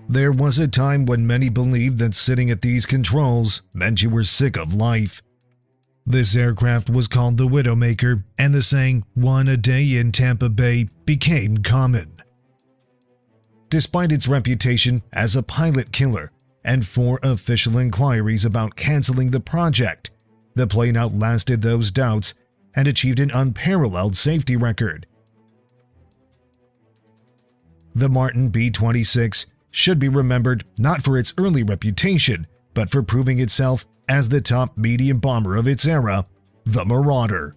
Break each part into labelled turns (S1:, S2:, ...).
S1: There was a time when many believed that sitting at these controls meant you were sick of life. This aircraft was called the Widowmaker, and the saying, "one a day in Tampa Bay," became common. Despite its reputation as a pilot killer and 4 official inquiries about canceling the project, the plane outlasted those doubts and achieved an unparalleled safety record. The Martin B-26 should be remembered not for its early reputation, but for proving itself as the top medium bomber of its era, the Marauder.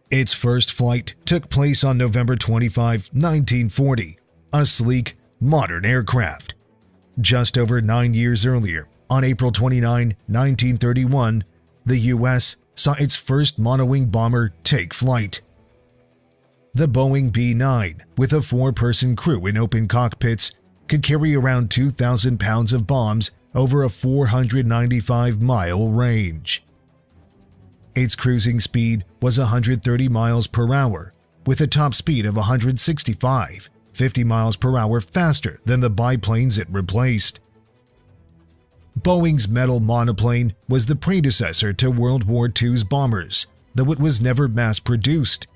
S1: Its first flight took place on November 25, 1940, a sleek, modern aircraft. Just over 9 years earlier, on April 29, 1931, the U.S. saw its first monowing bomber take flight. The Boeing B-9, with a 4-person crew in open cockpits, could carry around 2,000 pounds of bombs over a 495-mile range. Its cruising speed was 130 miles per hour, with a top speed of 165, 50 miles per hour faster than the biplanes it replaced. Boeing's metal monoplane was the predecessor to World War II's bombers, though it was never mass-produced.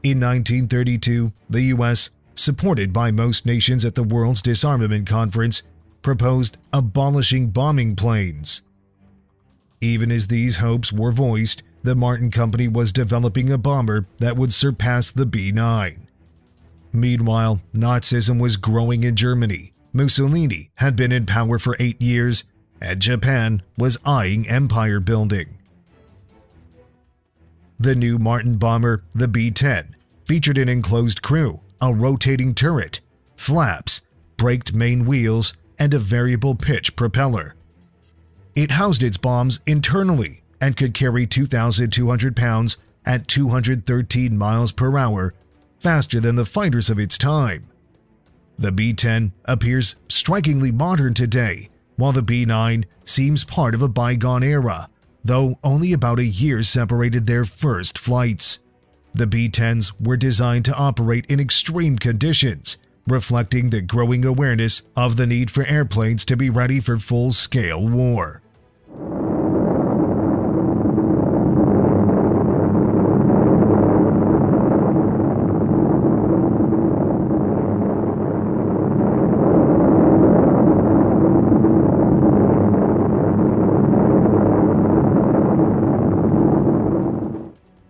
S1: In 1932, the U.S., supported by most nations at the World's Disarmament Conference, proposed abolishing bombing planes. Even as these hopes were voiced, the Martin Company was developing a bomber that would surpass the B-9. Meanwhile, Nazism was growing in Germany, Mussolini had been in power for 8 years, and Japan was eyeing empire building. The new Martin bomber, the B-10, featured an enclosed crew, a rotating turret, flaps, braked main wheels, and a variable pitch propeller. It housed its bombs internally and could carry 2,200 pounds at 213 miles per hour, faster than the fighters of its time. The B-10 appears strikingly modern today, while the B-9 seems part of a bygone era, though only about a year separated their first flights. The B-10s were designed to operate in extreme conditions, reflecting the growing awareness of the need for airplanes to be ready for full-scale war.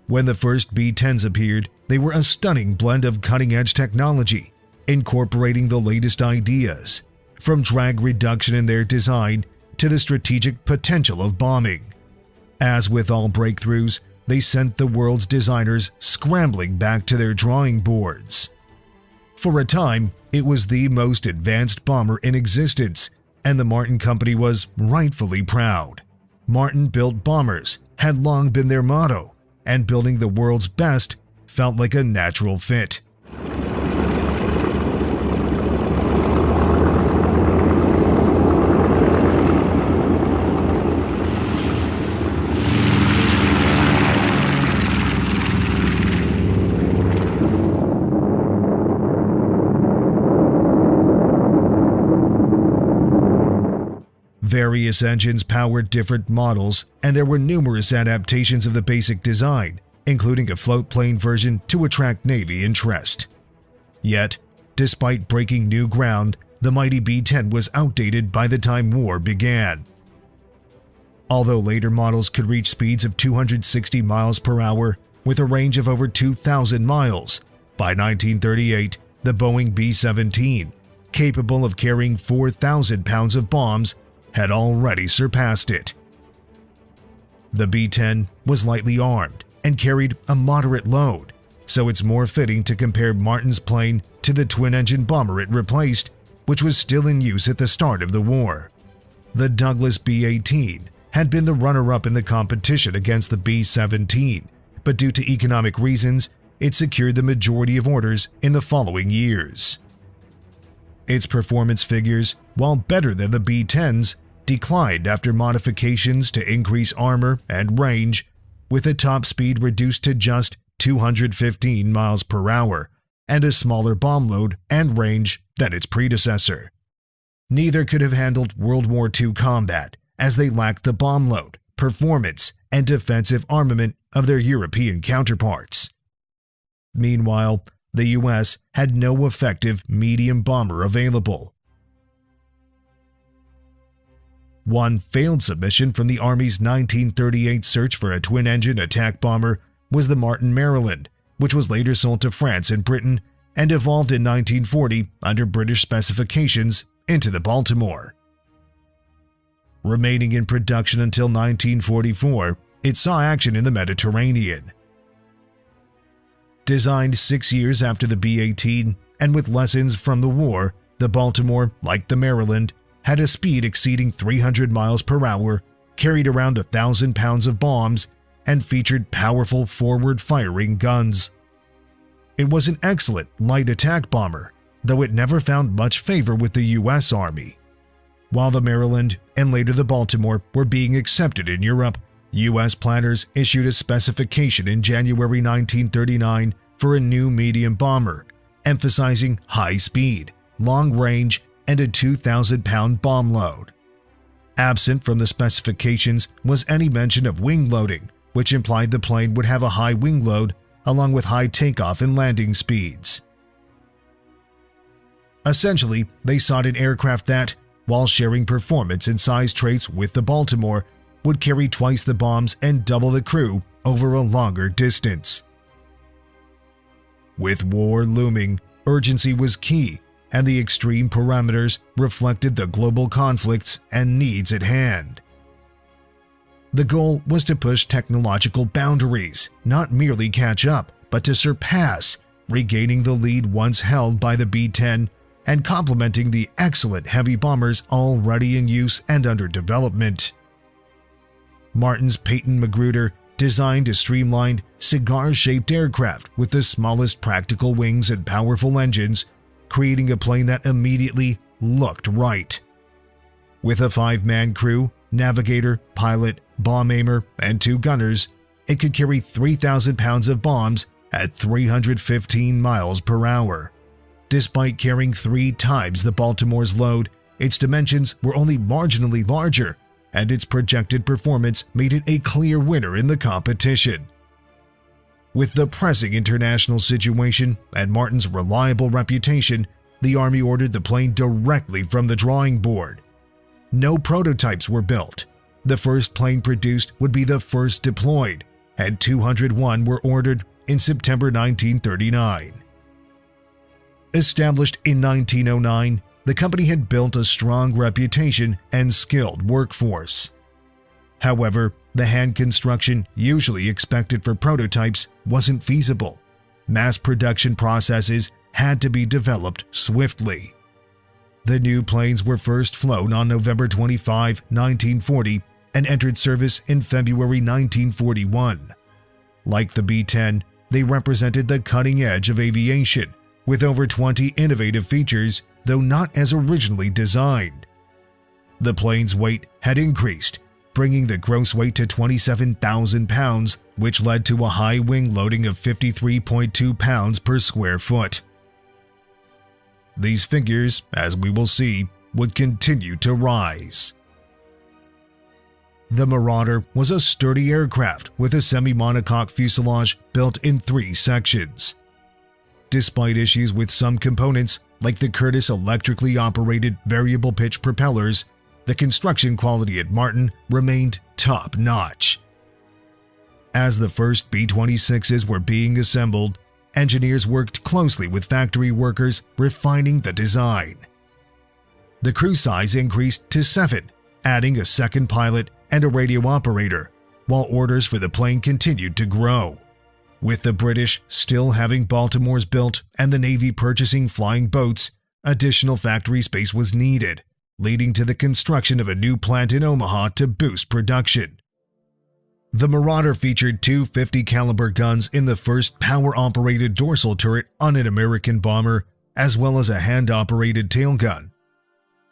S1: When the first B-10s appeared, they were a stunning blend of cutting-edge technology, incorporating the latest ideas, from drag reduction in their design to the strategic potential of bombing. As with all breakthroughs, they sent the world's designers scrambling back to their drawing boards. For a time, it was the most advanced bomber in existence, and the Martin Company was rightfully proud. Martin-built bombers had long been their motto, and building the world's best felt like a natural fit. Various engines powered different models, and there were numerous adaptations of the basic design, including a floatplane version to attract Navy interest. Yet, despite breaking new ground, the mighty B-10 was outdated by the time war began. Although later models could reach speeds of 260 miles per hour with a range of over 2,000 miles, by 1938, the Boeing B-17, capable of carrying 4,000 pounds of bombs, had already surpassed it. The B-10 was lightly armed and carried a moderate load, so it's more fitting to compare Martin's plane to the twin-engine bomber it replaced, which was still in use at the start of the war. The Douglas B-18 had been the runner-up in the competition against the B-17, but due to economic reasons, it secured the majority of orders in the following years. Its performance figures, while better than the B-10's, declined after modifications to increase armor and range, with a top speed reduced to just 215 miles per hour and a smaller bomb load and range than its predecessor. Neither could have handled World War II combat, as they lacked the bomb load, performance, and defensive armament of their European counterparts. Meanwhile, the US had no effective medium bomber available. One failed submission from the Army's 1938 search for a twin-engine attack bomber was the Martin Maryland, which was later sold to France and Britain and evolved in 1940 under British specifications into the Baltimore. Remaining in production until 1944, it saw action in the Mediterranean. Designed 6 years after the B-18 and with lessons from the war, the Baltimore, like the Maryland, had a speed exceeding 300 miles per hour, carried around 1,000 pounds of bombs, and featured powerful forward-firing guns. It was an excellent light attack bomber, though it never found much favor with the U.S. Army. While the Maryland and later the Baltimore were being accepted in Europe, U.S. planners issued a specification in January 1939 for a new medium bomber, emphasizing high speed, long range, and a 2,000-pound bomb load. Absent from the specifications was any mention of wing loading, which implied the plane would have a high wing load along with high takeoff and landing speeds. Essentially, they sought an aircraft that, while sharing performance and size traits with the Baltimore, would carry twice the bombs and double the crew over a longer distance. With war looming, urgency was key, and the extreme parameters reflected the global conflicts and needs at hand. The goal was to push technological boundaries, not merely catch up, but to surpass, regaining the lead once held by the B-10 and complementing the excellent heavy bombers already in use and under development. Martin's Peyton Magruder designed a streamlined, cigar-shaped aircraft with the smallest practical wings and powerful engines, creating a plane that immediately looked right. With a 5-man crew, navigator, pilot, bomb aimer, and 2 gunners, it could carry 3,000 pounds of bombs at 315 miles per hour. Despite carrying 3 times the Baltimore's load, its dimensions were only marginally larger, and its projected performance made it a clear winner in the competition. With the pressing international situation and Martin's reliable reputation, the Army ordered the plane directly from the drawing board. No prototypes were built. The first plane produced would be the first deployed, and 201 were ordered in September 1939. Established in 1909, the company had built a strong reputation and skilled workforce. However, the hand construction usually expected for prototypes wasn't feasible. Mass production processes had to be developed swiftly. The new planes were first flown on November 25, 1940, and entered service in February 1941. Like the B-10, they represented the cutting edge of aviation, with over 20 innovative features, though not as originally designed. The plane's weight had increased, bringing the gross weight to 27,000 pounds, which led to a high wing loading of 53.2 pounds per square foot. These figures, as we will see, would continue to rise. The Marauder was a sturdy aircraft with a semi-monocoque fuselage built in 3 sections. Despite issues with some components, like the Curtiss electrically operated variable pitch propellers, the construction quality at Martin remained top-notch. As the first B-26s were being assembled, engineers worked closely with factory workers refining the design. The crew size increased to 7, adding a second pilot and a radio operator, while orders for the plane continued to grow. With the British still having Baltimores built and the Navy purchasing flying boats, additional factory space was needed, leading to the construction of a new plant in Omaha to boost production. The Marauder featured two 50 caliber guns in the first power-operated dorsal turret on an American bomber, as well as a hand-operated tail gun.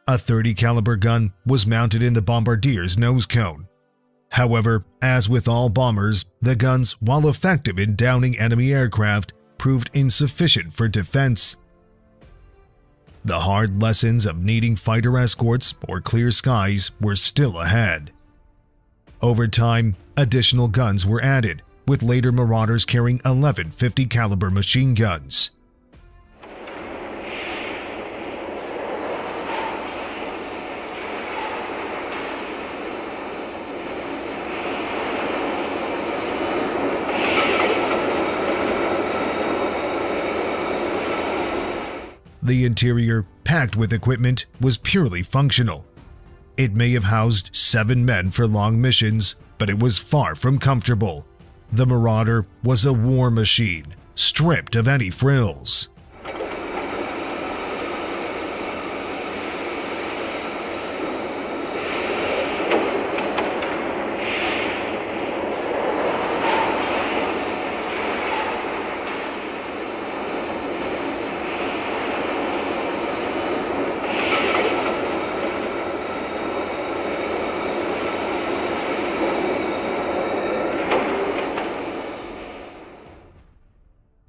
S1: A 30 caliber gun was mounted in the bombardier's nose cone. However, as with all bombers, the guns, while effective in downing enemy aircraft, proved insufficient for defense. The hard lessons of needing fighter escorts or clear skies were still ahead. Over time, additional guns were added, with later Marauders carrying 11 50 caliber machine guns. The interior, packed with equipment, was purely functional. It may have housed 7 men for long missions, but it was far from comfortable. The Marauder was a war machine, stripped of any frills.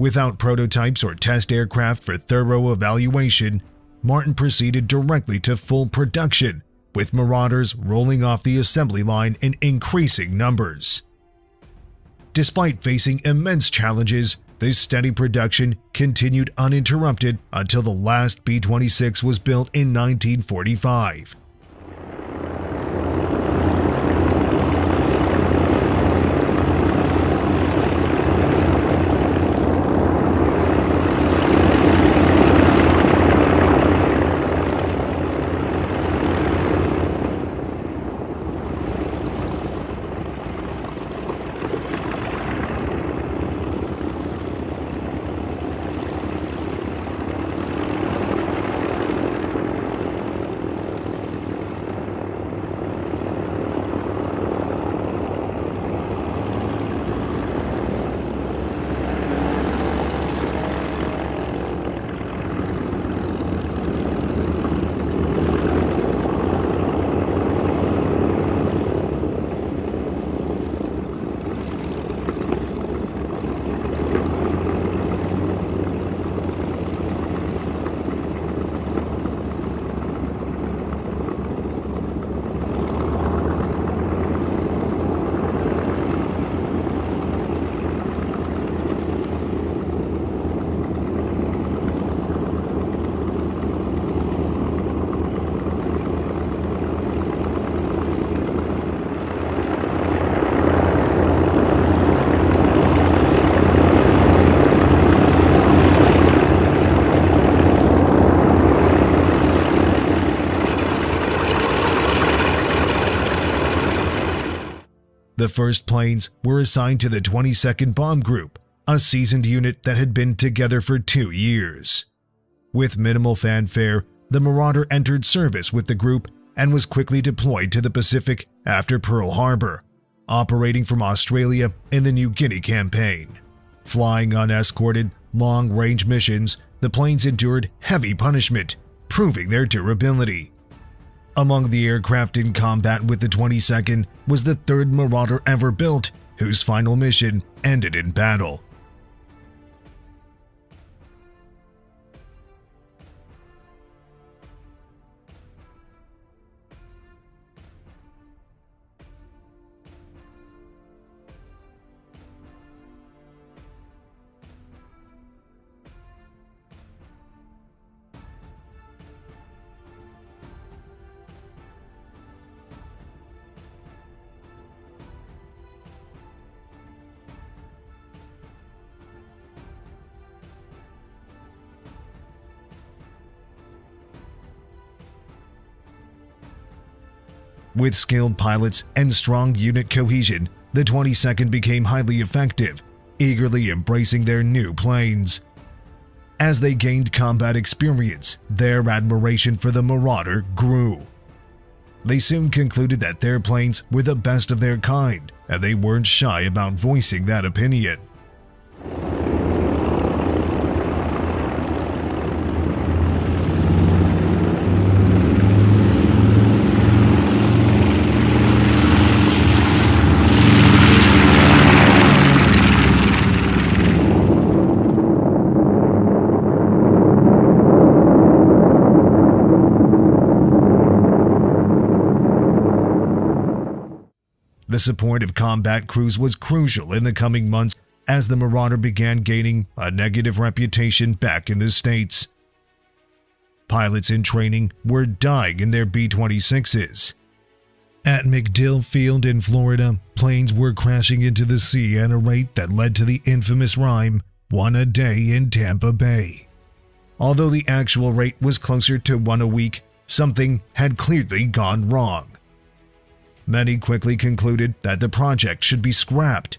S1: Without prototypes or test aircraft for thorough evaluation, Martin proceeded directly to full production, with Marauders rolling off the assembly line in increasing numbers. Despite facing immense challenges, this steady production continued uninterrupted until the last B-26 was built in 1945. The first planes were assigned to the 22nd Bomb Group, a seasoned unit that had been together for 2 years. With minimal fanfare, the Marauder entered service with the group and was quickly deployed to the Pacific after Pearl Harbor, operating from Australia in the New Guinea campaign. Flying unescorted, long-range missions, the planes endured heavy punishment, proving their durability. Among the aircraft in combat with the 22nd was the third Marauder ever built, whose final mission ended in battle. With skilled pilots and strong unit cohesion, the 22nd became highly effective, eagerly embracing their new planes. As they gained combat experience, their admiration for the Marauder grew. They soon concluded that their planes were the best of their kind, and they weren't shy about voicing that opinion. The support of combat crews was crucial in the coming months as the Marauder began gaining a negative reputation back in the States. Pilots in training were dying in their B-26s. At MacDill Field in Florida, planes were crashing into the sea at a rate that led to the infamous rhyme, "one a day in Tampa Bay." Although the actual rate was closer to one a week, something had clearly gone wrong. Many quickly concluded that the project should be scrapped.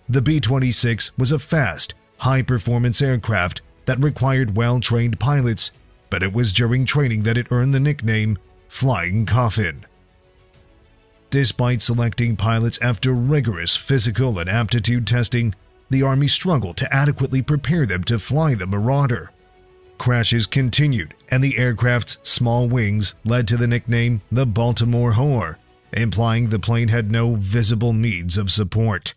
S1: The B-26 was a fast, high-performance aircraft that required well-trained pilots, but it was during training that it earned the nickname Flying Coffin. Despite selecting pilots after rigorous physical and aptitude testing, the Army struggled to adequately prepare them to fly the Marauder. Crashes continued, and the aircraft's small wings led to the nickname the Baltimore Whore, implying the plane had no visible means of support.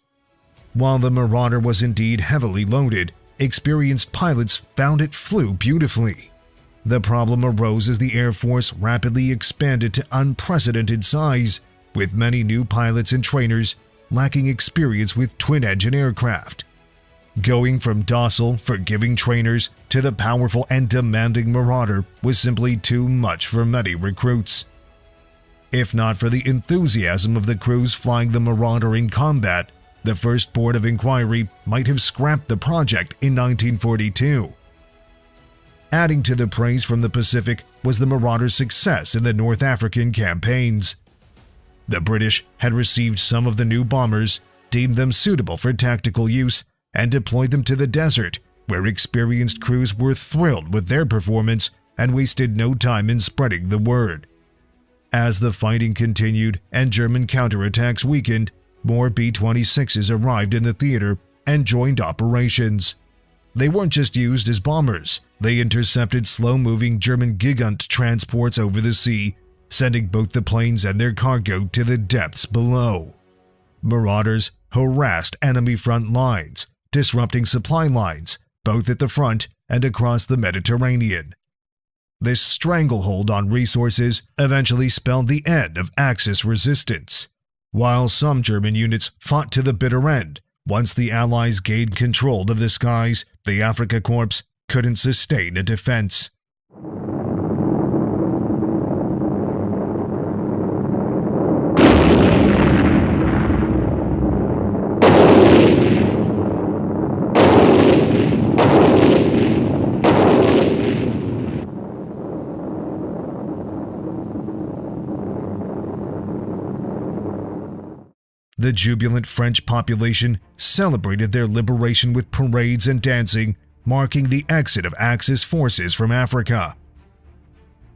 S1: While the Marauder was indeed heavily loaded, experienced pilots found it flew beautifully. The problem arose as the Air Force rapidly expanded to unprecedented size, with many new pilots and trainers lacking experience with twin-engine aircraft. Going from docile, forgiving trainers to the powerful and demanding Marauder was simply too much for many recruits. If not for the enthusiasm of the crews flying the Marauder in combat, the first board of inquiry might have scrapped the project in 1942. Adding to the praise from the Pacific was the Marauder's success in the North African campaigns. The British had received some of the new bombers, deemed them suitable for tactical use, and deployed them to the desert, where experienced crews were thrilled with their performance and wasted no time in spreading the word. As the fighting continued and German counterattacks weakened, more B-26s arrived in the theater and joined operations. They weren't just used as bombers, they intercepted slow-moving German Gigant transports over the sea, sending both the planes and their cargo to the depths below. Marauders harassed enemy front lines, disrupting supply lines, both at the front and across the Mediterranean. This stranglehold on resources eventually spelled the end of Axis resistance. While some German units fought to the bitter end, once the Allies gained control of the skies, the Afrika Korps couldn't sustain a defense. The jubilant French population celebrated their liberation with parades and dancing, marking the exit of Axis forces from Africa.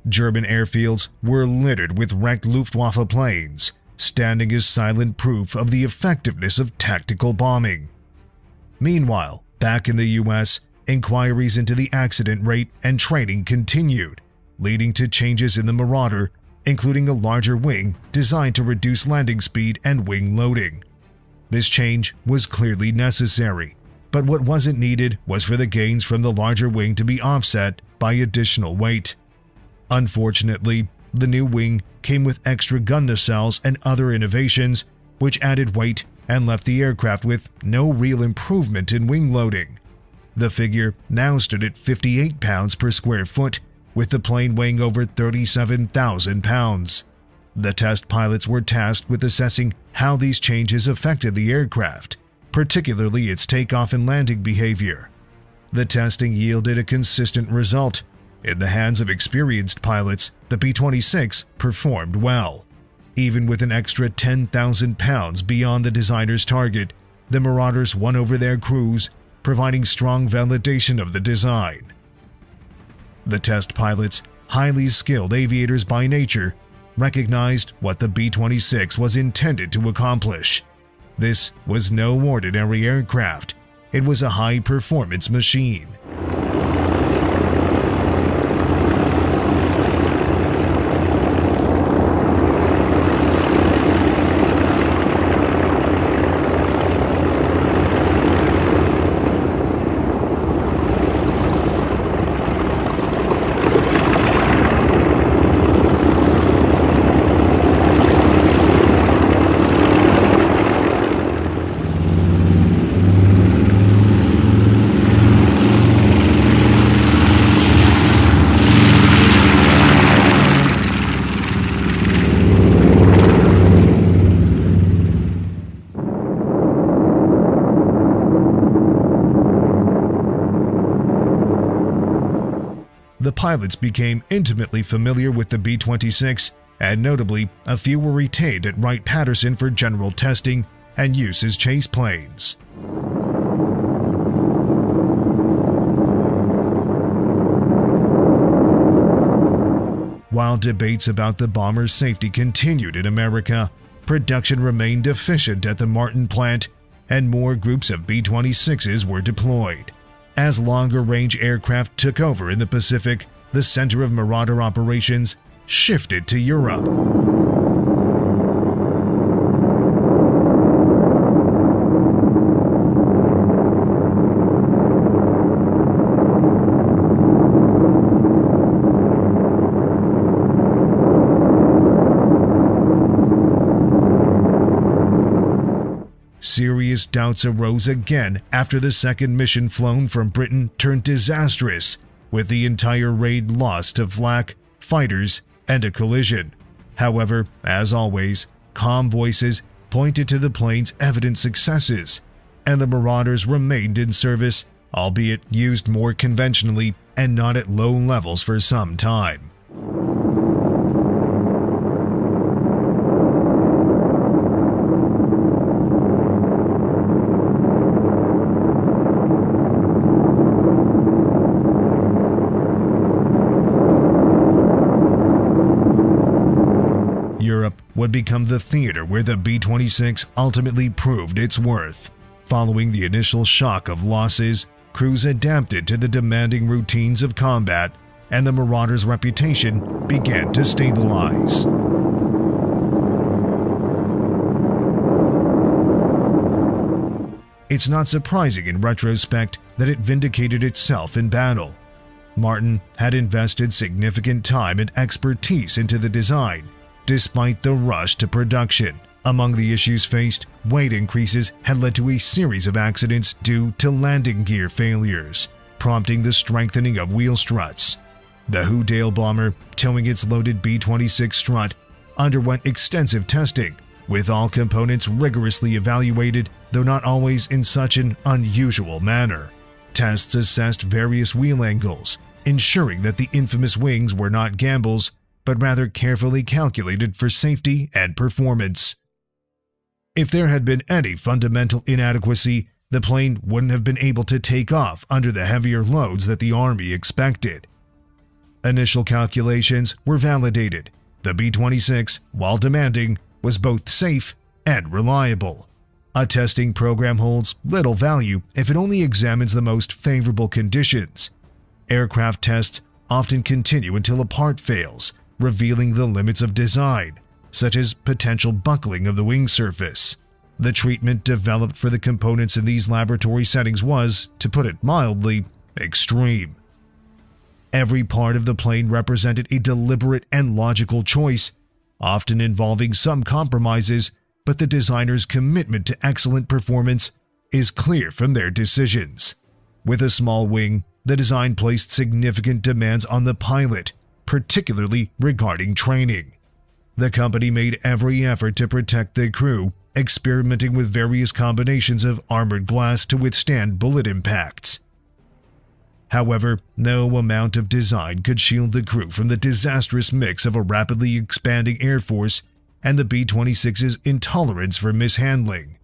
S1: German airfields were littered with wrecked Luftwaffe planes, standing as silent proof of the effectiveness of tactical bombing. Meanwhile, back in the US, inquiries into the accident rate and training continued, leading to changes in the Marauder, including a larger wing designed to reduce landing speed and wing loading. This change was clearly necessary, but what wasn't needed was for the gains from the larger wing to be offset by additional weight. Unfortunately, the new wing came with extra gun nacelles and other innovations, which added weight and left the aircraft with no real improvement in wing loading. The figure now stood at 58 pounds per square foot, with the plane weighing over 37,000 pounds. The test pilots were tasked with assessing how these changes affected the aircraft, particularly its takeoff and landing behavior. The testing yielded a consistent result. In the hands of experienced pilots, the B-26 performed well. Even with an extra 10,000 pounds beyond the designer's target, the Marauders won over their crews, providing strong validation of the design. The test pilots, highly skilled aviators by nature, recognized what the B-26 was intended to accomplish. This was no ordinary aircraft. It was a high-performance machine. The pilots became intimately familiar with the B-26, and notably, a few were retained at Wright-Patterson for general testing and use as chase planes. While debates about the bomber's safety continued in America, production remained deficient at the Martin plant, and more groups of B-26s were deployed. As longer-range aircraft took over in the Pacific, the center of Marauder operations shifted to Europe. Serious doubts arose again after the second mission flown from Britain turned disastrous, with the entire raid lost to flak, fighters, and a collision. However, as always, calm voices pointed to the plane's evident successes, and the Marauders remained in service, albeit used more conventionally and not at low levels for some time. Europe would become the theater where the B-26 ultimately proved its worth. Following the initial shock of losses, crews adapted to the demanding routines of combat, and the Marauder's reputation began to stabilize. It's not surprising in retrospect that it vindicated itself in battle. Martin had invested significant time and expertise into the design, despite the rush to production. Among the issues faced, weight increases had led to a series of accidents due to landing gear failures, prompting the strengthening of wheel struts. The Hudale bomber, towing its loaded B-26 strut, underwent extensive testing, with all components rigorously evaluated, though not always in such an unusual manner. Tests assessed various wheel angles, ensuring that the infamous wings were not gambles, but rather carefully calculated for safety and performance. If there had been any fundamental inadequacy, the plane wouldn't have been able to take off under the heavier loads that the Army expected. Initial calculations were validated. The B-26, while demanding, was both safe and reliable. A testing program holds little value if it only examines the most favorable conditions. Aircraft tests often continue until a part fails, revealing the limits of design, such as potential buckling of the wing surface. The treatment developed for the components in these laboratory settings was, to put it mildly, extreme. Every part of the plane represented a deliberate and logical choice, often involving some compromises, but the designer's commitment to excellent performance is clear from their decisions. With a small wing, the design placed significant demands on the pilot, particularly regarding training. The company made every effort to protect the crew, experimenting with various combinations of armored glass to withstand bullet impacts. However, no amount of design could shield the crew from the disastrous mix of a rapidly expanding air force and the B-26's intolerance for mishandling.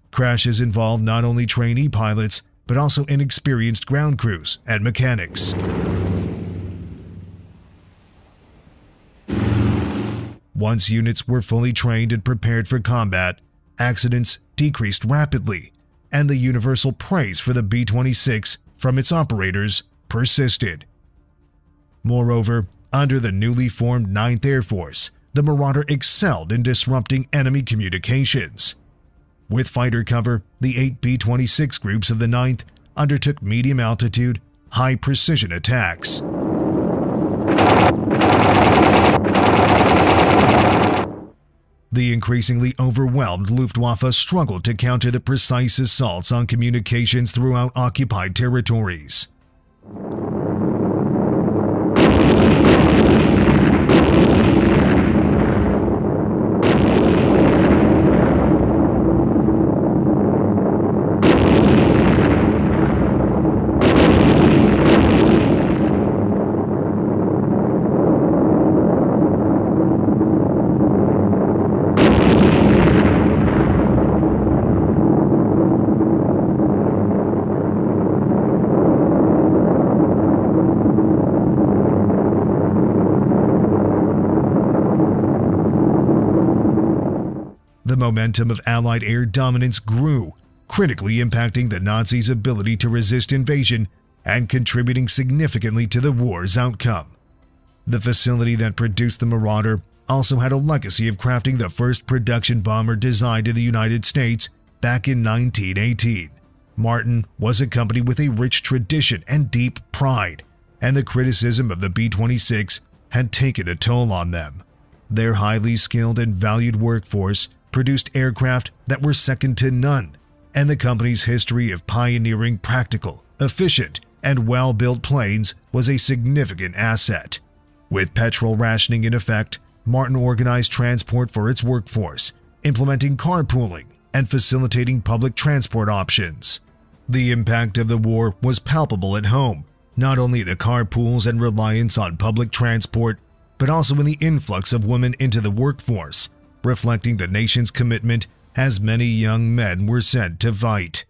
S1: Crashes involved not only trainee pilots, but also inexperienced ground crews and mechanics. Once units were fully trained and prepared for combat, accidents decreased rapidly, and the universal praise for the B-26 from its operators persisted. Moreover, under the newly formed 9th Air Force, the Marauder excelled in disrupting enemy communications. With fighter cover, the 8 B-26 groups of the 9th undertook medium-altitude, high-precision attacks. The increasingly overwhelmed Luftwaffe struggled to counter the precise assaults on communications throughout occupied territories. The momentum of Allied air dominance grew, critically impacting the Nazis' ability to resist invasion and contributing significantly to the war's outcome. The facility that produced the Marauder also had a legacy of crafting the first production bomber designed in the United States back in 1918. Martin was a company with a rich tradition and deep pride, and the criticism of the B-26 had taken a toll on them. Their highly skilled and valued workforce produced aircraft that were second to none, and the company's history of pioneering practical, efficient, and well-built planes was a significant asset. With petrol rationing in effect, Martin organized transport for its workforce, implementing carpooling and facilitating public transport options. The impact of the war was palpable at home, not only the carpools and reliance on public transport, but also in the influx of women into the workforce, reflecting the nation's commitment as many young men were sent to fight.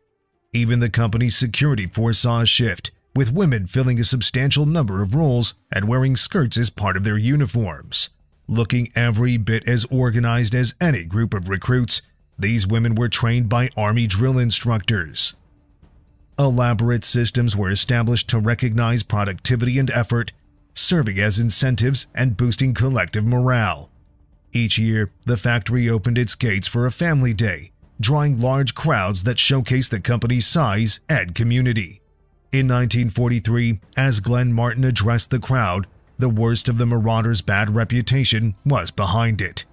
S1: Even the company's security force saw a shift, with women filling a substantial number of roles and wearing skirts as part of their uniforms. Looking every bit as organized as any group of recruits, these women were trained by Army drill instructors. Elaborate systems were established to recognize productivity and effort, serving as incentives and boosting collective morale. Each year, the factory opened its gates for a family day, drawing large crowds that showcased the company's size and community. In 1943, as Glenn Martin addressed the crowd, the worst of the Marauder's bad reputation was behind it.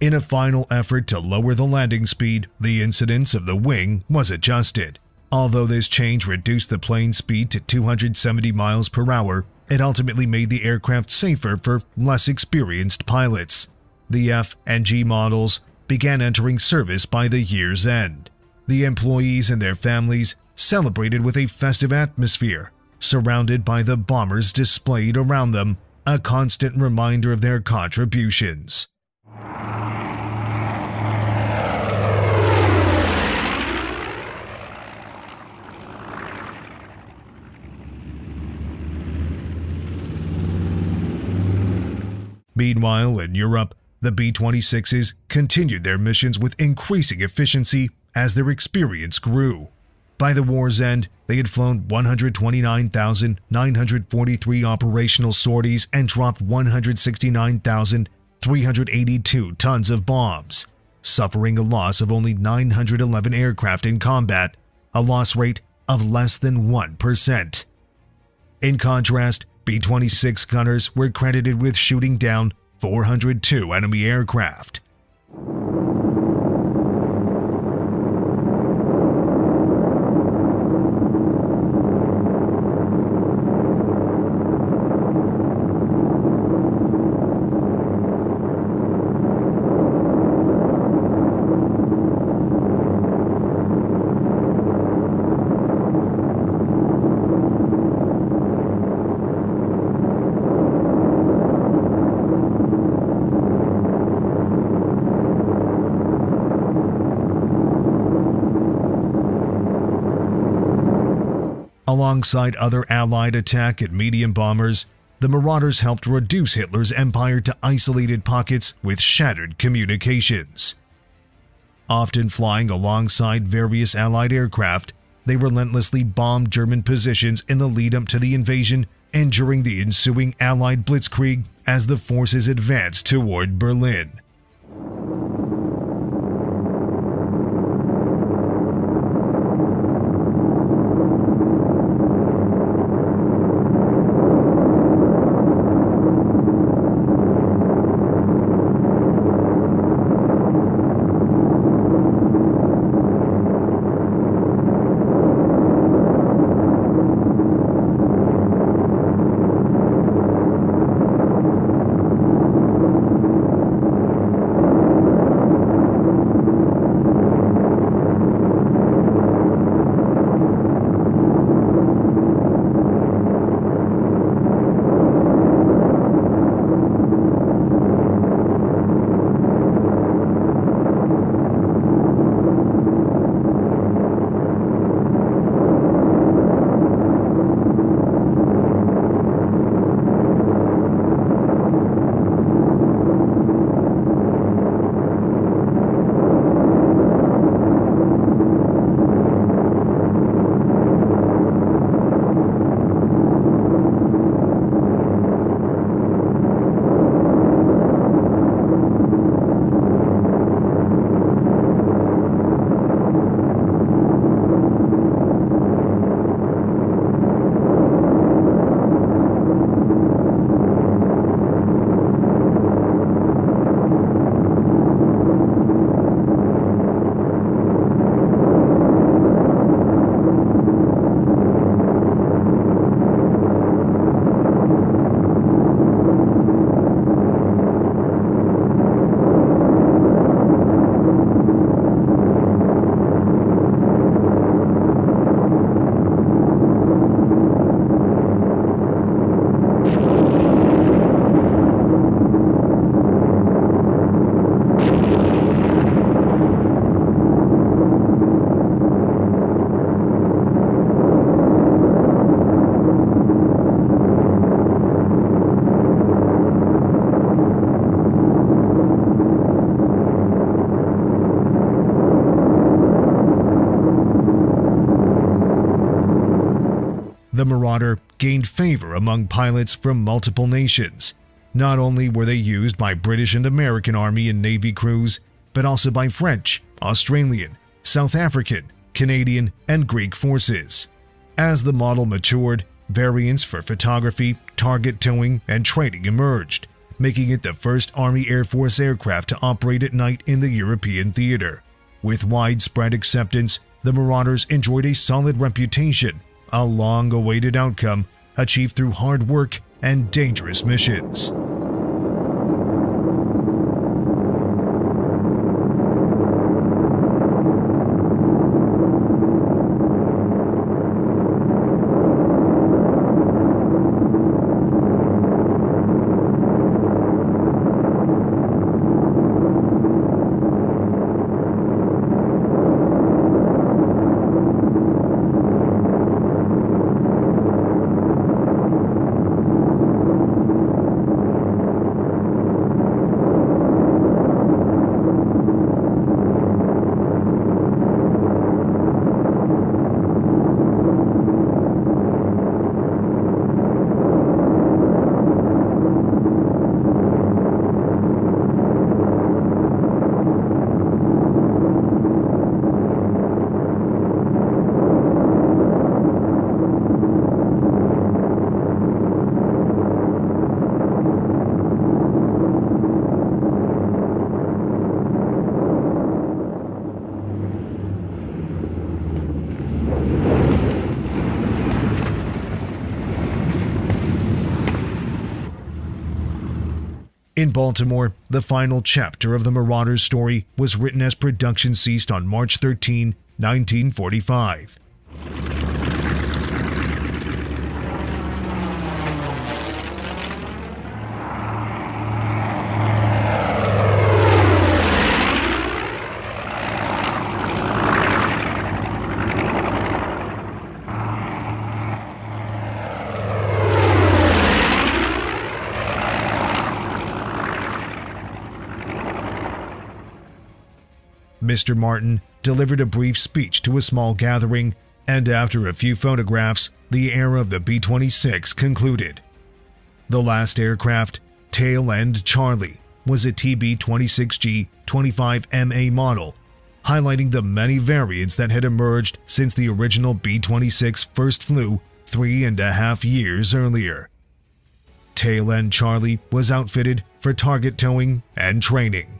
S1: In a final effort to lower the landing speed, the incidence of the wing was adjusted. Although this change reduced the plane's speed to 270 miles per hour, it ultimately made the aircraft safer for less experienced pilots. The F and G models began entering service by the year's end. The employees and their families celebrated with a festive atmosphere, surrounded by the bombers displayed around them, a constant reminder of their contributions. Meanwhile, in Europe, the B-26s continued their missions with increasing efficiency as their experience grew. By the war's end, they had flown 129,943 operational sorties and dropped 169,382 tons of bombs, suffering a loss of only 911 aircraft in combat, a loss rate of less than 1%. In contrast, B-26 gunners were credited with shooting down 402 enemy aircraft. Alongside other Allied attack and medium bombers, the Marauders helped reduce Hitler's empire to isolated pockets with shattered communications. Often flying alongside various Allied aircraft, they relentlessly bombed German positions in the lead-up to the invasion and during the ensuing Allied blitzkrieg as the forces advanced toward Berlin. The Marauder gained favor among pilots from multiple nations. Not only were they used by British and American Army and Navy crews, but also by French, Australian, South African, Canadian, and Greek forces. As the model matured, variants for photography, target towing, and training emerged, making it the first Army Air Force aircraft to operate at night in the European theater. With widespread acceptance, the Marauders enjoyed a solid reputation, a long-awaited outcome achieved through hard work and dangerous missions. In Baltimore, the final chapter of the Marauders story was written as production ceased on March 13, 1945. Mr. Martin delivered a brief speech to a small gathering, and after a few photographs, the era of the B-26 concluded. The last aircraft, Tail End Charlie, was a TB-26G 25MA model, highlighting the many variants that had emerged since the original B-26 first flew 3.5 years earlier. Tail End Charlie was outfitted for target towing and training.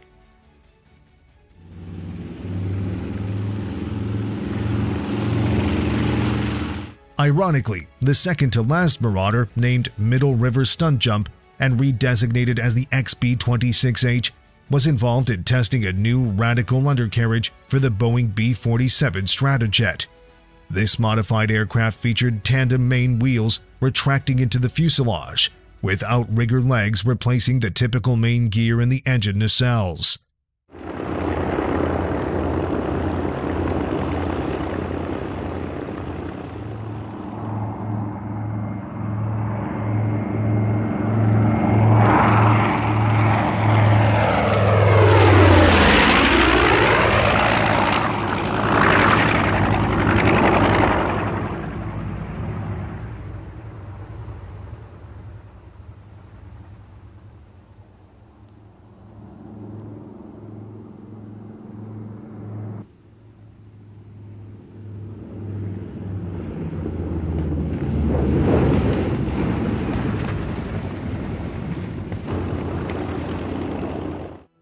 S1: Ironically, the second-to-last Marauder, named Middle River Stunt Jump and redesignated as the XB-26H, was involved in testing a new radical undercarriage for the Boeing B-47 Stratojet. This modified aircraft featured tandem main wheels retracting into the fuselage, with outrigger legs replacing the typical main gear in the engine nacelles.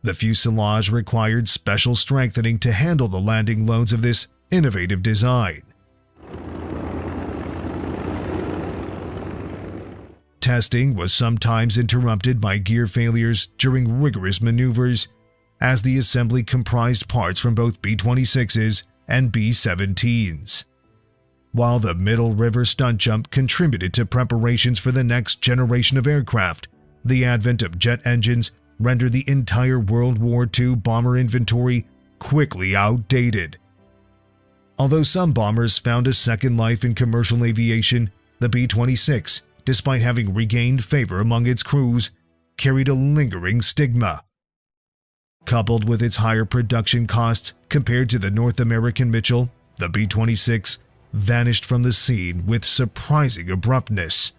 S1: The fuselage required special strengthening to handle the landing loads of this innovative design. Testing was sometimes interrupted by gear failures during rigorous maneuvers, as the assembly comprised parts from both B-26s and B-17s. While the Middle River Stunt Jump contributed to preparations for the next generation of aircraft, the advent of jet engines rendered the entire World War II bomber inventory quickly outdated. Although some bombers found a second life in commercial aviation, the B-26, despite having regained favor among its crews, carried a lingering stigma. Coupled with its higher production costs compared to the North American Mitchell, the B-26 vanished from the scene with surprising abruptness.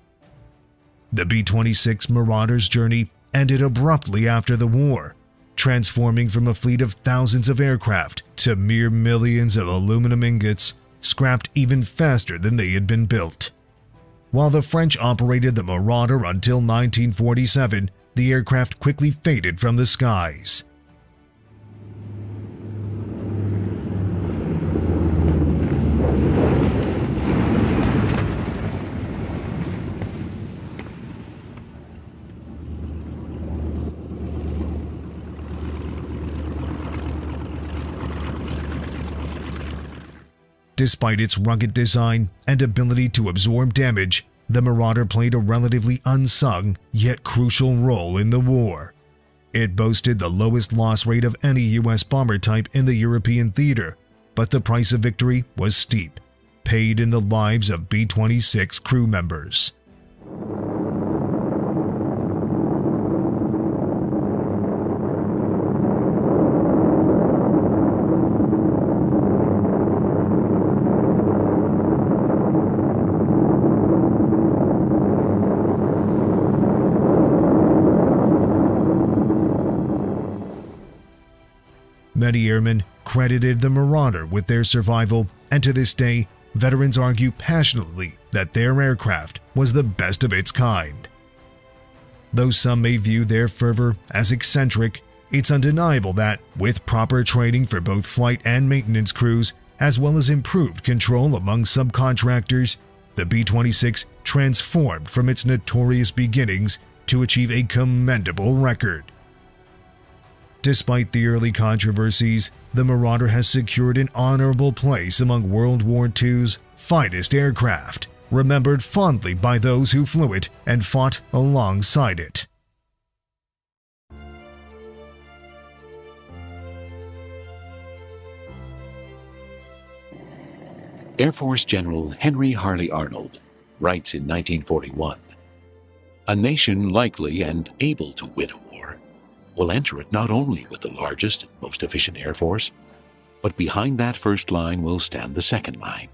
S1: The B-26 Marauder's journey ended abruptly after the war, transforming from a fleet of thousands of aircraft to mere millions of aluminum ingots, scrapped even faster than they had been built. While the French operated the Marauder until 1947, the aircraft quickly faded from the skies. Despite its rugged design and ability to absorb damage, the Marauder played a relatively unsung yet crucial role in the war. It boasted the lowest loss rate of any U.S. bomber type in the European theater, but the price of victory was steep, paid in the lives of B-26 crew members. Many airmen credited the Marauder with their survival, and to this day, veterans argue passionately that their aircraft was the best of its kind. Though some may view their fervor as eccentric, it's undeniable that, with proper training for both flight and maintenance crews, as well as improved control among subcontractors, the B-26 transformed from its notorious beginnings to achieve a commendable record. Despite the early controversies, the Marauder has secured an honorable place among World War II's finest aircraft, remembered fondly by those who flew it and fought alongside it.
S2: Air Force General Henry Harley Arnold writes in 1941, "A nation likely and able to win a war will enter it not only with the largest and most efficient Air Force, But behind that first line will stand the second line,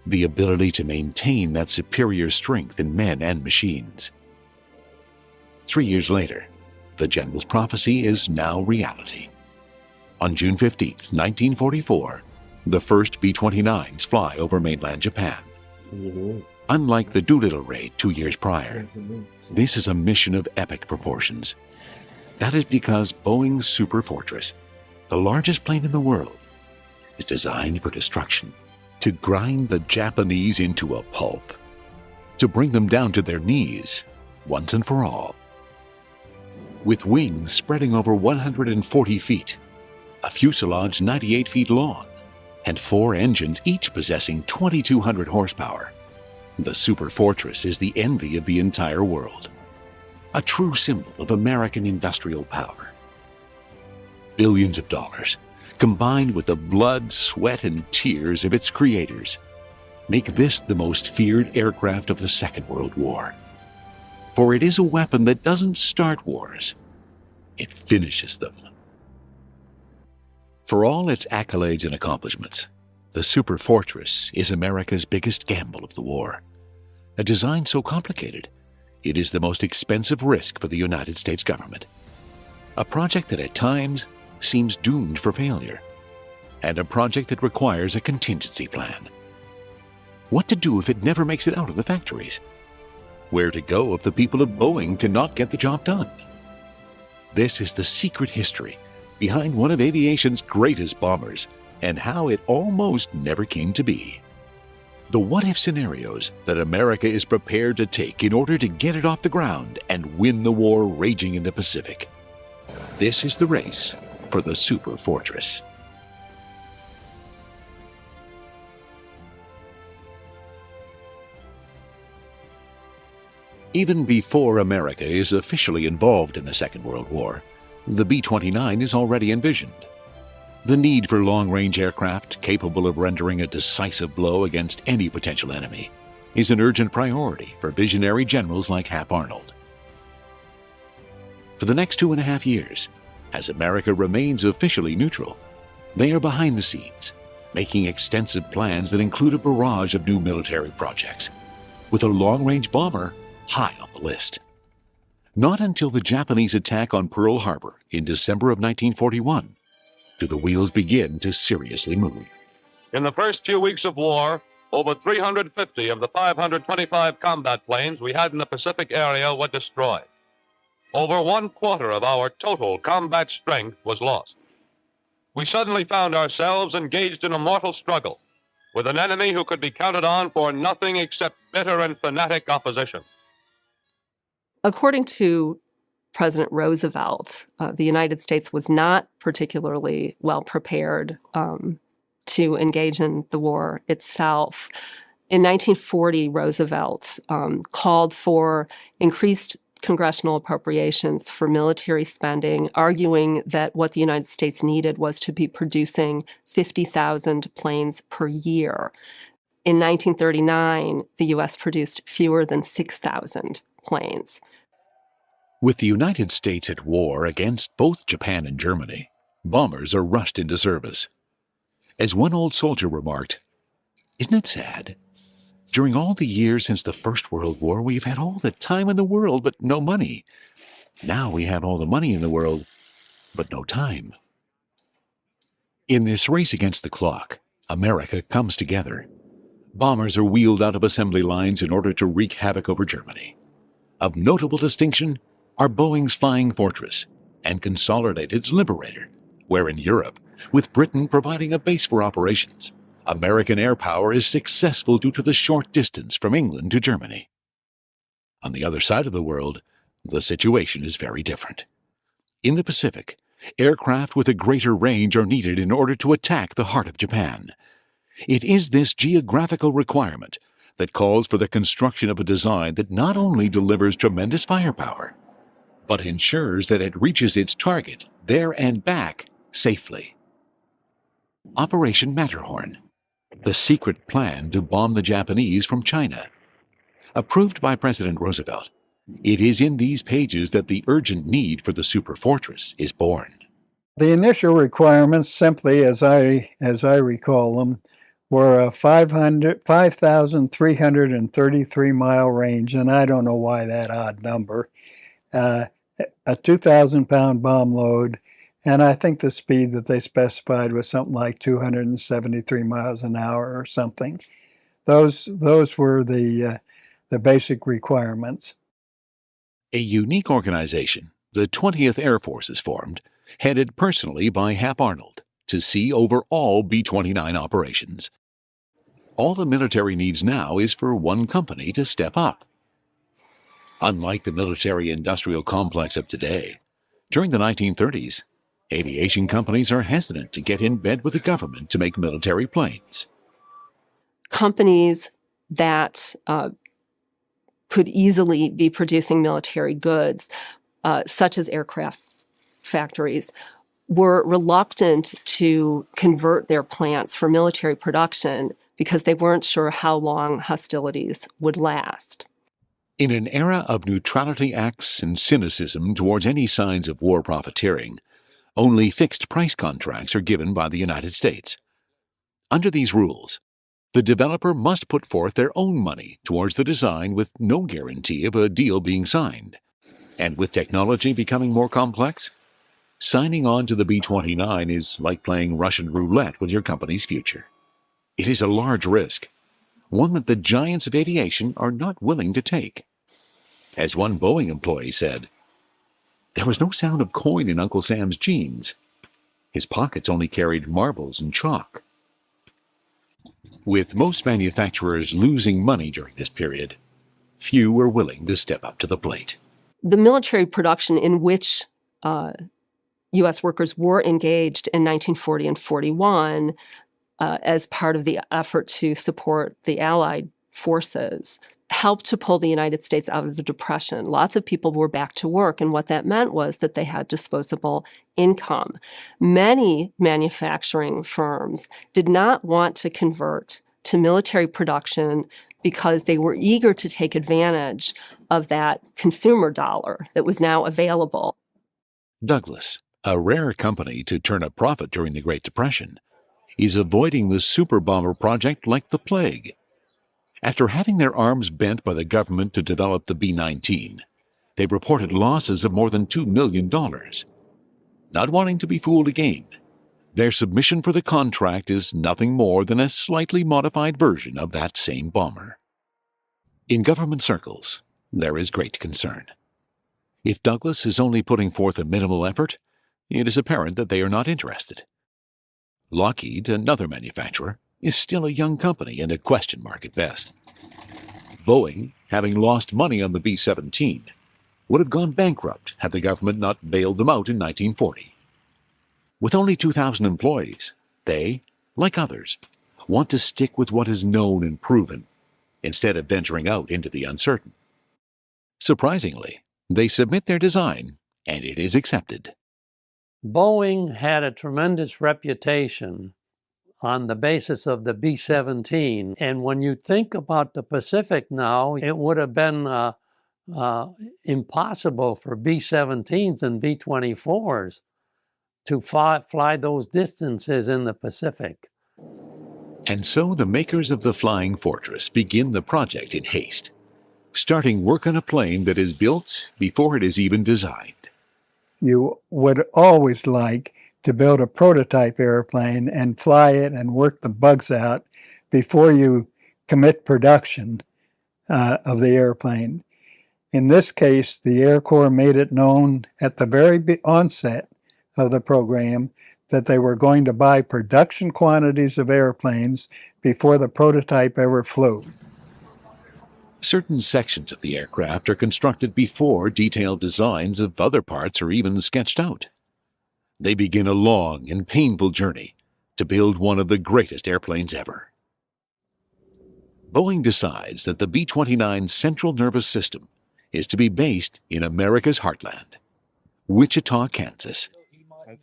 S2: the ability to maintain that superior strength in men and machines. 3 years later, the General's prophecy is now reality. On June 15, 1944, the first B-29s fly over mainland Japan. Unlike the Doolittle raid 2 years prior, this is a mission of epic proportions. That is because Boeing's Superfortress, the largest plane in the world, is designed for destruction, to grind the Japanese into a pulp, to bring them down to their knees once and for all. With wings spreading over 140 feet, a fuselage 98 feet long, and 4 engines each possessing 2,200 horsepower, the Superfortress is the envy of the entire world, a true symbol of American industrial power. Billions of dollars, combined with the blood, sweat, and tears of its creators, make this the most feared aircraft of the Second World War. For it is a weapon that doesn't start wars, it finishes them. For all its accolades and accomplishments, the Superfortress is America's biggest gamble of the war. A design so complicated, it is the most expensive risk for the United States government. A project that at times seems doomed for failure, and a project that requires a contingency plan. What to do if it never makes it out of the factories? Where to go if the people of Boeing cannot get the job done? This is the secret history behind one of aviation's greatest bombers, and how it almost never came to be. The what-if scenarios that America is prepared to take in order to get it off the ground and win the war raging in the Pacific. This is the race for the Superfortress. Even before America is officially involved in the Second World War, the B-29 is already envisioned. The need for long-range aircraft capable of rendering a decisive blow against any potential enemy is an urgent priority for visionary generals like Hap Arnold. For the next 2.5 years, as America remains officially neutral, they are behind the scenes, making extensive plans that include a barrage of new military projects, with a long-range bomber high on the list. Not until the Japanese attack on Pearl Harbor in December of 1941 do the wheels begin to seriously move.
S3: In the first few weeks of war, over 350 of the 525 combat planes we had in the Pacific area were destroyed. Over 1/4 of our total combat strength was lost. We suddenly found ourselves engaged in a mortal struggle with an enemy who could be counted on for nothing except bitter and fanatic opposition.
S4: According to President Roosevelt, the United States was not particularly well prepared to engage in the war itself. In 1940, Roosevelt called for increased congressional appropriations for military spending, arguing that what the United States needed was to be producing 50,000 planes per year. In 1939, the U.S. produced fewer than 6,000 planes.
S2: With the United States at war against both Japan and Germany, bombers are rushed into service. As one old soldier remarked, "Isn't it sad? During all the years since the First World War, we've had all the time in the world, but no money. Now we have all the money in the world, but no time." In this race against the clock, America comes together. Bombers are wheeled out of assembly lines in order to wreak havoc over Germany. Of notable distinction are Boeing's Flying Fortress and Consolidated's Liberator, where in Europe, with Britain providing a base for operations, American Airpower is successful due to the short distance from England to Germany. On the other side of the world, the situation is very different. In the Pacific, aircraft with a greater range are needed in order to attack the heart of Japan. It is this geographical requirement that calls for the construction of a design that not only delivers tremendous firepower, but ensures that it reaches its target there and back safely. Operation Matterhorn, the secret plan to bomb the Japanese from China. Approved by President Roosevelt, it is in these pages that the urgent need for the Superfortress is born.
S5: The initial requirements, simply as I recall them, were a 5,333 mile range, and I don't know why that odd number, a 2,000-pound bomb load, and I think the speed that they specified was something like 273 miles an hour or something. Those were the basic requirements.
S2: A unique organization, the 20th Air Force, is formed, headed personally by Hap Arnold, to see over all B-29 operations. All the military needs now is for one company to step up. Unlike the military-industrial complex of today, during the 1930s, aviation companies are hesitant to get in bed with the government to make military planes.
S4: Companies that could easily be producing military goods, such as aircraft factories, were reluctant to convert their plants for military production because they weren't sure how long hostilities would last.
S2: In an era of neutrality acts and cynicism towards any signs of war profiteering, only fixed price contracts are given by the United States. Under these rules, the developer must put forth their own money towards the design with no guarantee of a deal being signed. And with technology becoming more complex, signing on to the B-29 is like playing Russian roulette with your company's future. It is a large risk, one that the giants of aviation are not willing to take. As one Boeing employee said, "There was no sound of coin in Uncle Sam's jeans. His pockets only carried marbles and chalk." With most manufacturers losing money during this period, few were willing to step up to the plate.
S4: The military production in which U.S. workers were engaged in 1940 and 41 as part of the effort to support the Allied forces helped to pull the United States out of the Depression. Lots of people were back to work, and what that meant was that they had disposable income. Many manufacturing firms did not want to convert to military production because they were eager to take advantage of that consumer dollar that was now available.
S2: Douglas, a rare company to turn a profit during the Great Depression, is avoiding the super bomber project like the plague. After having their arms bent by the government to develop the B-19, they reported losses of more than $2 million. Not wanting to be fooled again, their submission for the contract is nothing more than a slightly modified version of that same bomber. In government circles, there is great concern. If Douglas is only putting forth a minimal effort, it is apparent that they are not interested. Lockheed, another manufacturer, is still a young company and a question mark at best. Boeing, having lost money on the B-17, would have gone bankrupt had the government not bailed them out in 1940. With only 2,000 employees, they, like others, want to stick with what is known and proven, instead of venturing out into the uncertain. Surprisingly, they submit their design, and it is accepted.
S6: Boeing had a tremendous reputation on the basis of the B-17. And when you think about the Pacific now, it would have been impossible for B-17s and B-24s to fly those distances in the Pacific.
S2: And so the makers of the Flying Fortress begin the project in haste, starting work on a plane that is built before it is even designed.
S5: You would always like to build a prototype airplane and fly it and work the bugs out before you commit production of the airplane. In this case, the Air Corps made it known at the very onset of the program that they were going to buy production quantities of airplanes before the prototype ever flew.
S2: Certain sections of the aircraft are constructed before detailed designs of other parts are even sketched out. They begin a long and painful journey to build one of the greatest airplanes ever. Boeing decides that the B-29's central nervous system is to be based in America's heartland, Wichita, Kansas.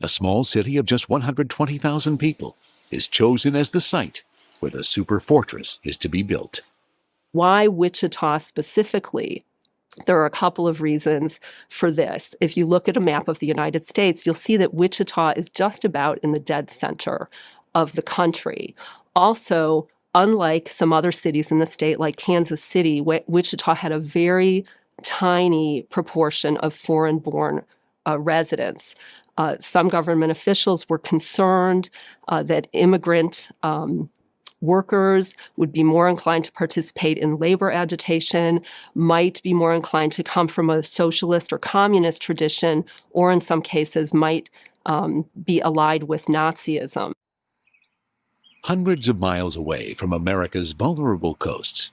S2: A small city of just 120,000 people is chosen as the site where the Superfortress is to be built.
S4: Why Wichita specifically? There are a couple of reasons for this. If you look at a map of the United States, you'll see that Wichita is just about in the dead center of the country. Also, unlike some other cities in the state, like Kansas City, Wichita had a very tiny proportion of foreign-born residents. Some government officials were concerned that immigrant workers would be more inclined to participate in labor agitation, might be more inclined to come from a socialist or communist tradition, or in some cases might be allied with Nazism.
S2: Hundreds of miles away from America's vulnerable coasts,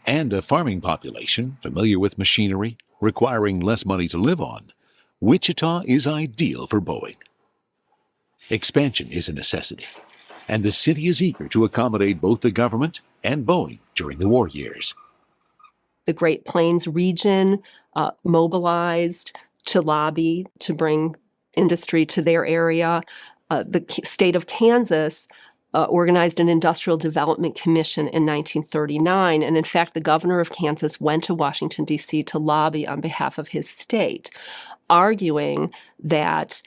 S2: and a farming population familiar with machinery requiring less money to live on, Wichita is ideal for Boeing. Expansion is a necessity, and the city is eager to accommodate both the government and Boeing during the war years.
S4: The Great Plains region mobilized to lobby to bring industry to their area. The state of Kansas organized an Industrial Development Commission in 1939, and in fact, the governor of Kansas went to Washington, D.C. to lobby on behalf of his state, arguing that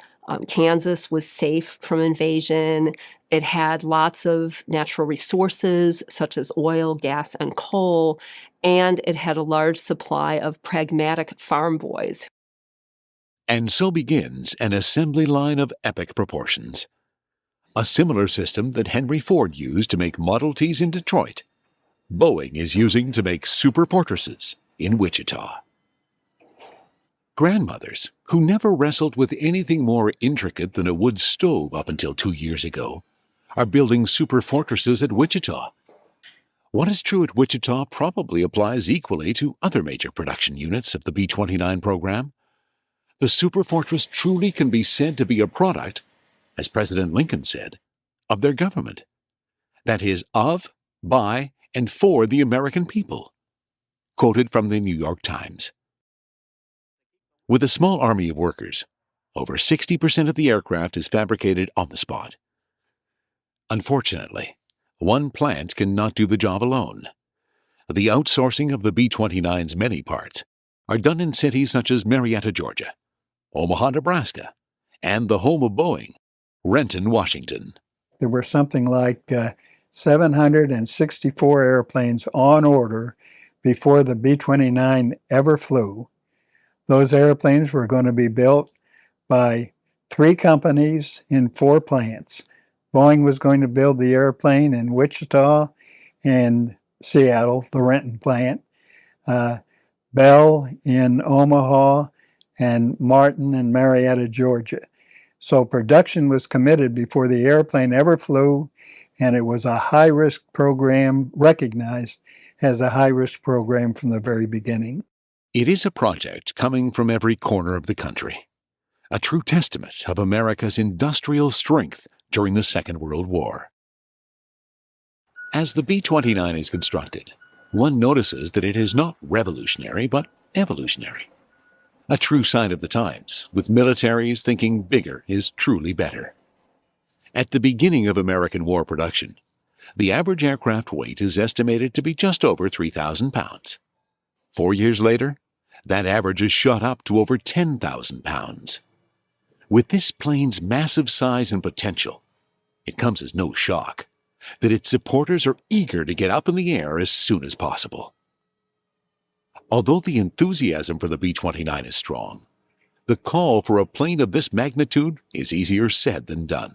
S4: Kansas was safe from invasion. It had lots of natural resources, such as oil, gas, and coal, and it had a large supply of pragmatic farm boys.
S2: And so begins an assembly line of epic proportions. A similar system that Henry Ford used to make Model Ts in Detroit, Boeing is using to make Superfortresses in Wichita. Grandmothers, who never wrestled with anything more intricate than a wood stove up until 2 years ago, are building Superfortresses at Wichita. What is true at Wichita probably applies equally to other major production units of the B-29 program. The Superfortress truly can be said to be a product, as President Lincoln said, of their government. That is, of, by, and for the American people. Quoted from the New York Times. With a small army of workers, over 60% of the aircraft is fabricated on the spot. Unfortunately, one plant cannot do the job alone. The outsourcing of the B-29's many parts are done in cities such as Marietta, Georgia, Omaha, Nebraska, and the home of Boeing, Renton, Washington.
S5: There were something like 764 airplanes on order before the B-29 ever flew. Those airplanes were going to be built by 3 companies in 4 plants. Boeing was going to build the airplane in Wichita and Seattle, the Renton plant, Bell in Omaha, and Martin in Marietta, Georgia. So production was committed before the airplane ever flew, and it was a high-risk program, recognized as a high-risk program from the very beginning.
S2: It is a project coming from every corner of the country, a true testament of America's industrial strength during the Second World War. As the B-29 is constructed, one notices that it is not revolutionary but evolutionary. A true sign of the times, with militaries thinking bigger is truly better. At the beginning of American war production, the average aircraft weight is estimated to be just over 3,000 pounds. 4 years later, that average is shot up to over 10,000 pounds. With this plane's massive size and potential, it comes as no shock that its supporters are eager to get up in the air as soon as possible. Although the enthusiasm for the B-29 is strong, the call for a plane of this magnitude is easier said than done.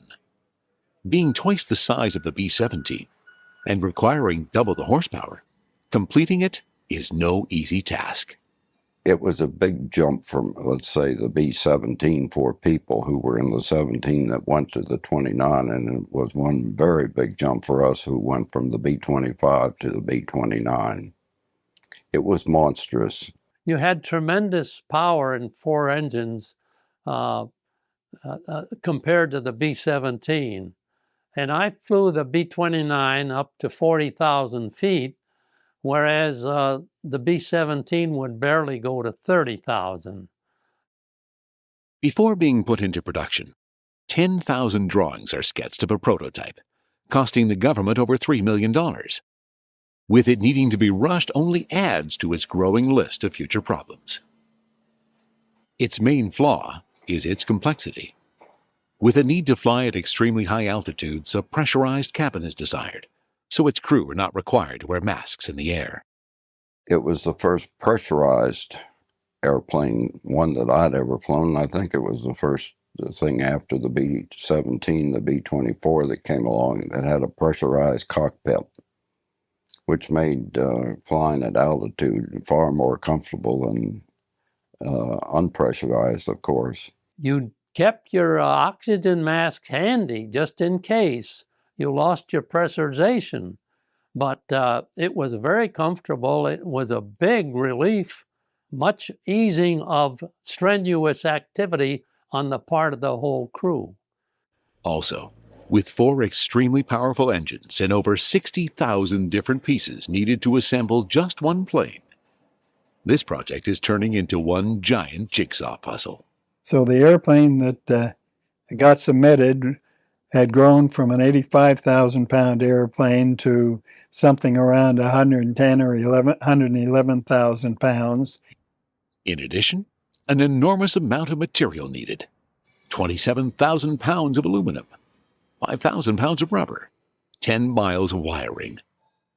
S2: Being twice the size of the B-17 and requiring double the horsepower, completing it is no easy task.
S7: It was a big jump from, let's say, the B-17 for people who were in the 17 that went to the 29, and it was one very big jump for us who went from the B-25 to the B-29. It was monstrous.
S6: You had tremendous power in 4 engines compared to the B-17. And I flew the B-29 up to 40,000 feet, whereas the B-17 would barely go to 30,000.
S2: Before being put into production, 10,000 drawings are sketched of a prototype, costing the government over $3 million. with it needing to be rushed only adds to its growing list of future problems. Its main flaw is its complexity. With a need to fly at extremely high altitudes, a pressurized cabin is desired, so its crew are not required to wear masks in the air.
S7: It was the first pressurized airplane, one that I'd ever flown. I think it was the first thing after the B-17, the B-24 that came along that had a pressurized cockpit, which made flying at altitude far more comfortable than unpressurized, of course.
S6: You kept your oxygen mask handy just in case you lost your pressurization, but it was very comfortable. It was a big relief, much easing of strenuous activity on the part of the whole crew.
S2: Also, with 4 extremely powerful engines and over 60,000 different pieces needed to assemble just one plane, this project is turning into one giant jigsaw puzzle.
S5: So the airplane that got submitted had grown from an 85,000-pound airplane to something around 110 or 111,000 pounds.
S2: In addition, an enormous amount of material needed. 27,000 pounds of aluminum, 5,000 pounds of rubber, 10 miles of wiring,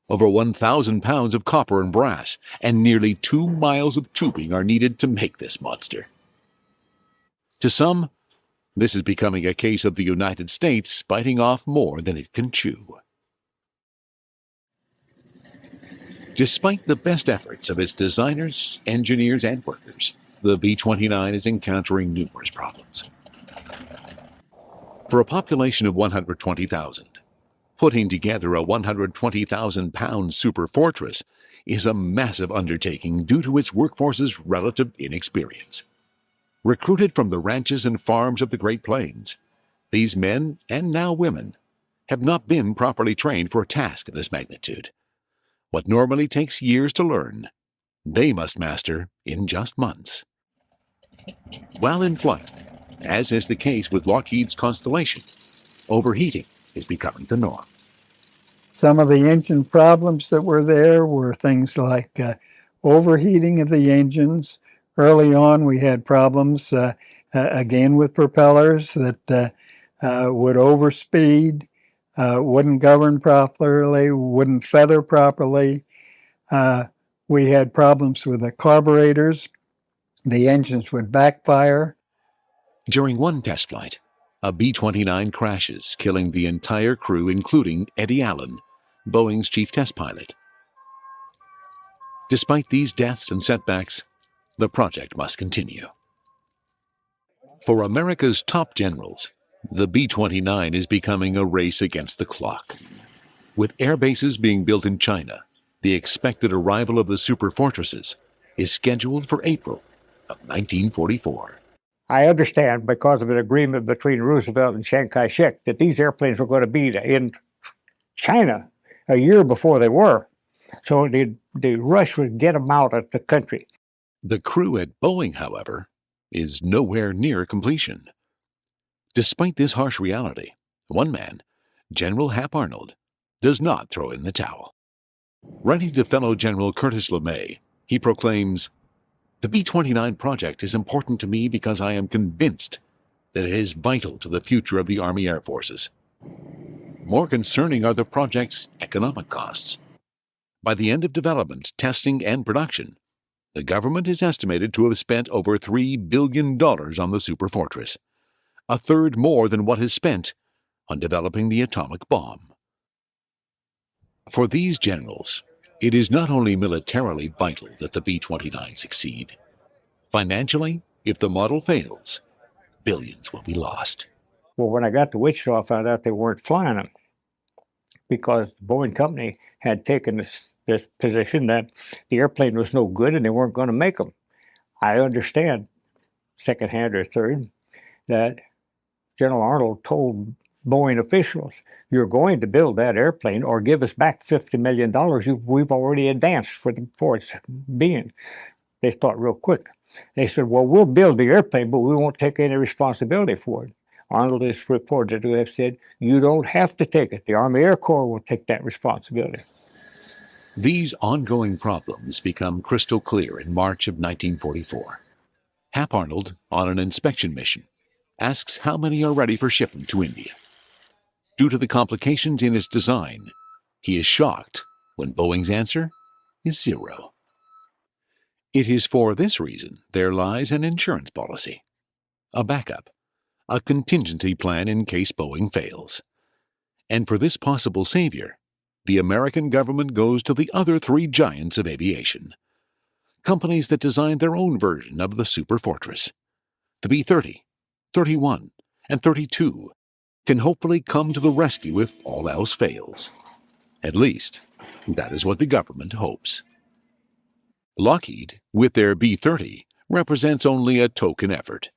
S2: over 1,000 pounds of copper and brass, and nearly 2 miles of tubing are needed to make this monster. To some, this is becoming a case of the United States biting off more than it can chew. Despite the best efforts of its designers, engineers, and workers, the B-29 is encountering numerous problems. For a population of 120,000, putting together a 120,000-pound Superfortress is a massive undertaking due to its workforce's relative inexperience. Recruited from the ranches and farms of the Great Plains, these men, and now women, have not been properly trained for a task of this magnitude. What normally takes years to learn, they must master in just months. While in flight, as is the case with Lockheed's Constellation, overheating is becoming the norm.
S5: Some of the engine problems that were there were things like overheating of the engines. Early on, we had problems, again, with propellers that would overspeed, wouldn't govern properly, wouldn't feather properly. We had problems with the carburetors. The engines would backfire.
S2: During one test flight, a B-29 crashes, killing the entire crew, including Eddie Allen, Boeing's chief test pilot. Despite these deaths and setbacks, the project must continue. For America's top generals, the B-29 is becoming a race against the clock. With air bases being built in China, the expected arrival of the Superfortresses is scheduled for April of 1944.
S8: I understand, because of an agreement between Roosevelt and Chiang Kai-shek, that these airplanes were going to be in China a year before they were. So the rush would get them out of the country.
S2: The crew at Boeing, however, is nowhere near completion. Despite this harsh reality, one man, General Hap Arnold, does not throw in the towel. Writing to fellow General Curtis LeMay, he proclaims, "The B-29 project is important to me because I am convinced that it is vital to the future of the Army Air Forces. More concerning are the project's economic costs. By the end of development, testing, and production, the government is estimated to have spent over $3 billion on the Superfortress, a third more than what is spent on developing the atomic bomb." For these generals, it is not only militarily vital that the B-29 succeed. Financially, if the model fails, billions will be lost.
S8: Well, when I got to Wichita, I found out they weren't flying them because the Boeing company had taken this position that the airplane was no good and they weren't going to make them. I understand, secondhand or third, that General Arnold told Boeing officials, "You're going to build that airplane or give us back $50 million we've already advanced for its being." They thought real quick. They said, "Well, we'll build the airplane, but we won't take any responsibility for it." Arnold is reported to have said, "You don't have to take it. The Army Air Corps will take that responsibility."
S2: These ongoing problems become crystal clear in March of 1944. Hap Arnold, on an inspection mission, asks how many are ready for shipment to India. Due to the complications in its design, he is shocked when Boeing's answer is 0. It is for this reason there lies an insurance policy, a backup, a contingency plan in case Boeing fails. And for this possible savior, the American government goes to the other 3 giants of aviation, companies that designed their own version of the Superfortress. The B-30, 31, and 32 can hopefully come to the rescue if all else fails. At least, that is what the government hopes. Lockheed, with their B-30, represents only a token effort.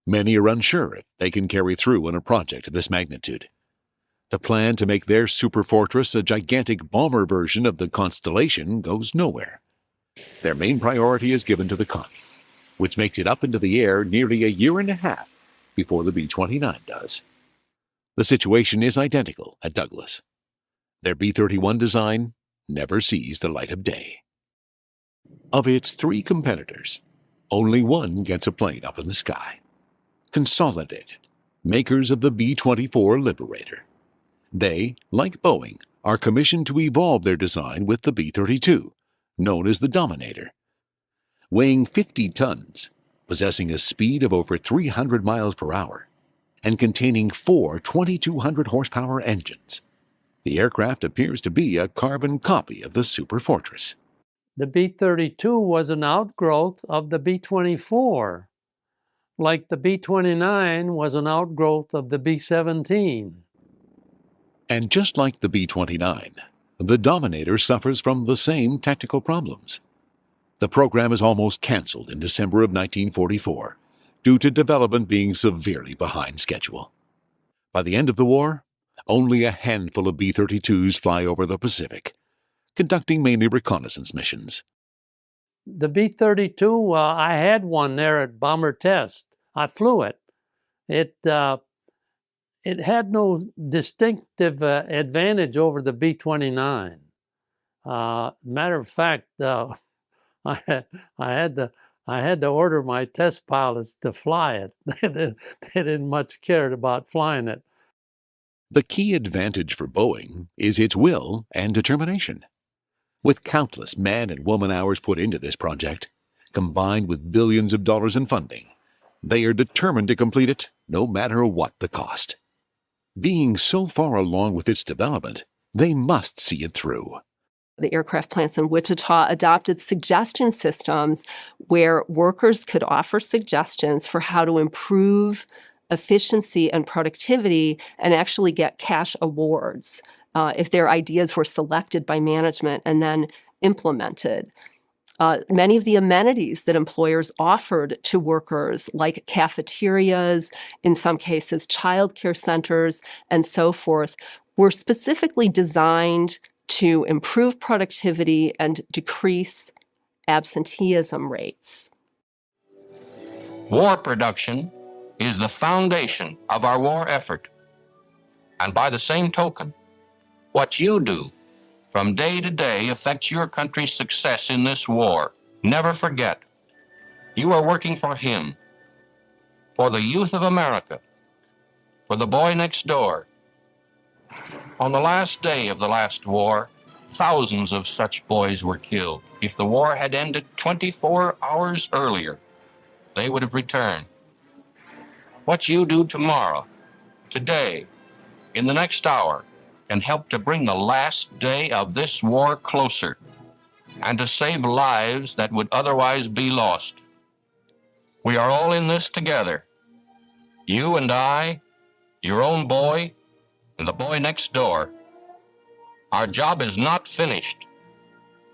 S2: Many are unsure if they can carry through on a project of this magnitude. The plan to make their Superfortress a gigantic bomber version of the Constellation goes nowhere. Their main priority is given to the Connie, which makes it up into the air nearly a year and a half before the B-29 does. The situation is identical at Douglas. Their B-31 design never sees the light of day. Of its 3 competitors, only one gets a plane up in the sky. Consolidated, makers of the B-24 Liberator. They, like Boeing, are commissioned to evolve their design with the B-32, known as the Dominator. Weighing 50 tons, possessing a speed of over 300 miles per hour, and containing 4 2,200 horsepower engines, the aircraft appears to be a carbon copy of the Superfortress.
S6: The B-32 was an outgrowth of the B-24, like the B-29 was an outgrowth of the B-17.
S2: And just like the B-29, the Dominator suffers from the same technical problems. The program is almost canceled in December of 1944 due to development being severely behind schedule. By the end of the war, only a handful of B-32s fly over the Pacific, conducting mainly reconnaissance missions.
S6: The B-32, I had one there at Bomber Test. I flew it. It had no distinctive advantage over the B-29. Matter of fact, I had to order my test pilots to fly it. They didn't much care about flying it.
S2: The key advantage for Boeing is its will and determination. With countless man and woman hours put into this project, combined with billions of dollars in funding, they are determined to complete it no matter what the cost. Being so far along with its development, they must see it through.
S4: The aircraft plants in Wichita adopted suggestion systems where workers could offer suggestions for how to improve efficiency and productivity and actually get cash awards if their ideas were selected by management and then implemented. Many of the amenities that employers offered to workers, like cafeterias, in some cases child care centers, and so forth, were specifically designed to improve productivity and decrease absenteeism rates.
S9: War production is the foundation of our war effort. And by the same token, what you do from day to day affects your country's success in this war. Never forget, you are working for him, for the youth of America, for the boy next door. On the last day of the last war, thousands of such boys were killed. If the war had ended 24 hours earlier, they would have returned. What you do tomorrow, today, in the next hour, can help to bring the last day of this war closer and to save lives that would otherwise be lost. We are all in this together. You and I, your own boy, and the boy next door. Our job is not finished.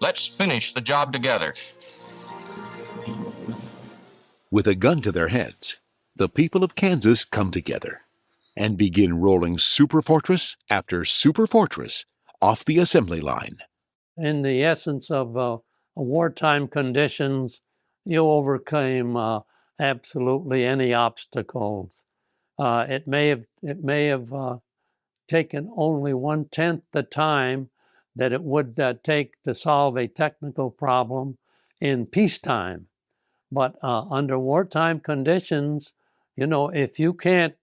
S9: Let's finish the job together.
S2: With a gun to their heads, the people of Kansas come together and begin rolling Superfortress after Superfortress off the assembly line.
S6: In the essence of wartime conditions, you overcame absolutely any obstacles. It may have taken only 1/10 the time that it would take to solve a technical problem in peacetime. But under wartime conditions, you know, if you can't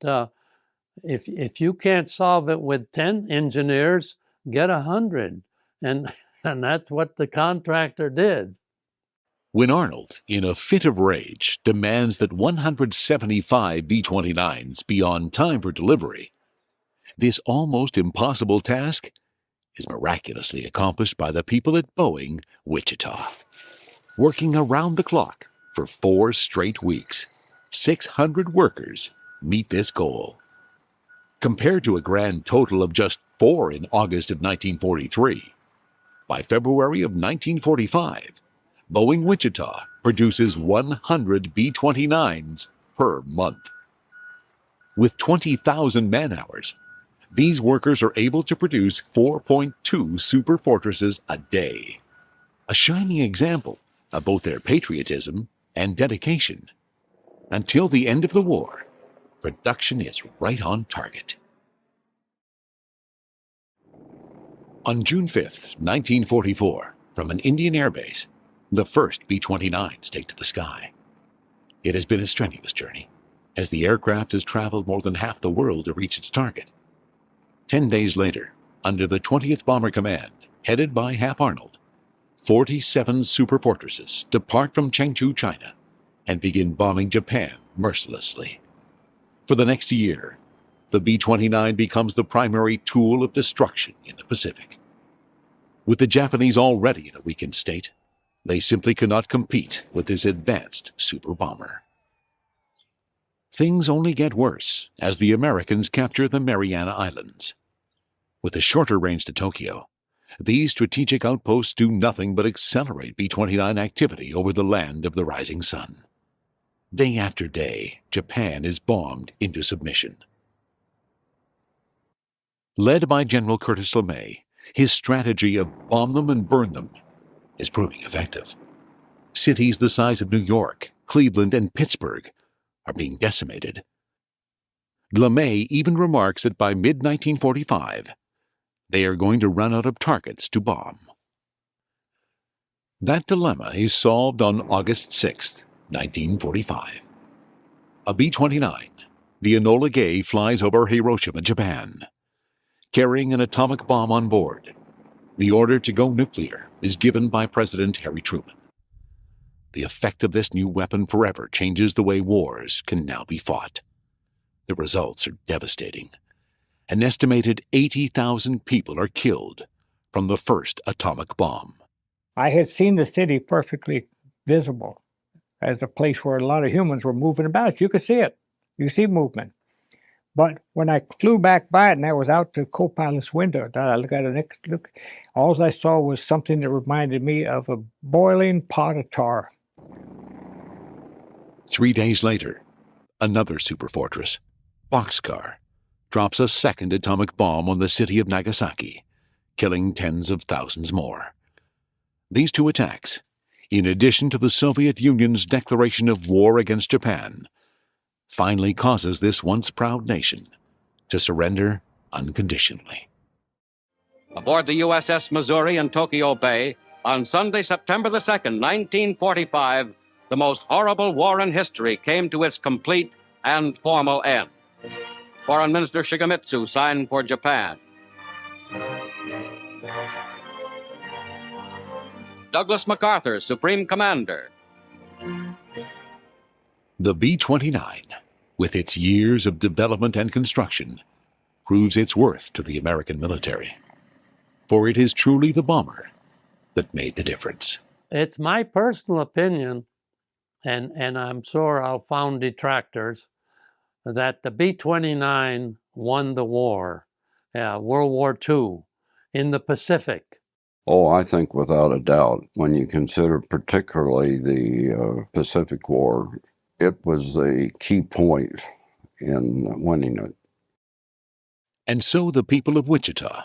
S6: solve it with 10 engineers, get 100, and that's what the contractor did.
S2: When Arnold, in a fit of rage, demands that 175 B-29s be on time for delivery, this almost impossible task is miraculously accomplished by the people at Boeing, Wichita. Working around the clock for 4 straight weeks, 600 workers meet this goal. Compared to a grand total of just 4 in August of 1943, by February of 1945, Boeing Wichita produces 100 B-29s per month. With 20,000 man-hours, these workers are able to produce 4.2 Superfortresses a day, a shining example of both their patriotism and dedication. Until the end of the war, production is right on target. On June 5th, 1944, from an Indian airbase, the first B-29s take to the sky. It has been a strenuous journey, as the aircraft has traveled more than half the world to reach its target. 10 days later, under the 20th Bomber Command, headed by Hap Arnold, 47 Superfortresses depart from Chengdu, China, and begin bombing Japan mercilessly. For the next year, the B-29 becomes the primary tool of destruction in the Pacific. With the Japanese already in a weakened state, they simply cannot compete with this advanced super bomber. Things only get worse as the Americans capture the Mariana Islands. With a shorter range to Tokyo, these strategic outposts do nothing but accelerate B-29 activity over the land of the rising sun. Day after day, Japan is bombed into submission. Led by General Curtis LeMay, his strategy of bomb them and burn them is proving effective. Cities the size of New York, Cleveland, and Pittsburgh are being decimated. LeMay even remarks that by mid-1945, they are going to run out of targets to bomb. That dilemma is solved on August 6, 1945. A B-29, the Enola Gay, flies over Hiroshima, Japan, carrying an atomic bomb on board. The order to go nuclear is given by President Harry Truman. The effect of this new weapon forever changes the way wars can now be fought. The results are devastating. An estimated 80,000 people are killed from the first atomic bomb.
S8: I had seen the city perfectly visible as a place where a lot of humans were moving about. You could see it. You could see movement. But when I flew back by it and I was out the co-pilot's window, I look at it, all I saw was something that reminded me of a boiling pot of tar.
S2: 3 days later, another superfortress, Boxcar, drops a second atomic bomb on the city of Nagasaki, killing tens of thousands more. These 2 attacks, in addition to the Soviet Union's declaration of war against Japan, finally causes this once proud nation to surrender unconditionally.
S10: Aboard the USS Missouri in Tokyo Bay, on Sunday, September the 2nd, 1945, the most horrible war in history came to its complete and formal end. Foreign Minister Shigemitsu signed for Japan. Douglas MacArthur, Supreme Commander.
S2: The B-29, with its years of development and construction, proves its worth to the American military. For it is truly the bomber that made the difference.
S6: It's my personal opinion, and I'm sure I'll find detractors, that the B-29 won the war, World War II, in the Pacific.
S7: Oh, I think without a doubt, when you consider particularly the Pacific War, it was a key point in winning it.
S2: And so the people of Wichita,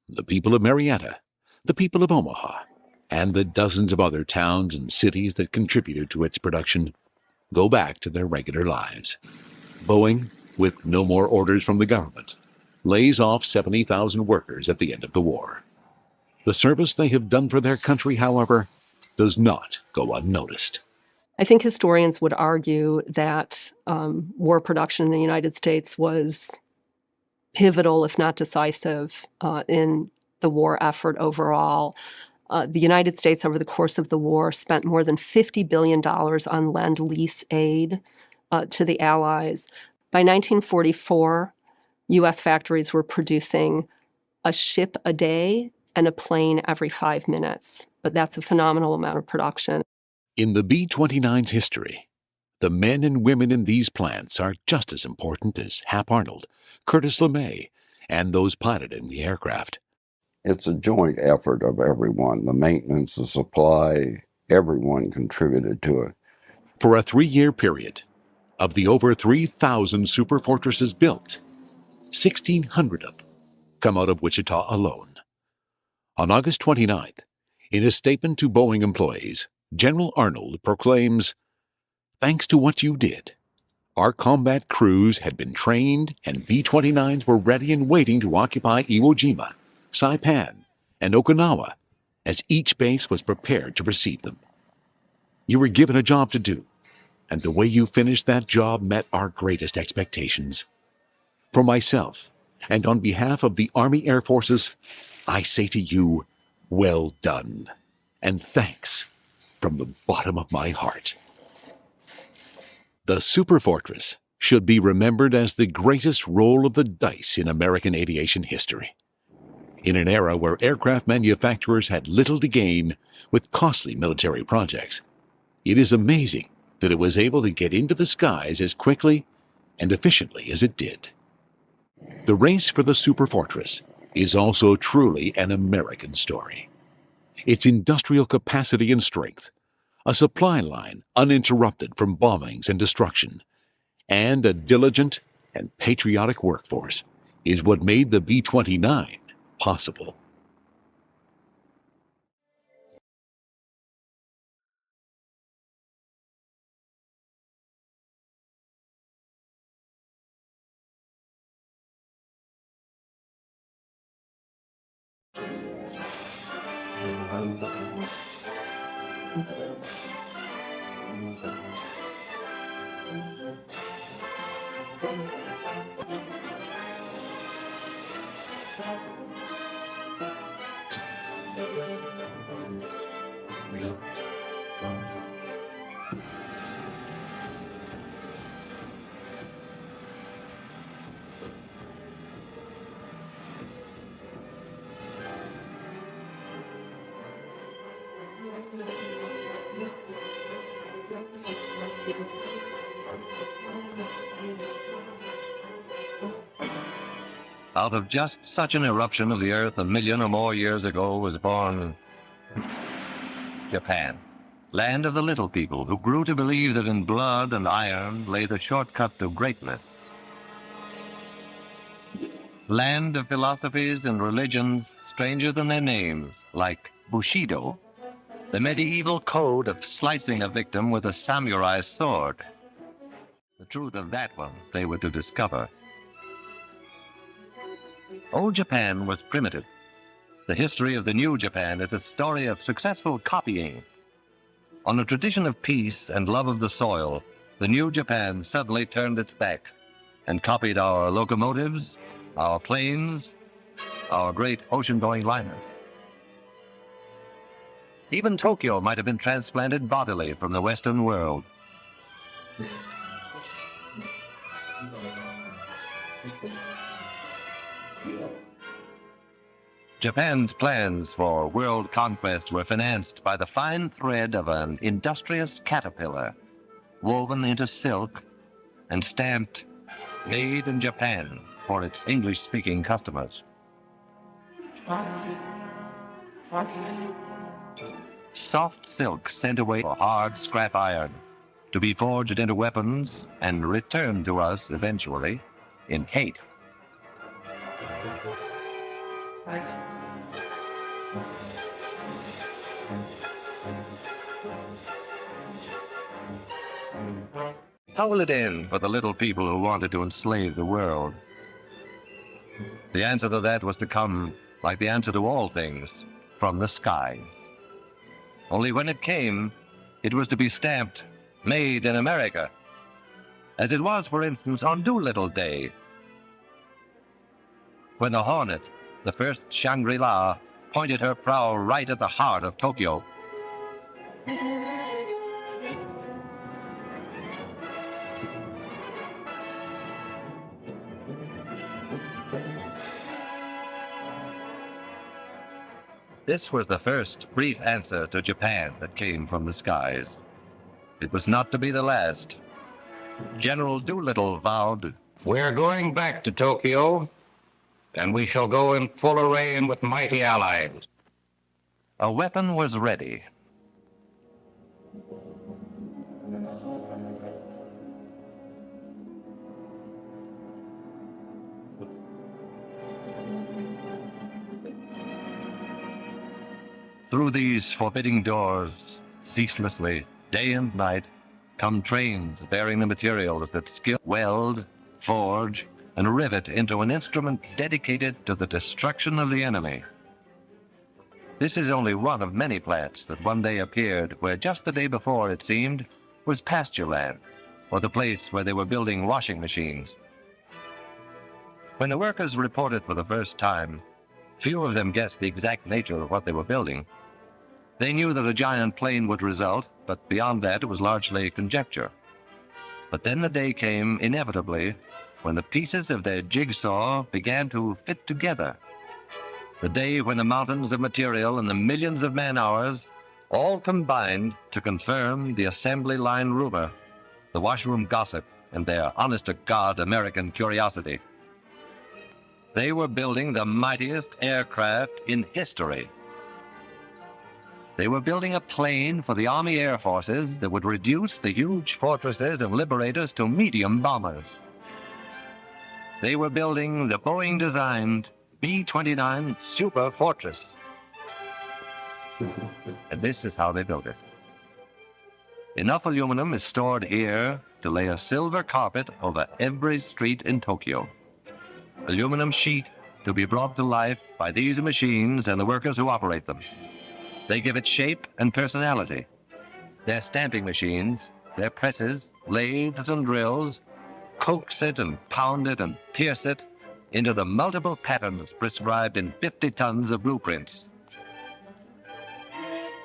S2: the people of Marietta, the people of Omaha, and the dozens of other towns and cities that contributed to its production go back to their regular lives. Boeing, with no more orders from the government, lays off 70,000 workers at the end of the war. The service they have done for their country, however, does not go unnoticed.
S4: I think historians would argue that war production in the United States was pivotal, if not decisive, in the war effort overall. The United States, over the course of the war, spent more than $50 billion on Lend-Lease aid to the Allies. By 1944, U.S. factories were producing a ship a day and a plane every 5 minutes. But that's a phenomenal amount of production.
S2: In the B-29's history, the men and women in these plants are just as important as Hap Arnold, Curtis LeMay, and those piloting the aircraft.
S7: It's a joint effort of everyone. The maintenance, the supply, everyone contributed to it.
S2: For a 3-year period, of the over 3,000 Superfortresses built, 1,600 of them come out of Wichita alone. On August 29th, in a statement to Boeing employees, General Arnold proclaims, "Thanks to what you did, our combat crews had been trained and B-29s were ready and waiting to occupy Iwo Jima, Saipan, and Okinawa as each base was prepared to receive them. You were given a job to do, and the way you finished that job met our greatest expectations. For myself, and on behalf of the Army Air Forces, I say to you, well done, and thanks from the bottom of my heart." The Superfortress should be remembered as the greatest roll of the dice in American aviation history. In an era where aircraft manufacturers had little to gain with costly military projects, it is amazing that it was able to get into the skies as quickly and efficiently as it did. The race for the Superfortress is also truly an American story. Its industrial capacity and strength, a supply line uninterrupted from bombings and destruction, and a diligent and patriotic workforce is what made the B-29 possible.
S9: Out of just such an eruption of the Earth 1 million or more years ago was born Japan, land of the little people who grew to believe that in blood and iron lay the shortcut to greatness. Land of philosophies and religions stranger than their names, like Bushido, the medieval code of slicing a victim with a samurai sword. The truth of that one they were to discover. Old Japan was primitive. The history of the new Japan is a story of successful copying. On a tradition of peace and love of the soil, the new Japan suddenly turned its back and copied our locomotives, our planes, our great ocean-going liners. Even Tokyo might have been transplanted bodily from the Western world. Japan's plans for world conquest were financed by the fine thread of an industrious caterpillar, woven into silk and stamped "Made in Japan" for its English-speaking customers. Soft silk sent away for hard scrap iron, to be forged into weapons and returned to us eventually in hate. How will it end for the little people who wanted to enslave the world? The answer to that was to come like the answer to all things, from the sky. Only when it came, it was to be stamped, "Made in America," as it was, for instance, on Doolittle Day, when the Hornet, the first Shangri-La, pointed her prow right at the heart of Tokyo. This was the first brief answer to Japan that came from the skies. It was not to be the last. General Doolittle vowed, "We're going back to Tokyo, and we shall go in full array with mighty allies." A weapon was ready. Through these forbidding doors, ceaselessly, day and night, come trains bearing the materials that skill weld, forge, and rivet into an instrument dedicated to the destruction of the enemy. This is only one of many plants that one day appeared where just the day before, it seemed, was pasture land, or the place where they were building washing machines. When the workers reported for the first time, few of them guessed the exact nature of what they were building. They knew that a giant plane would result, but beyond that it was largely conjecture. But then the day came, inevitably, when the pieces of their jigsaw began to fit together. The day when the mountains of material and the millions of man-hours all combined to confirm the assembly line rumor, the washroom gossip, and their honest-to-God American curiosity. They were building the mightiest aircraft in history. They were building a plane for the Army Air Forces that would reduce the huge fortresses of liberators to medium bombers. They were building the Boeing-designed B-29 Superfortress. And this is how they built it. Enough aluminum is stored here to lay a silver carpet over every street in Tokyo. Aluminum sheet to be brought to life by these machines and the workers who operate them. They give it shape and personality. Their stamping machines, their presses, lathes, and drills coax it and pound it and pierce it into the multiple patterns prescribed in 50 tons of blueprints.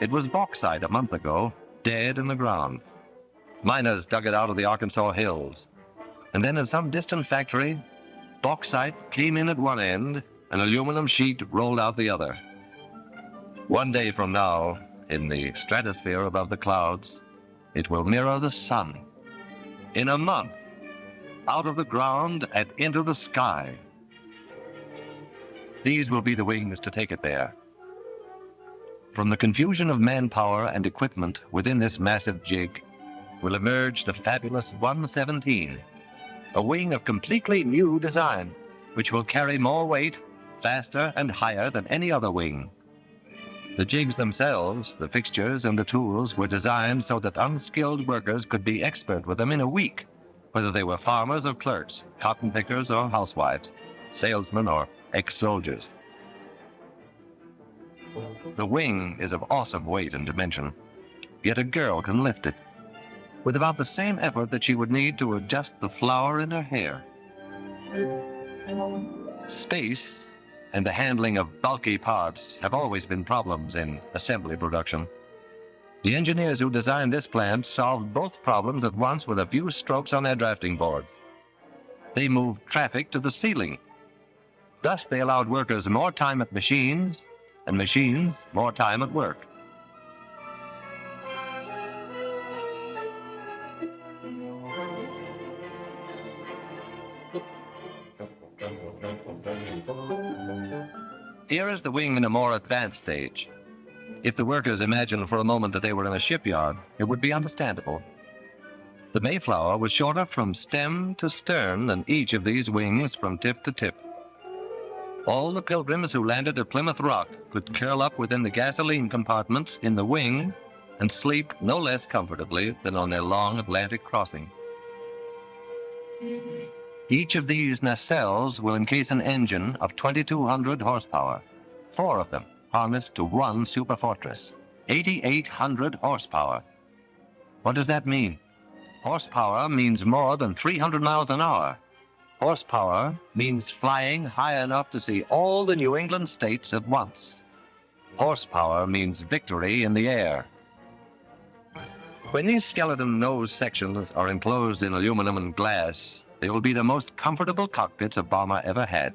S9: It was bauxite a month ago, dead in the ground. Miners dug it out of the Arkansas hills. And then in some distant factory, bauxite came in at one end and aluminum sheet rolled out the other. One day from now, in the stratosphere above the clouds, it will mirror the sun. In a month, out of the ground and into the sky. These will be the wings to take it there. From the confusion of manpower and equipment within this massive jig will emerge the fabulous 117, a wing of completely new design, which will carry more weight, faster and higher than any other wing. The jigs themselves, the fixtures and the tools were designed so that unskilled workers could be expert with them in a week, whether they were farmers or clerks, cotton pickers or housewives, salesmen or ex-soldiers. The wing is of awesome weight and dimension, yet a girl can lift it, with about the same effort that she would need to adjust the flower in her hair. Space and the handling of bulky parts have always been problems in assembly production. The engineers who designed this plant solved both problems at once with a few strokes on their drafting board. They moved traffic to the ceiling. Thus, they allowed workers more time at machines, and machines more time at work. Here is the wing in a more advanced stage. If the workers imagined for a moment that they were in a shipyard, it would be understandable. The Mayflower was shorter from stem to stern than each of these wings from tip to tip. All the pilgrims who landed at Plymouth Rock could curl up within the gasoline compartments in the wing and sleep no less comfortably than on their long Atlantic crossing. Each of these nacelles will encase an engine of 2,200 horsepower, 4 of them, harnessed to one Superfortress, 8,800 horsepower. What does that mean? Horsepower means more than 300 miles an hour. Horsepower means flying high enough to see all the New England states at once. Horsepower means victory in the air. When these skeleton nose sections are enclosed in aluminum and glass, they will be the most comfortable cockpits a bomber ever had.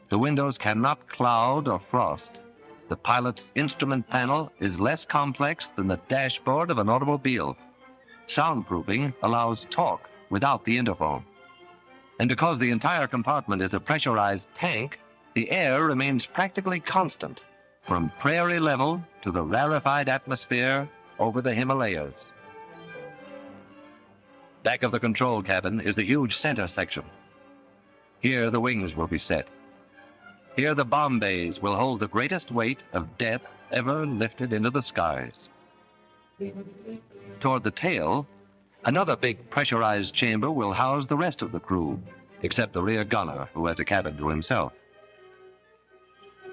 S9: The windows cannot cloud or frost. The pilot's instrument panel is less complex than the dashboard of an automobile. Soundproofing allows talk without the interphone. And because the entire compartment is a pressurized tank, the air remains practically constant from prairie level to the rarefied atmosphere over the Himalayas. Back of the control cabin is the huge center section. Here the wings will be set. Here the bomb bays will hold the greatest weight of death ever lifted into the skies. Toward the tail, another big pressurized chamber will house the rest of the crew, except the rear gunner, who has a cabin to himself.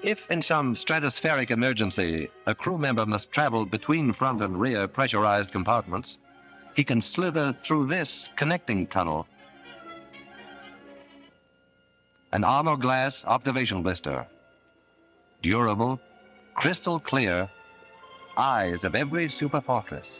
S9: If in some stratospheric emergency a crew member must travel between front and rear pressurized compartments, he can slither through this connecting tunnel. An armor glass observation blister. Durable, crystal clear, eyes of every Superfortress.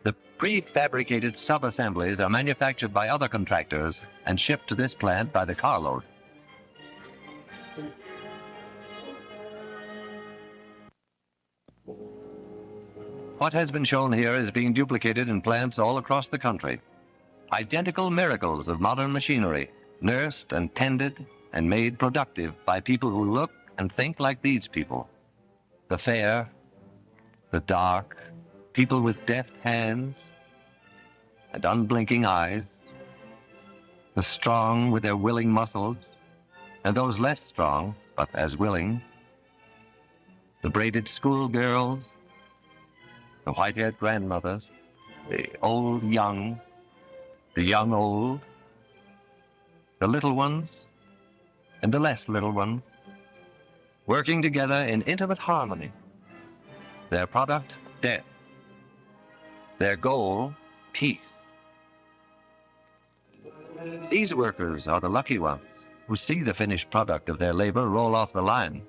S9: The prefabricated sub-assemblies are manufactured by other contractors and shipped to this plant by the carload. What has been shown here is being duplicated in plants all across the country. Identical miracles of modern machinery, nursed and tended and made productive by people who look and think like these people. The fair, the dark, people with deft hands and unblinking eyes, the strong with their willing muscles, and those less strong but as willing, the braided schoolgirls, the white-haired grandmothers, the old young, the young old, the little ones and the less little ones, working together in intimate harmony. Their product, death. Their goal, peace. These workers are the lucky ones who see the finished product of their labor roll off the line.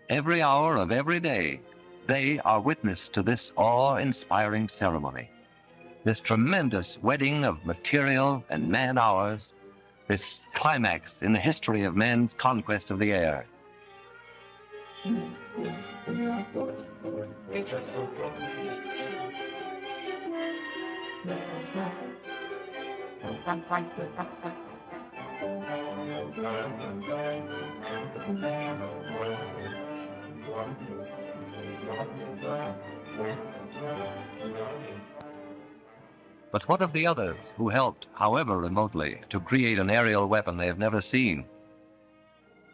S9: Every hour of every day, they are witness to this awe-inspiring ceremony, this tremendous wedding of material and man-hours, this climax in the history of man's conquest of the air. But what of the others who helped, however remotely, to create an aerial weapon they have never seen?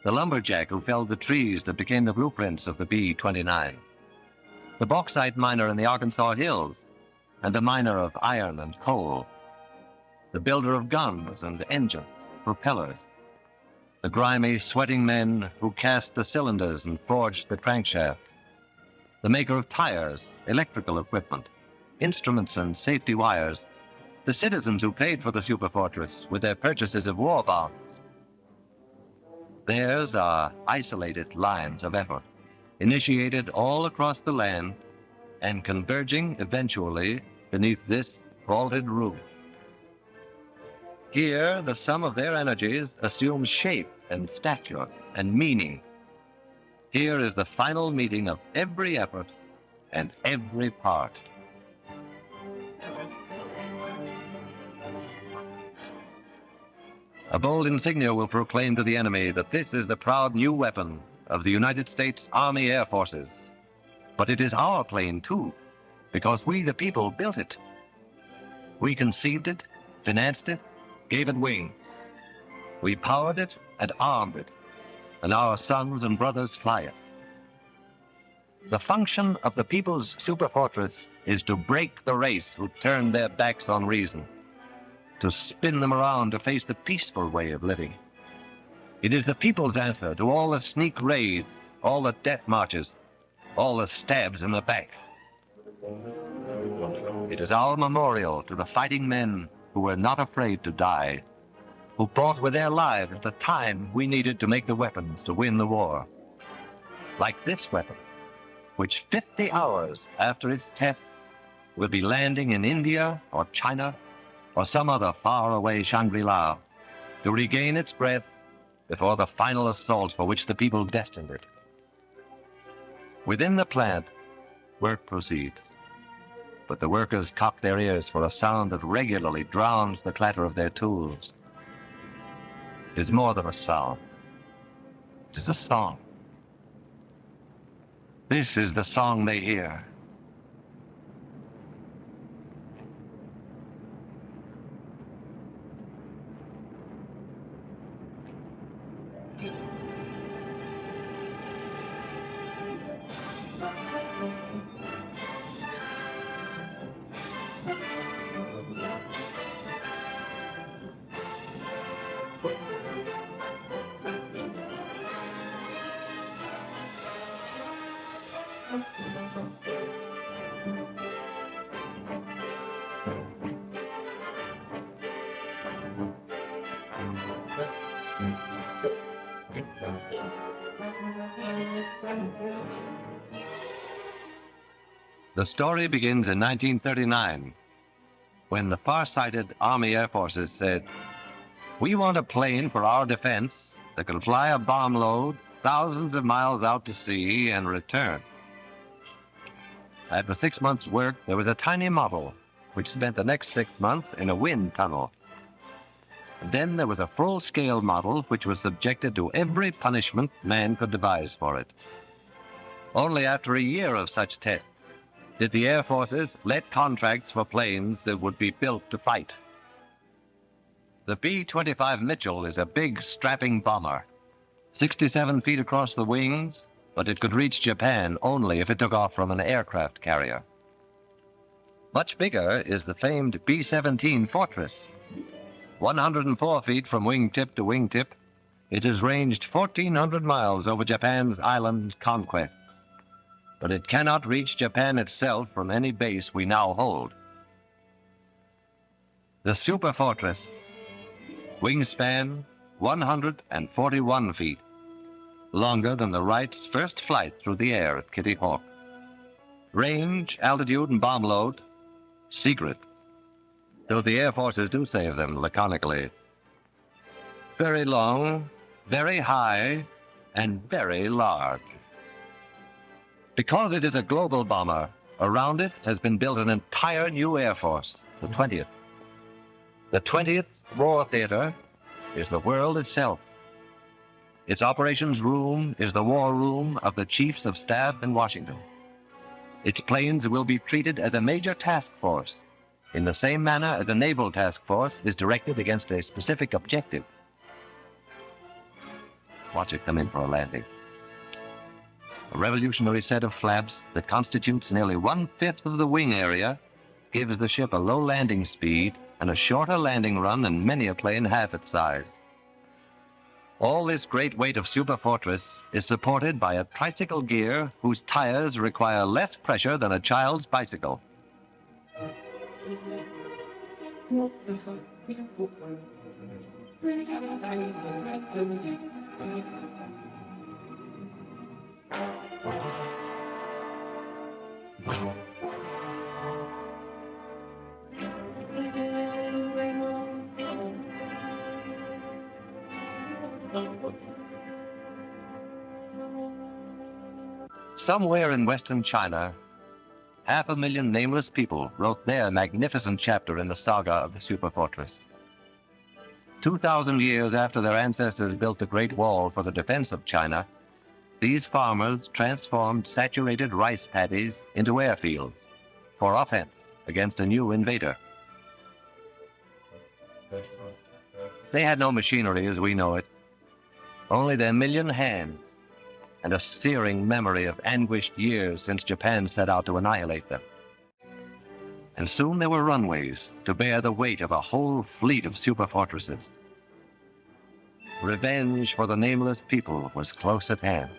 S9: The lumberjack who felled the trees that became the blueprints of the B-29, the bauxite miner in the Arkansas hills, and the miner of iron and coal, the builder of guns and engines, propellers, the grimy, sweating men who cast the cylinders and forged the crankshaft, the maker of tires, electrical equipment, instruments and safety wires, the citizens who paid for the Superfortress with their purchases of war bonds. Theirs are isolated lines of effort, initiated all across the land and converging eventually beneath this vaulted roof. Here, the sum of their energies assumes shape and stature and meaning. Here is the final meeting of every effort and every part. A bold insignia will proclaim to the enemy that this is the proud new weapon of the United States Army Air Forces. But it is our plane, too, because we, the people, built it. We conceived it, financed it, gave it wings. We powered it and armed it, and our sons and brothers fly it. The function of the People's Superfortress is to break the race who turned their backs on reason, to spin them around to face the peaceful way of living. It is the people's answer to all the sneak raids, all the death marches, all the stabs in the back. It is our memorial to the fighting men who were not afraid to die, who fought with their lives at the time we needed to make the weapons to win the war. Like this weapon, which 50 hours after its test will be landing in India or China or some other faraway Shangri-La to regain its breath before the final assault for which the people destined it. Within the plant, work proceeds, but the workers cock their ears for a sound that regularly drowns the clatter of their tools. It is more than a sound. It is a song. This is the song they hear. The story begins in 1939, when the far-sighted Army Air Forces said, "We want a plane for our defense that can fly a bomb load thousands of miles out to sea and return." After 6 months' work, there was a tiny model which spent the next 6 months in a wind tunnel. And then there was a full-scale model which was subjected to every punishment man could devise for it. Only after a year of such tests did the Air Forces let contracts for planes that would be built to fight. The B-25 Mitchell is a big, strapping bomber, 67 feet across the wings, but it could reach Japan only if it took off from an aircraft carrier. Much bigger is the famed B-17 Fortress. 104 feet from wingtip to wingtip, it has ranged 1,400 miles over Japan's island conquest. But it cannot reach Japan itself from any base we now hold. The Superfortress, wingspan 141 feet, longer than the Wrights' first flight through the air at Kitty Hawk. Range, altitude, and bomb load, secret, though the Air Forces do say of them laconically. Very long, very high, and very large. Because it is a global bomber, around it has been built an entire new Air Force, the 20th. The 20th War Theater is the world itself. Its operations room is the war room of the Chiefs of Staff in Washington. Its planes will be treated as a major task force, in the same manner as a naval task force is directed against a specific objective. Watch it come in for a landing. A revolutionary set of flaps that constitutes nearly 1/5 of the wing area gives the ship a low landing speed and a shorter landing run than many a plane half its size. All this great weight of Superfortress is supported by a tricycle gear whose tires require less pressure than a child's bicycle. Somewhere in western China, 500,000 nameless people wrote their magnificent chapter in the saga of the Superfortress. 2,000 years after their ancestors built the Great Wall for the defense of China, these farmers transformed saturated rice paddies into airfields for offense against a new invader. They had no machinery as we know it, only their million hands and a searing memory of anguished years since Japan set out to annihilate them. and soon there were runways to bear the weight of a whole fleet of superfortresses. Revenge for the nameless people was close at hand.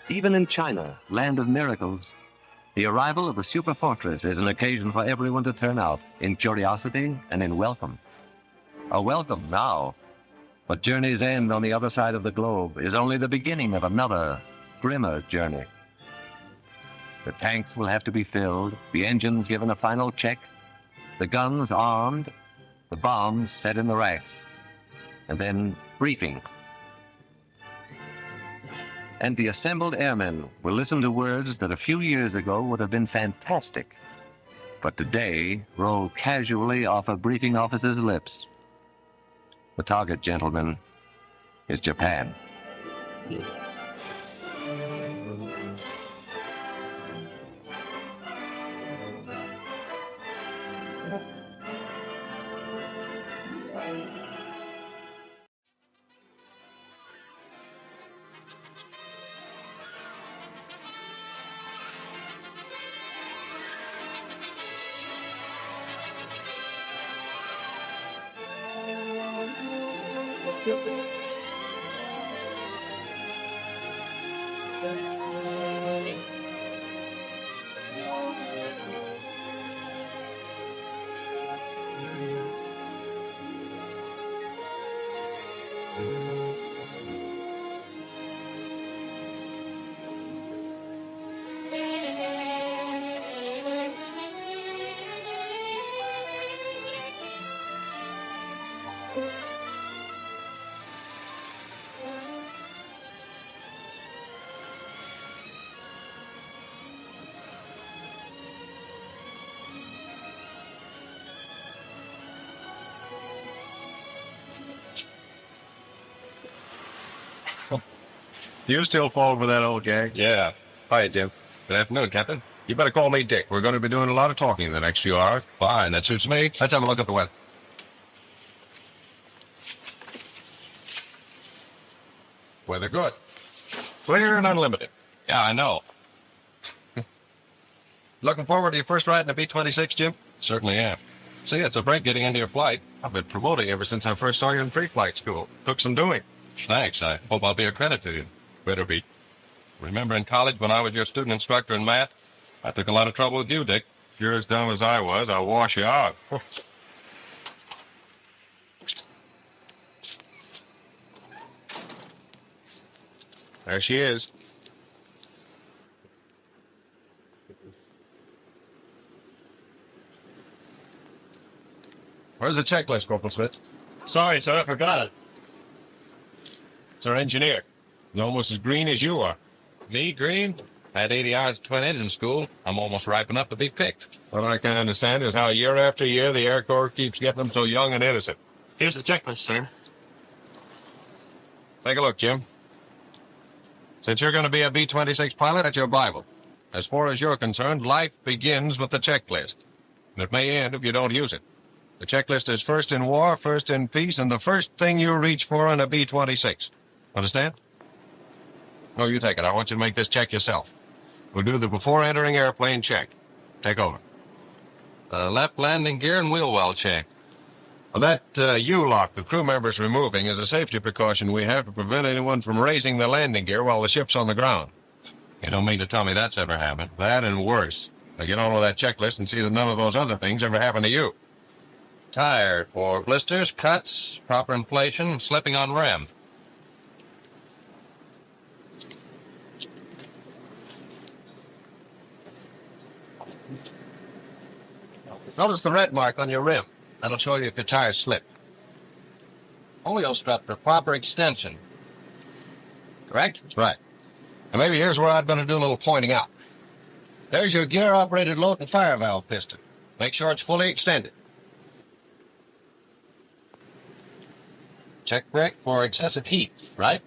S9: Even in China, land of miracles, the arrival of a superfortress is an occasion for everyone to turn out in curiosity and in welcome. A welcome now, but journey's end on the other side of the globe is only the beginning of another, grimmer journey. The tanks will have to be filled, the engines given a final check, the guns armed, the bombs set in the racks, and then briefing. And the assembled airmen will listen to words that a few years ago would have been fantastic, but today roll casually off a briefing officer's lips. The target, gentlemen, is Japan.
S11: Do you still fall for that old gag?
S12: Yeah. Hi, Jim. Good afternoon, Captain. You better call me Dick. We're going to be doing a lot of talking in the next few hours. Fine, that suits me. Let's have a look at the weather. Weather good. Clear and unlimited. Yeah, I know. Looking forward to your first ride in a B-26, Jim? Certainly am. See, it's a break getting into your flight. I've been promoting ever since I first saw you in pre-flight school. Took some doing. Thanks. I hope I'll be a credit to you. Better be. Remember in college when I was your student instructor in math? I took a lot of trouble with you, Dick. If you're as dumb as I was, I'll wash you out. There she is. Where's the checklist, Corporal Smith?
S11: Sorry, sir, I forgot it.
S12: It's our engineer. He's almost as green as you are. Me, green? Had 80 hours of twin engine school. I'm almost ripe enough to be picked. What I can understand is how year after year the Air Corps keeps getting them so young and innocent.
S11: Here's the checklist, sir.
S12: Take a look, Jim. Since you're going to be a B-26 pilot, that's your Bible. As far as you're concerned, life begins with the checklist. And it may end if you don't use it. The checklist is first in war, first in peace, and the first thing you reach for on a B-26. Understand? No, you take it. I want you to make this check yourself. We'll do the before entering airplane check. Take over. Left landing gear and wheel well check. Well, that U-lock the crew member's removing is a safety precaution we have to prevent anyone from raising the landing gear while the ship's on the ground. You don't mean to tell me that's ever happened. That and worse. Now get on with that checklist and see that none of those other things ever happen to you. Tire for blisters, cuts, proper inflation, slipping on rim. Notice the red mark on your rim. That'll show you if your tire's slipped. Oil strut for proper extension. Correct? That's right. And maybe here's where I'd better do a little pointing out. There's your gear-operated load and fire valve piston. Make sure it's fully extended. Check brake for excessive heat, right?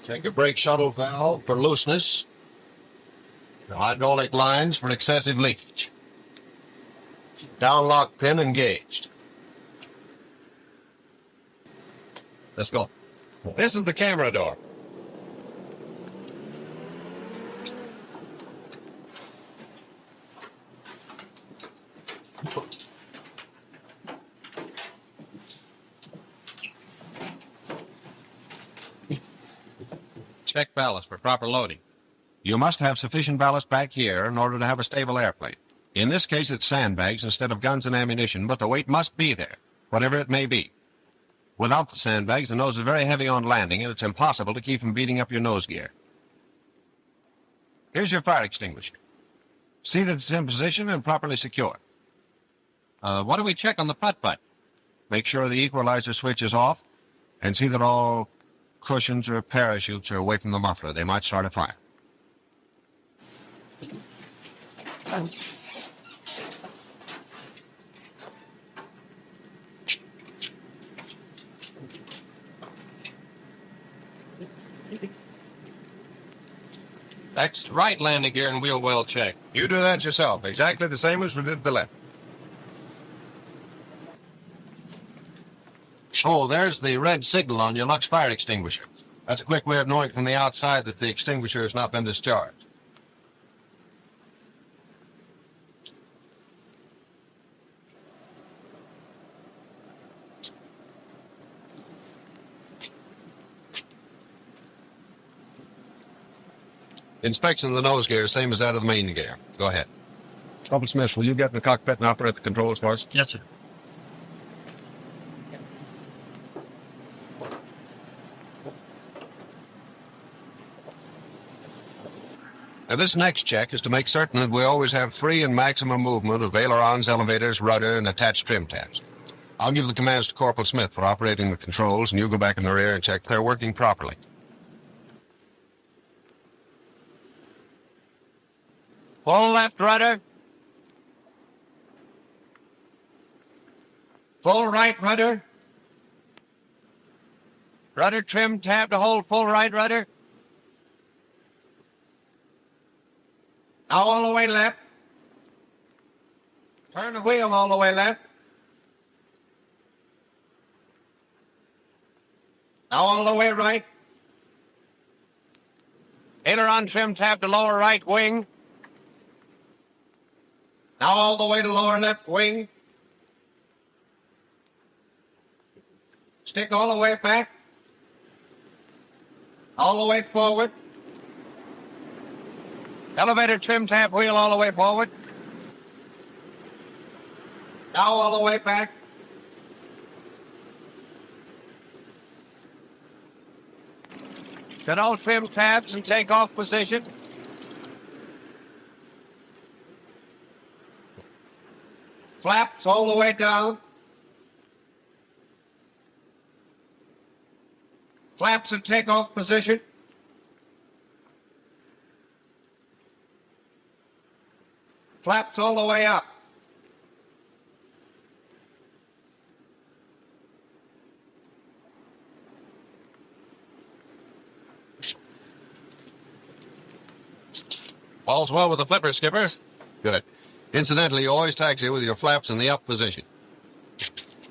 S12: Check your brake shuttle valve for looseness. The hydraulic lines for excessive leakage. Down lock pin engaged. Let's go. This is the camera door. Check ballast for proper loading. You must have sufficient ballast back here in order to have a stable airplane. In this case, it's sandbags instead of guns and ammunition, but the weight must be there, whatever it may be. Without the sandbags, the nose is very heavy on landing, and it's impossible to keep from beating up your nose gear. Here's your fire extinguisher. See that it's in position and properly secured. What do we check on the putt-putt? Make sure the equalizer switch is off, and see that all cushions or parachutes are away from the muffler. They might start a fire. That's right landing gear and wheel well check. You do that yourself, exactly the same as we did the left. Oh, there's the red signal on your Lux fire extinguisher. That's a quick way of knowing from the outside that the extinguisher has not been discharged. Inspection of the nose gear, same as that of the main gear. Go ahead. Corporal Smith, will you get in the cockpit and operate the controls for us?
S11: Yes, sir.
S12: Now, this next check is to make certain that we always have free and maximum movement of ailerons, elevators, rudder, and attached trim tabs. I'll give the commands to Corporal Smith for operating the controls, and you go back in the rear and check they're working properly.
S10: Full left rudder.
S12: Full right rudder.
S10: Rudder trim tab to hold full right rudder.
S12: Now all the way left. Turn the wheel all the way left. Now all the way right.
S10: Aileron trim tab to lower right wing.
S12: Now all the way to lower left wing. Stick all the way back. All the way forward.
S10: Elevator trim tab wheel all the way forward.
S12: Now all the way back.
S10: Set all trim tabs and take off position.
S12: Flaps all the way down. Flaps in takeoff position. Flaps all the way up.
S3: All's well with the flipper, Skipper. Good. Incidentally, you always taxi with your flaps in the up position.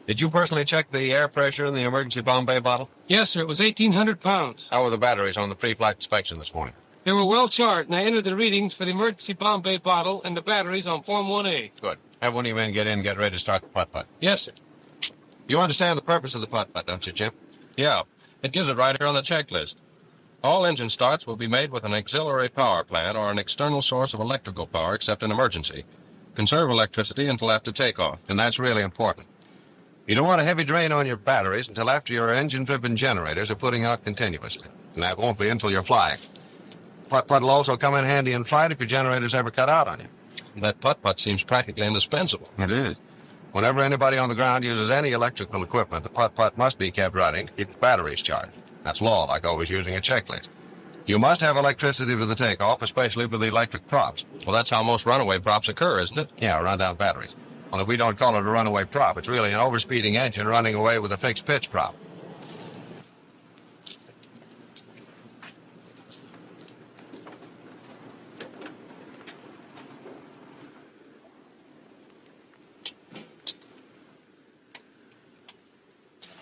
S3: Did you personally check the air pressure in the emergency bomb bay bottle?
S13: Yes, sir. It was 1,800 pounds.
S3: How were the batteries on the pre-flight inspection this morning?
S13: They were well charted, and I entered the readings for the emergency bomb bay bottle and the batteries on Form 1A.
S3: Good. Have one of you men get in and get ready to start the putt-putt.
S13: Yes, sir.
S3: You understand the purpose of the putt-putt, don't you, Jim? Yeah. It gives it right here on the checklist. All engine starts will be made with an auxiliary power plant or an external source of electrical power except in emergency. Conserve electricity until after takeoff, and that's really important. You don't want a heavy drain on your batteries until after your engine-driven generators are putting out continuously, and that won't be until you're flying. Putt-putt will also come in handy in flight if your generators ever cut out on you. That putt-putt seems practically indispensable. It is. Whenever anybody on the ground uses any electrical equipment, the putt-putt must be kept running to keep the batteries charged.
S12: That's law, like always using a checklist. You must have electricity for the takeoff, especially for the electric props.
S9: Well, that's how most runaway props occur, isn't it?
S12: Yeah, run down batteries. Only we don't call it a runaway prop. It's really an overspeeding engine running away with a fixed pitch prop.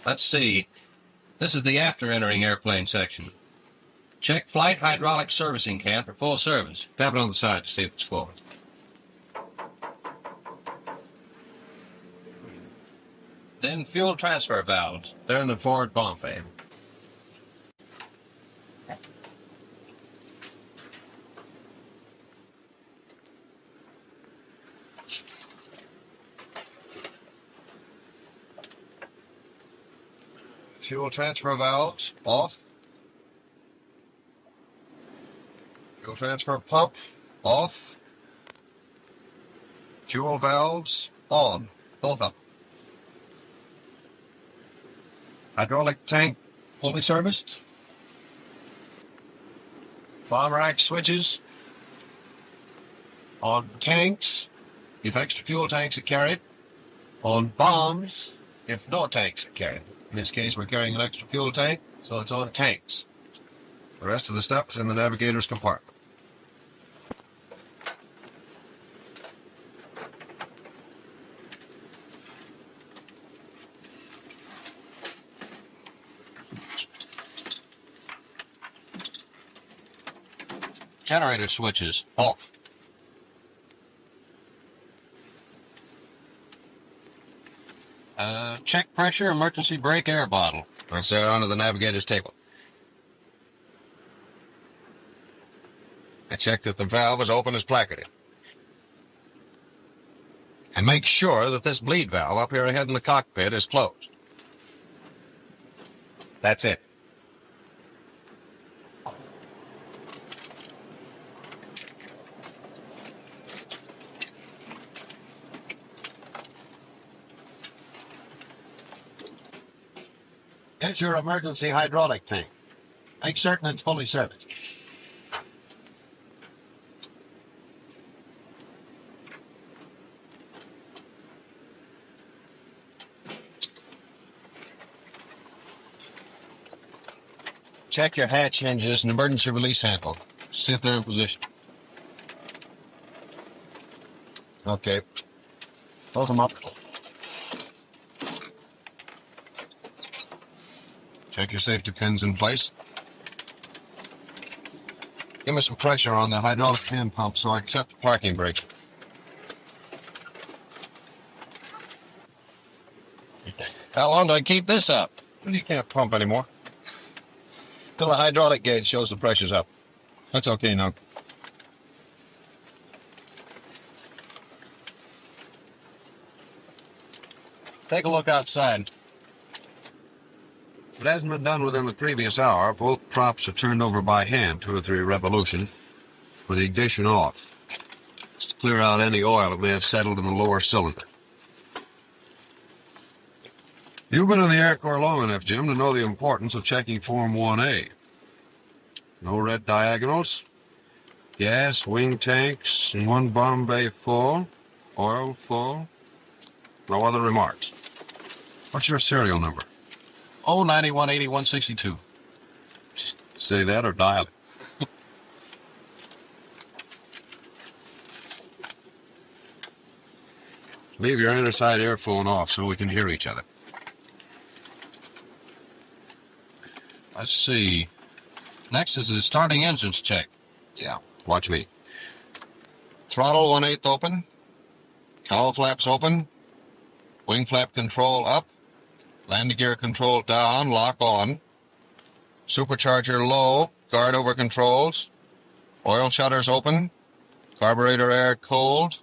S9: Let's see. This is the after entering airplane section. Check flight hydraulic servicing can for full service.
S12: Tap it on the side to see if it's full.
S9: Then fuel transfer valves.
S12: They're in the forward bomb bay. Fuel transfer valves off. Fuel transfer pump off. Fuel valves on, both of them. Hydraulic tank fully serviced. Bomb rack switches on tanks, if extra fuel tanks are carried. On bombs, if no tanks are carried. In this case, we're carrying an extra fuel tank, so it's on tanks. The rest of the stuff is in the navigator's compartment.
S9: Generator switches
S12: Off.
S9: Check pressure, emergency brake air bottle.
S12: That's there under the navigator's table. I check that the valve is open as placarded. And make sure that this bleed valve up here ahead in the cockpit is closed. That's it. Here's your emergency hydraulic tank. Make certain it's fully serviced. Check your hatch hinges and emergency release handle. See if they're in position. Okay. Hold them up. Check your safety pins in place. Give me some pressure on the hydraulic hand pump so I can set the parking brake.
S9: How long do I keep this up?
S12: You can't pump anymore. Till the hydraulic gauge shows the pressure's up. That's okay now. Take a look outside. If it hasn't been done within the previous hour, both props are turned over by hand 2 or 3 revolutions with the ignition off. Just to clear out any oil that may have settled in the lower cylinder. You've been in the Air Corps long enough, Jim, to know the importance of checking Form 1A. No red diagonals, gas, wing tanks, and 1 bomb bay full, oil full, no other remarks. What's your serial number?
S9: 0918162.
S12: Say that or dial it. Leave your inner side earphone off so we can hear each other.
S9: Let's see. Next is the starting engines check.
S12: Yeah, watch me. Throttle 1/8 open. Cowl flaps open. Wing flap control up. Landing gear control down, lock on. Supercharger low, guard over controls. Oil shutters open. Carburetor air cold.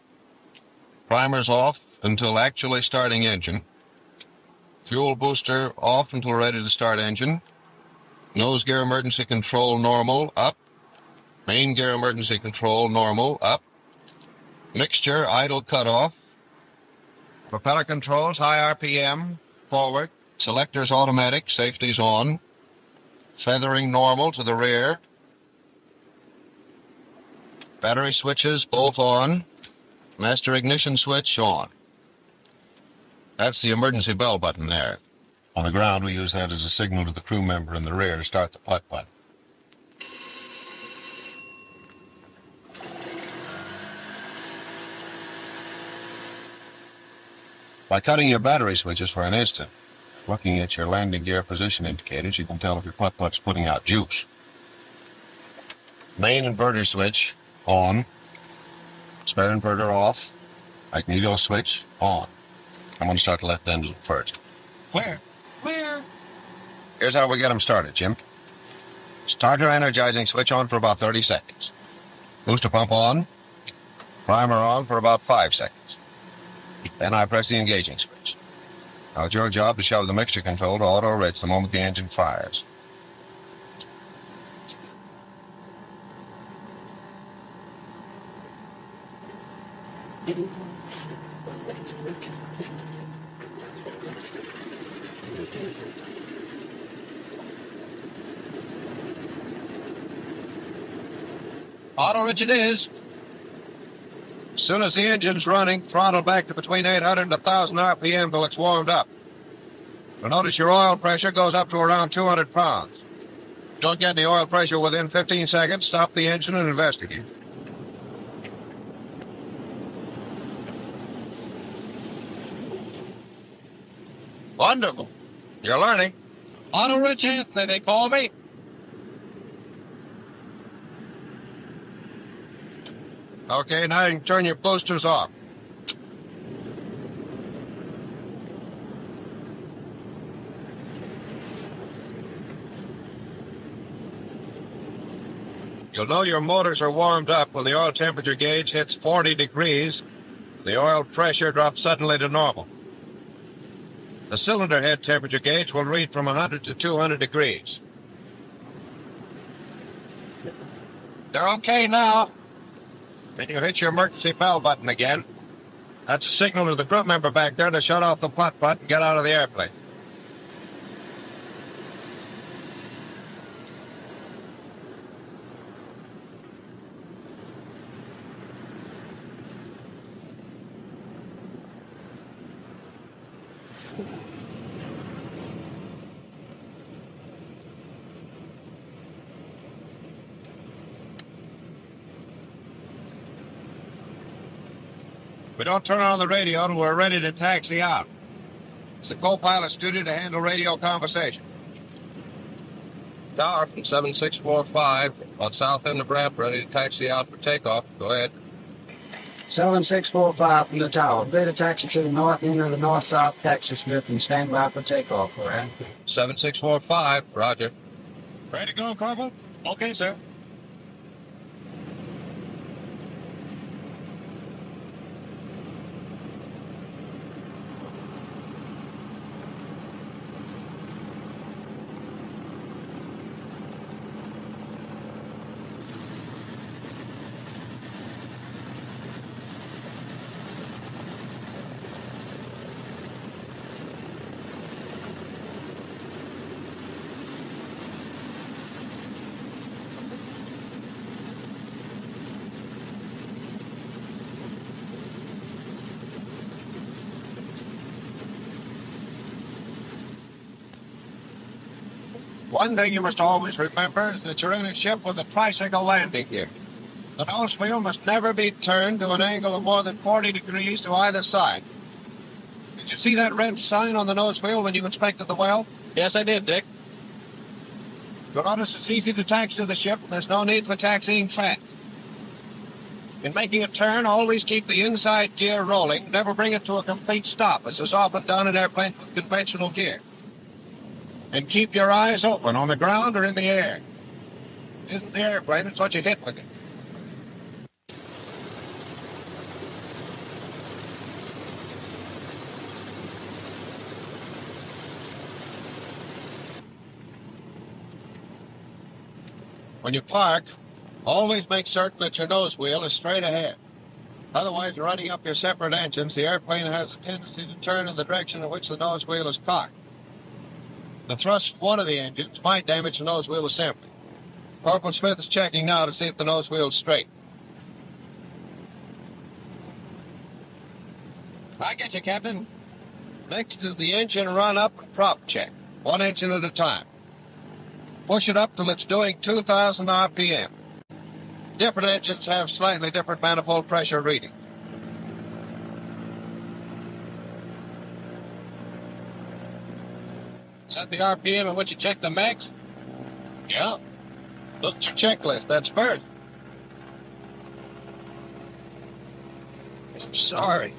S12: Primers off until actually starting engine. Fuel booster off until ready to start engine. Nose gear emergency control normal, up. Main gear emergency control normal, up. Mixture idle cutoff. Propeller controls high RPM, forward. Selectors automatic, safety's on. Feathering normal to the rear. Battery switches both on. Master ignition switch on. That's the emergency bell button there. On the ground, we use that as a signal to the crew member in the rear to start the putt button. By cutting your battery switches for an instant, looking at your landing gear position indicators, you can tell if your putt-putt's putting out juice. Main inverter switch on. Spare inverter off. Magneto switch on. I'm going to start the left end first. Clear. Clear. Here's how we get them started, Jim. Starter energizing switch on for about 30 seconds. Booster pump on. Primer on for about 5 seconds. Then I press the engaging switch. Now it's your job to shove the mixture control to auto rich the moment the engine fires. Auto rich it is. As soon as the engine's running, throttle back to between 800 and 1,000 RPM till it's warmed up. You'll notice your oil pressure goes up to around 200 pounds. Don't get the oil pressure within 15 seconds, stop the engine and investigate. Wonderful. You're learning. Auto Rich Anthony, they call me. Okay, now you can turn your boosters off. You'll know your motors are warmed up when the oil temperature gauge hits 40 degrees. The oil pressure drops suddenly to normal. The cylinder head temperature gauge will read from 100 to 200 degrees. They're okay now. Then you hit your emergency bell button again. That's a signal to the crew member back there to shut off the putt and get out of the airplane. We don't turn on the radio until we're ready to taxi out. It's the co-pilot's duty to handle radio conversation. Tower from 7645 on south end of ramp, ready to taxi out for takeoff. Go ahead.
S14: 7645 from the tower. Ready to taxi to the north end of the north-south taxi strip and stand by for takeoff. Go ahead.
S12: 7645, roger. Ready to go, Corporal?
S11: Okay, sir.
S12: One thing you must always remember is that you're in a ship with a tricycle landing gear. The nose wheel must never be turned to an angle of more than 40 degrees to either side. Did you see that red sign on the nose wheel when you inspected the well?
S11: Yes, I did, Dick.
S12: You'll notice it's easy to taxi the ship, and there's no need for taxiing fast. In making a turn, always keep the inside gear rolling. Never bring it to a complete stop, as is often done in airplanes with conventional gear. And keep your eyes open on the ground or in the air. It isn't the airplane, it's what you hit with it. When you park, always make certain that your nose wheel is straight ahead. Otherwise, running up your separate engines, the airplane has a tendency to turn in the direction in which the nose wheel is cocked. The thrust of one of the engines might damage the nose wheel assembly. Corporal Smith is checking now to see if the nose wheel is straight. I get you, Captain. Next is the engine run-up and prop check, one engine at a time. Push it up till it's doing 2,000 RPM. Different engines have slightly different manifold pressure readings. Is that the RPM at which you check the max? Yeah. Look at your checklist. That's first. I'm sorry.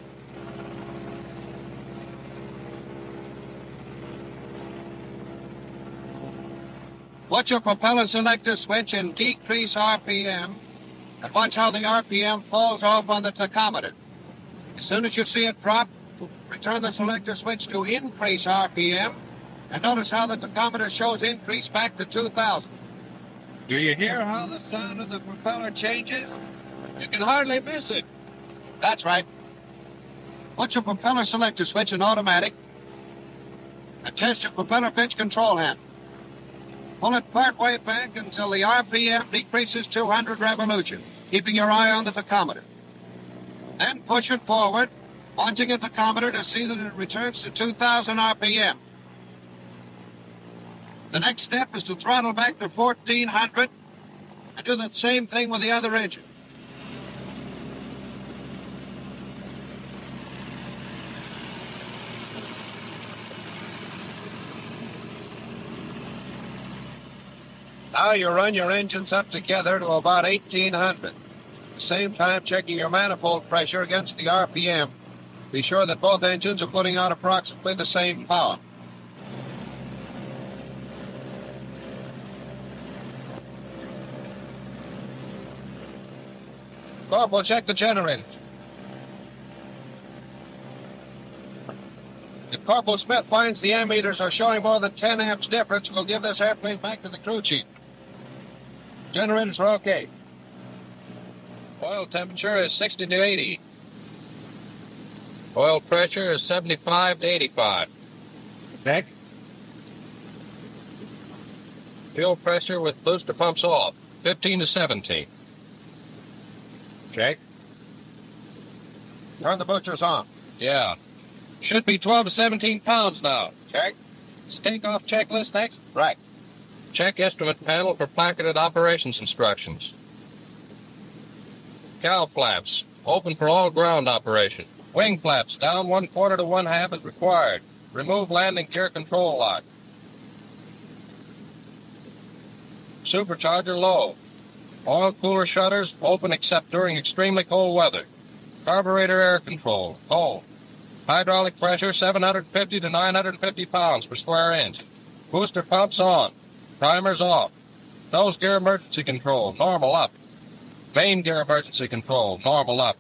S12: Watch your propeller selector switch and decrease RPM, and watch how the RPM falls off on the tachometer. As soon as you see it drop, return the selector switch to increase RPM, and notice how the tachometer shows increase back to 2,000. Do you hear how the sound of the propeller changes? You can hardly miss it. That's right. Put your propeller selector switch in automatic, and test your propeller pitch control handle. Pull it partway back until the RPM decreases 200 revolutions, keeping your eye on the tachometer. Then push it forward, watching the tachometer to see that it returns to 2,000 RPM. The next step is to throttle back to 1,400 and do the same thing with the other engine. Now you run your engines up together to about 1,800. At the same time, checking your manifold pressure against the RPM. Be sure that both engines are putting out approximately the same power. Corporal, check the generators. If Corporal Smith finds the ammeters are showing more than 10 amps difference, we'll give this airplane back to the crew chief. Generators are okay. Oil temperature is 60 to 80. Oil pressure is 75 to 85. Check. Fuel pressure with booster pumps off, 15 to 17. Check. Turn the boosters on. Yeah. Should be 12 to 17 pounds now. Check. Is the takeoff checklist next? Right. Check instrument panel for placarded operations instructions. Cowl flaps, open for all ground operation. Wing flaps, down 1/4 to 1/2 as required. Remove landing gear control lock. Supercharger low. Oil cooler shutters, open except during extremely cold weather. Carburetor air control, cold. Hydraulic pressure, 750 to 950 pounds per square inch. Booster pumps on. Primers off. Nose gear emergency control, normal up. Main gear emergency control, normal up.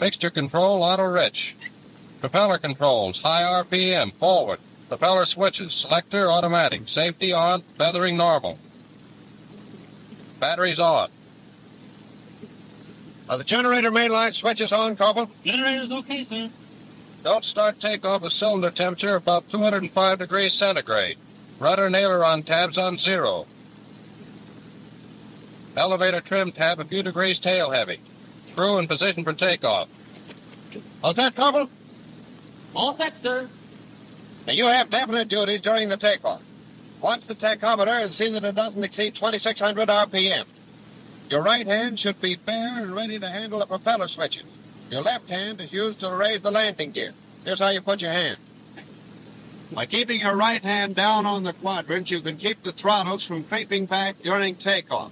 S12: Mixture control, auto rich. Propeller controls, high RPM, forward. Propeller switches, selector, automatic. Safety on, feathering normal. Batteries on. Are the generator mainline switches on, Corporal?
S11: Generator's okay, sir.
S12: Don't start takeoff with cylinder temperature about 205 degrees centigrade. Rudder and aileron tabs on 0. Elevator trim tab a few degrees tail heavy. Screw in position for takeoff. How's that, Corporal?
S11: All set, sir.
S12: Now you have definite duties during the takeoff. Watch the tachometer and see that it doesn't exceed 2,600 RPM. Your right hand should be bare and ready to handle the propeller switches. Your left hand is used to raise the landing gear. Here's how you put your hand. By keeping your right hand down on the quadrant, you can keep the throttles from creeping back during takeoff.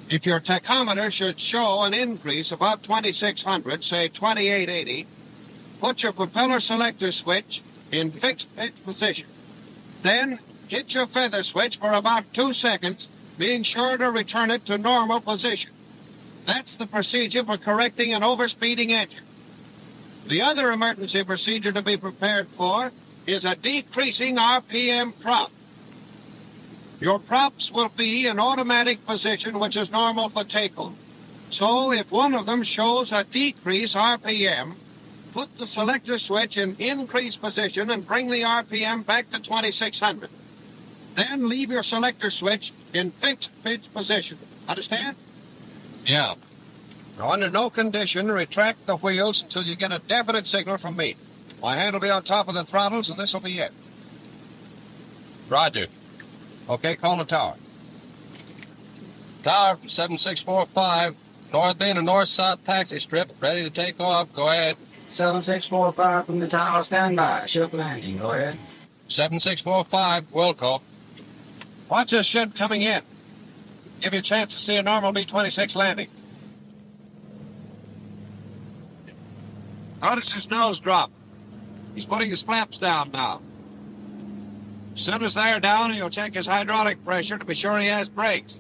S12: If your tachometer should show an increase above 2,600, say 2,880, put your propeller selector switch in fixed pitch position. Then hit your feather switch for about 2 seconds, being sure to return it to normal position. That's the procedure for correcting an overspeeding engine. The other emergency procedure to be prepared for is a decreasing RPM prop. Your props will be in automatic position, which is normal for takeoff. So if one of them shows a decrease RPM,
S10: Put the selector switch in increase position and bring the RPM back to 2600. Then leave your selector switch in fixed pitch position. Understand?
S12: Yeah.
S10: Now, under no condition, retract the wheels until you get a definite signal from me. My hand will be on top of the throttles, and this will be it.
S12: Roger. Okay, call the tower. Tower 7645, north end of north-south taxi strip, ready to take off. Go ahead.
S14: 7645 from the tower, stand by. Ship landing, go ahead.
S12: 7645, Wilco.
S10: Watch this ship coming in. Give you a chance to see a normal B-26 landing. Notice his nose drop. He's putting his flaps down now. As soon as they're down, he'll check his hydraulic pressure to be sure he has brakes.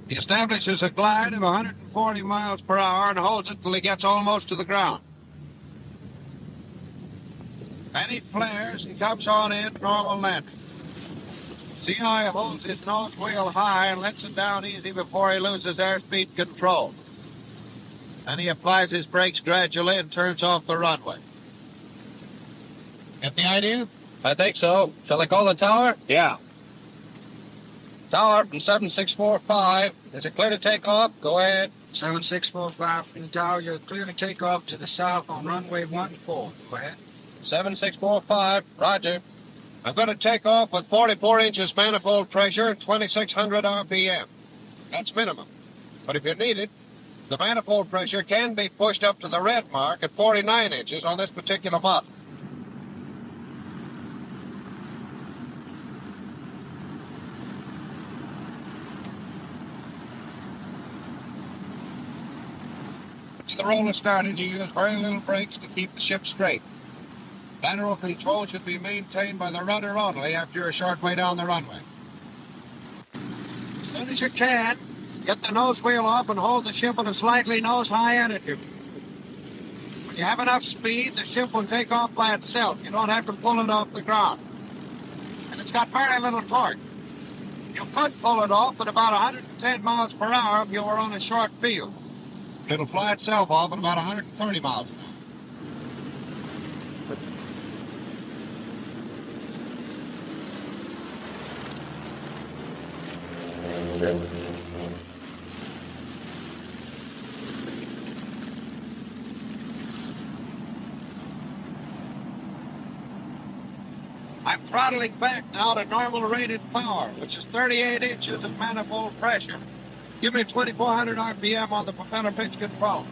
S10: He establishes a glide of 140 miles per hour and holds it till he gets almost to the ground. Then he flares and comes on in normal landing. See how he holds his nose wheel high and lets it down easy before he loses airspeed control. Then he applies his brakes gradually and turns off the runway. Get the idea?
S12: I think so. Shall I call the tower?
S10: Yeah.
S12: Tower from 7645. Is it clear to take off? Go ahead.
S14: 7645 from the tower, you're clear to take off to the south on runway 14. Go ahead.
S12: 7645, roger.
S10: I'm going to take off with 44 inches manifold pressure and 2600 RPM. That's minimum. But if you need it, the manifold pressure can be pushed up to the red mark at 49 inches on this particular model. Once the roller started, you use very little brakes to keep the ship straight. Lateral control should be maintained by the rudder only after you're a short way down the runway. As soon as you can, get the nose wheel off and hold the ship at a slightly nose-high attitude. When you have enough speed, the ship will take off by itself. You don't have to pull it off the ground. And it's got very little torque. You could pull it off at about 110 miles per hour if you were on a short field. It'll fly itself off at about 130 miles an hour. I'm throttling back now to normal rated power, which is 38 inches of manifold pressure. Give me 2400 RPM on the propeller pitch control.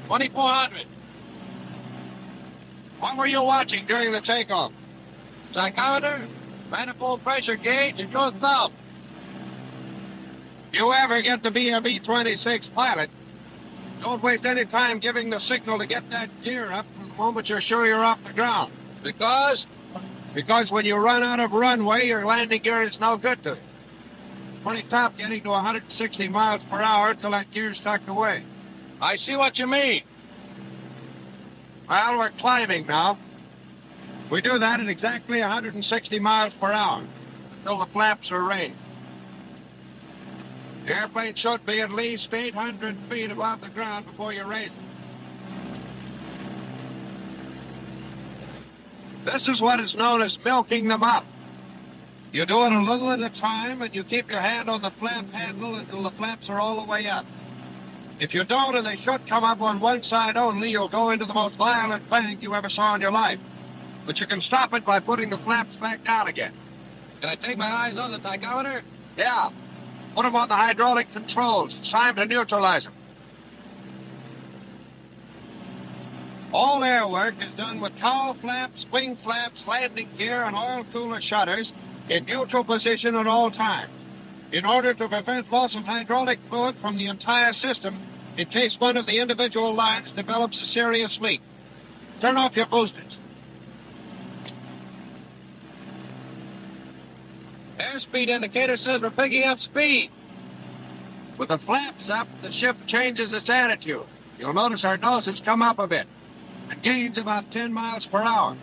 S10: 2400. What were you watching during the takeoff?
S12: Tachometer, manifold pressure gauge, and your thumb.
S10: You ever get to be a B-26 pilot, don't waste any time giving the signal to get that gear up from the moment you're sure you're off the ground.
S12: Because?
S10: Because when you run out of runway, your landing gear is no good to you. Pretty tough getting to 160 miles per hour until that gear's tucked away.
S12: I see what you mean.
S10: Well, we're climbing now. We do that at exactly 160 miles per hour until the flaps are raised. The airplane should be at least 800 feet above the ground before you raise it. This is what is known as milking them up. You do it a little at a time, and you keep your hand on the flap handle until the flaps are all the way up. If you don't, and they should come up on one side only, you'll go into the most violent bang you ever saw in your life. But you can stop it by putting the flaps back down again.
S12: Can I take my eyes on the tachometer?
S10: Yeah. Put them on the hydraulic controls. It's time to neutralize them. All air work is done with cowl flaps, wing flaps, landing gear, and oil cooler shutters in neutral position at all times, in order to prevent loss of hydraulic fluid from the entire system in case one of the individual lines develops a serious leak. Turn off your boosters.
S12: Airspeed indicator says we're picking up speed.
S10: With the flaps up, the ship changes its attitude. You'll notice our noses come up a bit and gains about 10 miles per hour.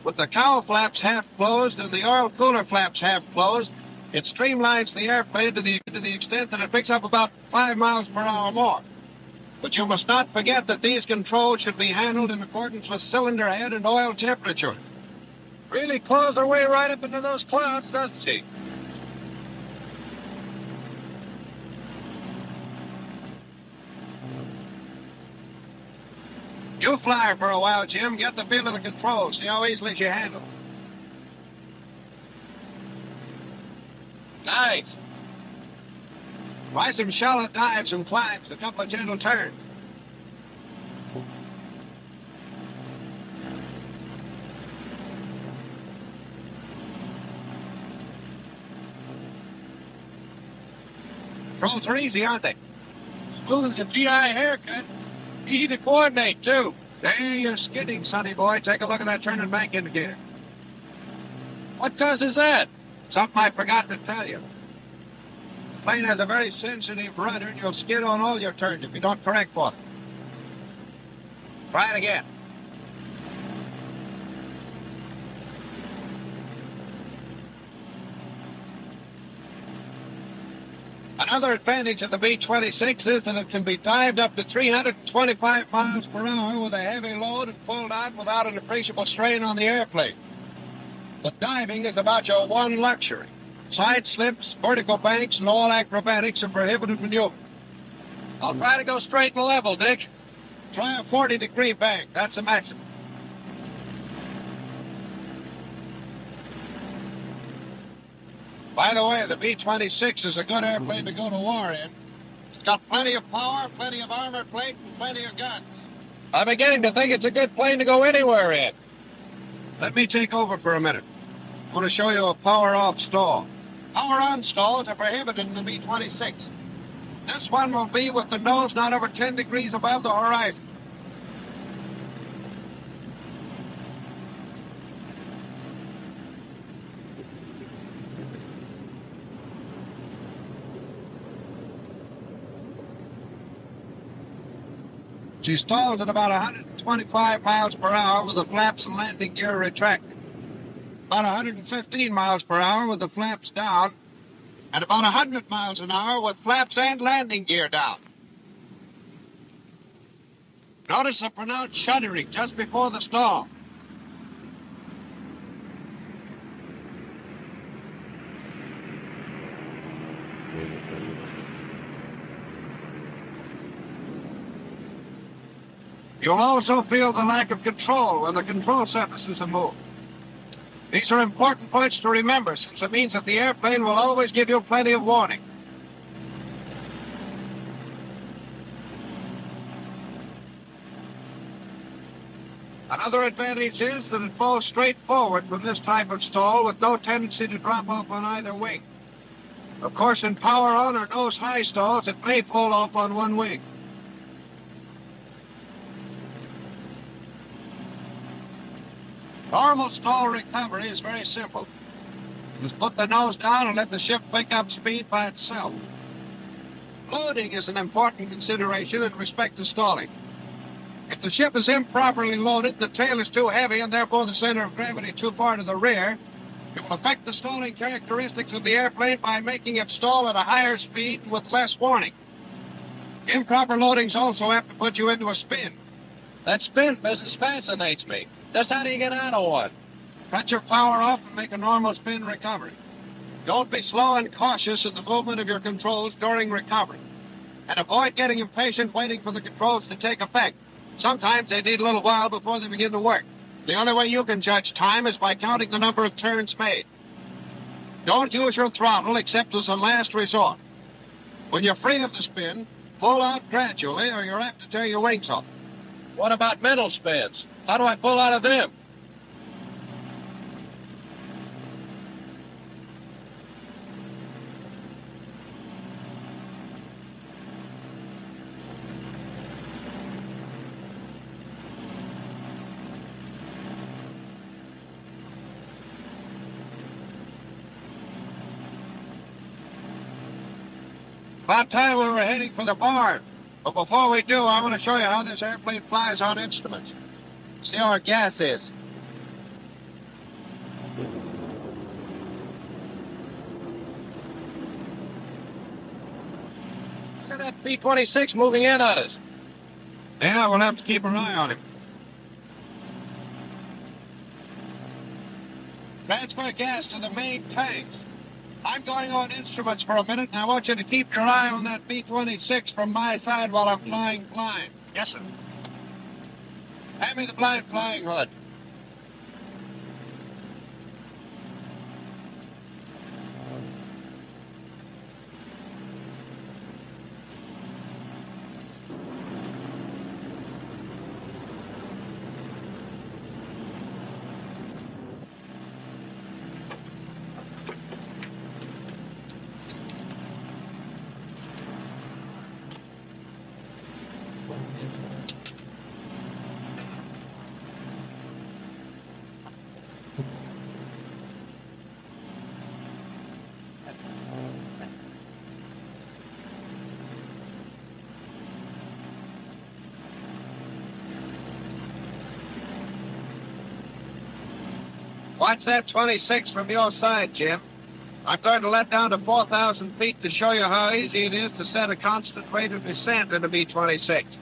S10: With the cowl flaps half closed and the oil cooler flaps half closed,
S15: It streamlines the airplane to the extent that it picks up about 5 miles per hour more. But you must not forget that these controls should be handled in accordance with cylinder head and oil temperature. Really claws her way right up into those clouds, doesn't she? You fly her for a while, Jim. Get the feel of the controls. See how easily she handles. Nice. Try some shallow dives and climbs, a couple of gentle turns. Controls are easy, aren't they? Smooth as a GI haircut. Easy to coordinate, too. There you're skidding, sonny boy. Take a look at that turn and bank indicator. What causes that? Something I forgot to tell you. The plane has a very sensitive rudder, and you'll skid on all your turns if you don't correct for it. Try it again. Another advantage of the B-26 is that it can be dived up to 325 miles per hour with a heavy load and pulled out without an appreciable strain on the airplane. But diving is about your one luxury. Side slips, vertical banks, and all acrobatics are prohibited maneuver. I'll try to go straight and level, Dick. Try a 40-degree bank. That's the maximum. By the way, the B-26 is a good airplane to go to war in. It's got plenty of power, plenty of armor plate, and plenty of guns. I'm beginning to think it's a good plane to go anywhere in. Let me take over for a minute. I want to show you a power-off stall. Power-on stalls are prohibited in the B-26. This one will be with the nose not over 10 degrees above the horizon. She stalls at about 125 miles per hour with the flaps and landing gear retracted. About 115 miles per hour with the flaps down, and about 100 miles an hour with flaps and landing gear down. Notice the pronounced shuddering just before the stall. You'll also feel the lack of control when the control surfaces are moved. These are important points to remember, since it means that the airplane will always give you plenty of warning. Another advantage is that it falls straight forward from this type of stall with no tendency to drop off on either wing. Of course, in power-on or nose-high stalls, it may fall off on one wing. Normal stall recovery is very simple. Just put the nose down and let the ship pick up speed by itself. Loading is an important consideration in respect to stalling. If the ship is improperly loaded, the tail is too heavy and therefore the center of gravity too far to the rear, it will affect the stalling characteristics of the airplane by making it stall at a higher speed and with less warning. Improper loadings also have to put you into a spin. That spin business fascinates me. Just how do you get out of one? Cut your power off and make a normal spin recovery. Don't be slow and cautious in the movement of your controls during recovery. And avoid getting impatient waiting for the controls to take effect. Sometimes they need a little while before they begin to work. The only way you can judge time is by counting the number of turns made. Don't use your throttle except as a last resort. When you're free of the spin, pull out gradually or you're apt to tear your wings off. What about mental spins? How do I pull out of them? About time we were heading for the barn. But before we do, I want to show you how this airplane flies on instruments. See how our gas is.
S13: at that B-26 moving in on us.
S15: Yeah, we'll have to keep an eye on him. Transfer gas to the main tanks. I'm going on instruments for a minute, and I want you to keep your eye on that B-26 from my side while I'm flying blind.
S13: Yes, sir.
S15: Hand me the blind flying rod. Watch that 26 from your side, Jim. I'm going to let down to 4,000 feet to show you how easy it is to set a constant rate of descent in a B-26.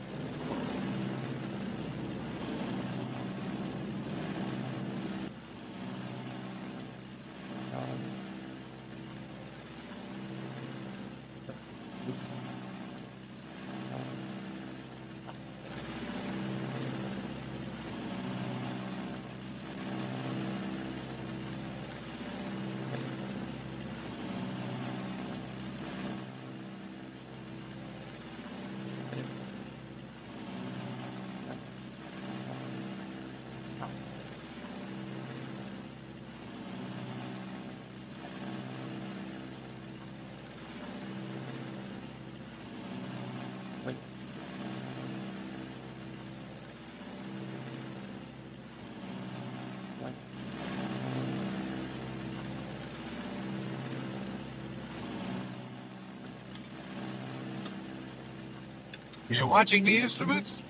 S15: You're watching the instruments?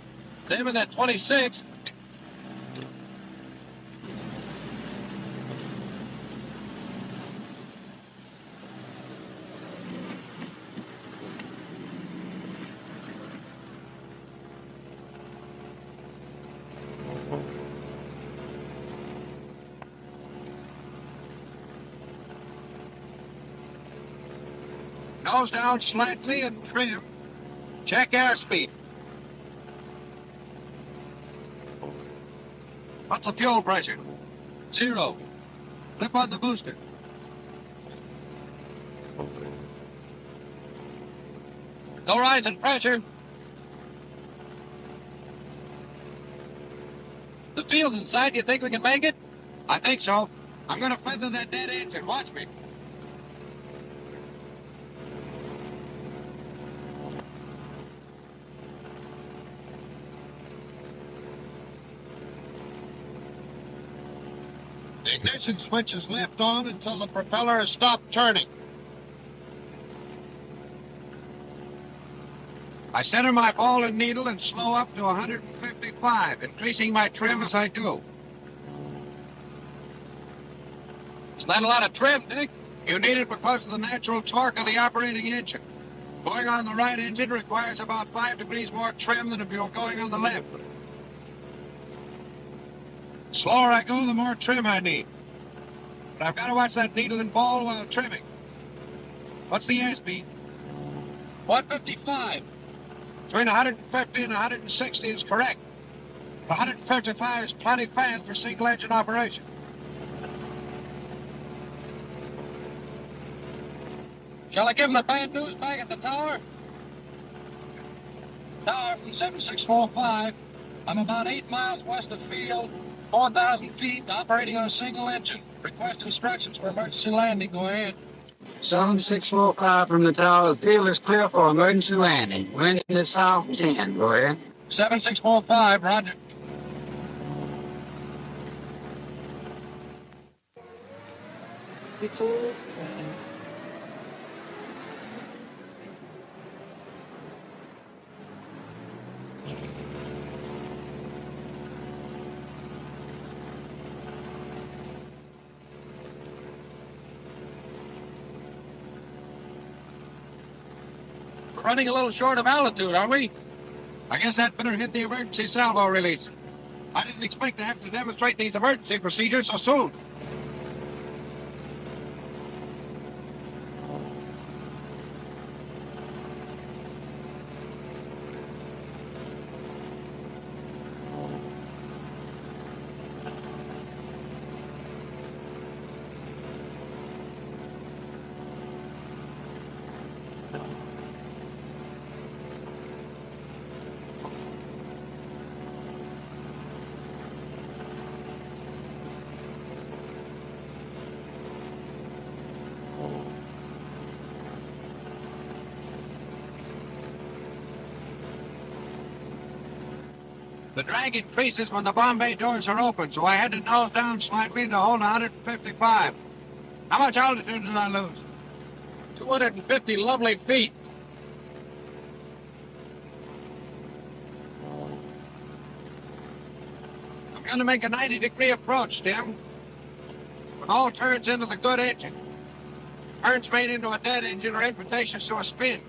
S13: Them and that 26.
S15: Nose down slightly and trim. Check airspeed. What's the fuel pressure?
S13: 0.
S15: Flip on the booster.
S13: No rise in pressure. The field's inside. Do you think we can make it?
S15: I think so. I'm going to feather that dead engine. Watch me. The ignition switch is left on until the propeller has stopped turning. I center my ball and needle and slow up to 155, increasing my trim as I do.
S13: It's not a lot of trim, Dick.
S15: You need it because of the natural torque of the operating engine. Going on the right engine requires about 5 degrees more trim than if you were going on the left. The slower I go, the more trim I need. But I've got to watch that needle and ball while trimming. What's the airspeed?
S13: 155.
S15: Between 150 and 160 is correct. 155 is plenty fast for single-engine operation.
S13: Shall I give him the bad news back at the tower? Tower from 7645. I'm about 8 miles west of field, 4,000 feet, operating on a single engine. Request instructions for emergency landing. Go ahead.
S14: 7645 from the tower. The field is clear for emergency landing. Wind is south 10. Go ahead.
S13: 7645, roger. We're running a little short of altitude, are we?
S15: I guess I'd better hit the emergency salvo release. I didn't expect to have to demonstrate these emergency procedures so soon. The drag increases when the bomb bay doors are open, so I had to nose down slightly to hold 155. How much altitude did I lose?
S13: 250 lovely feet.
S15: I'm going to make a 90-degree approach, Tim. When all turns into the good engine. Turns made into a dead engine are invitations to a spin.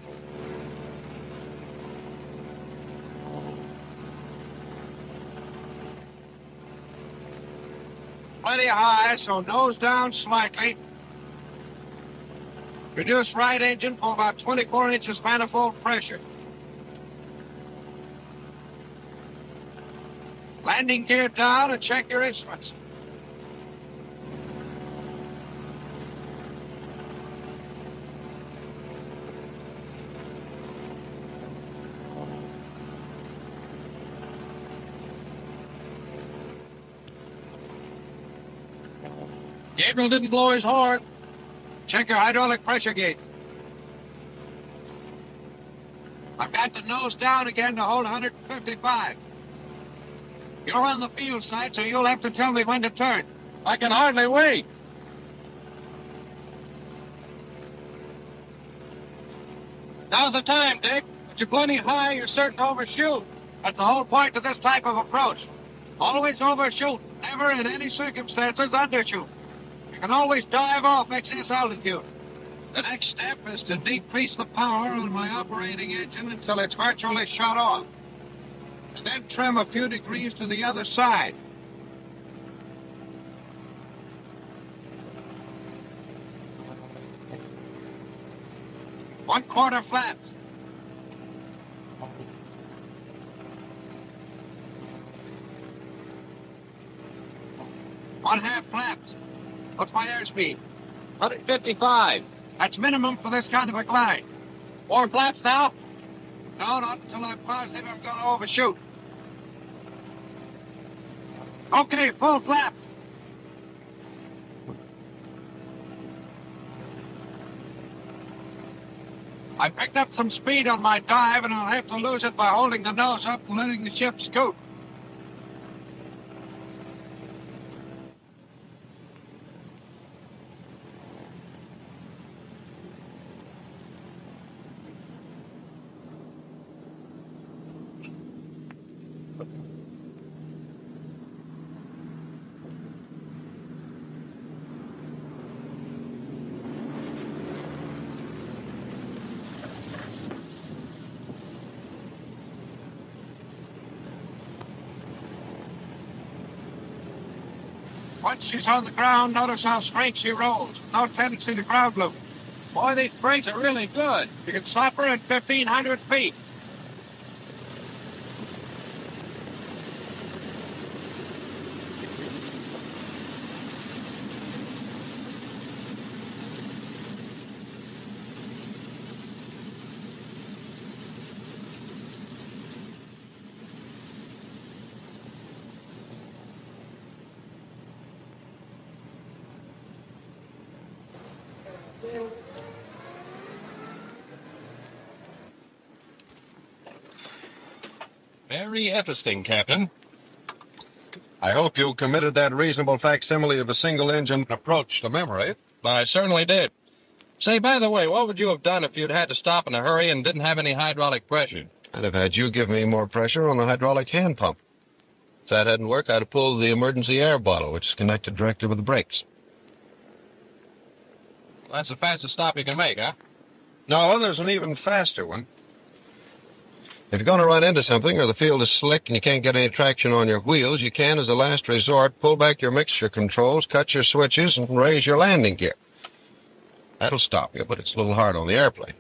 S15: Plenty high, so nose down slightly. Reduce right engine for about 24 inches manifold pressure. Landing gear down and check your instruments.
S13: Gabriel didn't blow his horn.
S15: Check your hydraulic pressure gauge. I've got the nose down again to hold 155. You're on the field side, so you'll have to tell me when to turn.
S13: I can hardly wait. Now's the time, Dick. But you're plenty high, you're certain to overshoot.
S15: That's the whole point of this type of approach. Always overshoot, never in any circumstances undershoot. You can always dive off excess altitude. The next step is to decrease the power on my operating engine until it's virtually shut off. And then trim a few degrees to the other side. One-quarter flaps. One-half flaps. What's my airspeed?
S13: 155.
S15: That's minimum for this kind of a glide.
S13: 4 flaps now?
S15: No, not until I'm positive I'm going to overshoot. Okay, full flaps. I picked up some speed on my dive, and I'll have to lose it by holding the nose up and letting the ship scoot. Once she's on the ground, notice how straight she rolls. No tendency to ground loop.
S13: Boy, these brakes are really good.
S15: You can stop her at 1,500 feet.
S12: Very interesting, Captain. I hope you committed that reasonable facsimile of a single-engine approach to memory.
S9: I certainly did. Say, by the way, what would you have done if you'd had to stop in a hurry and didn't have any hydraulic pressure?
S12: I'd have had you give me more pressure on the hydraulic hand pump.
S9: If that hadn't worked, I'd have pulled the emergency air bottle, which is connected directly with the brakes. Well, that's the fastest stop you can make, huh?
S12: No, there's an even faster one.
S15: If you're going to run into something or the field is slick and you can't get any traction on your wheels, you can, as a last resort, pull back your mixture controls, cut your switches, and raise your landing gear. That'll stop you, but it's a little hard on the airplane.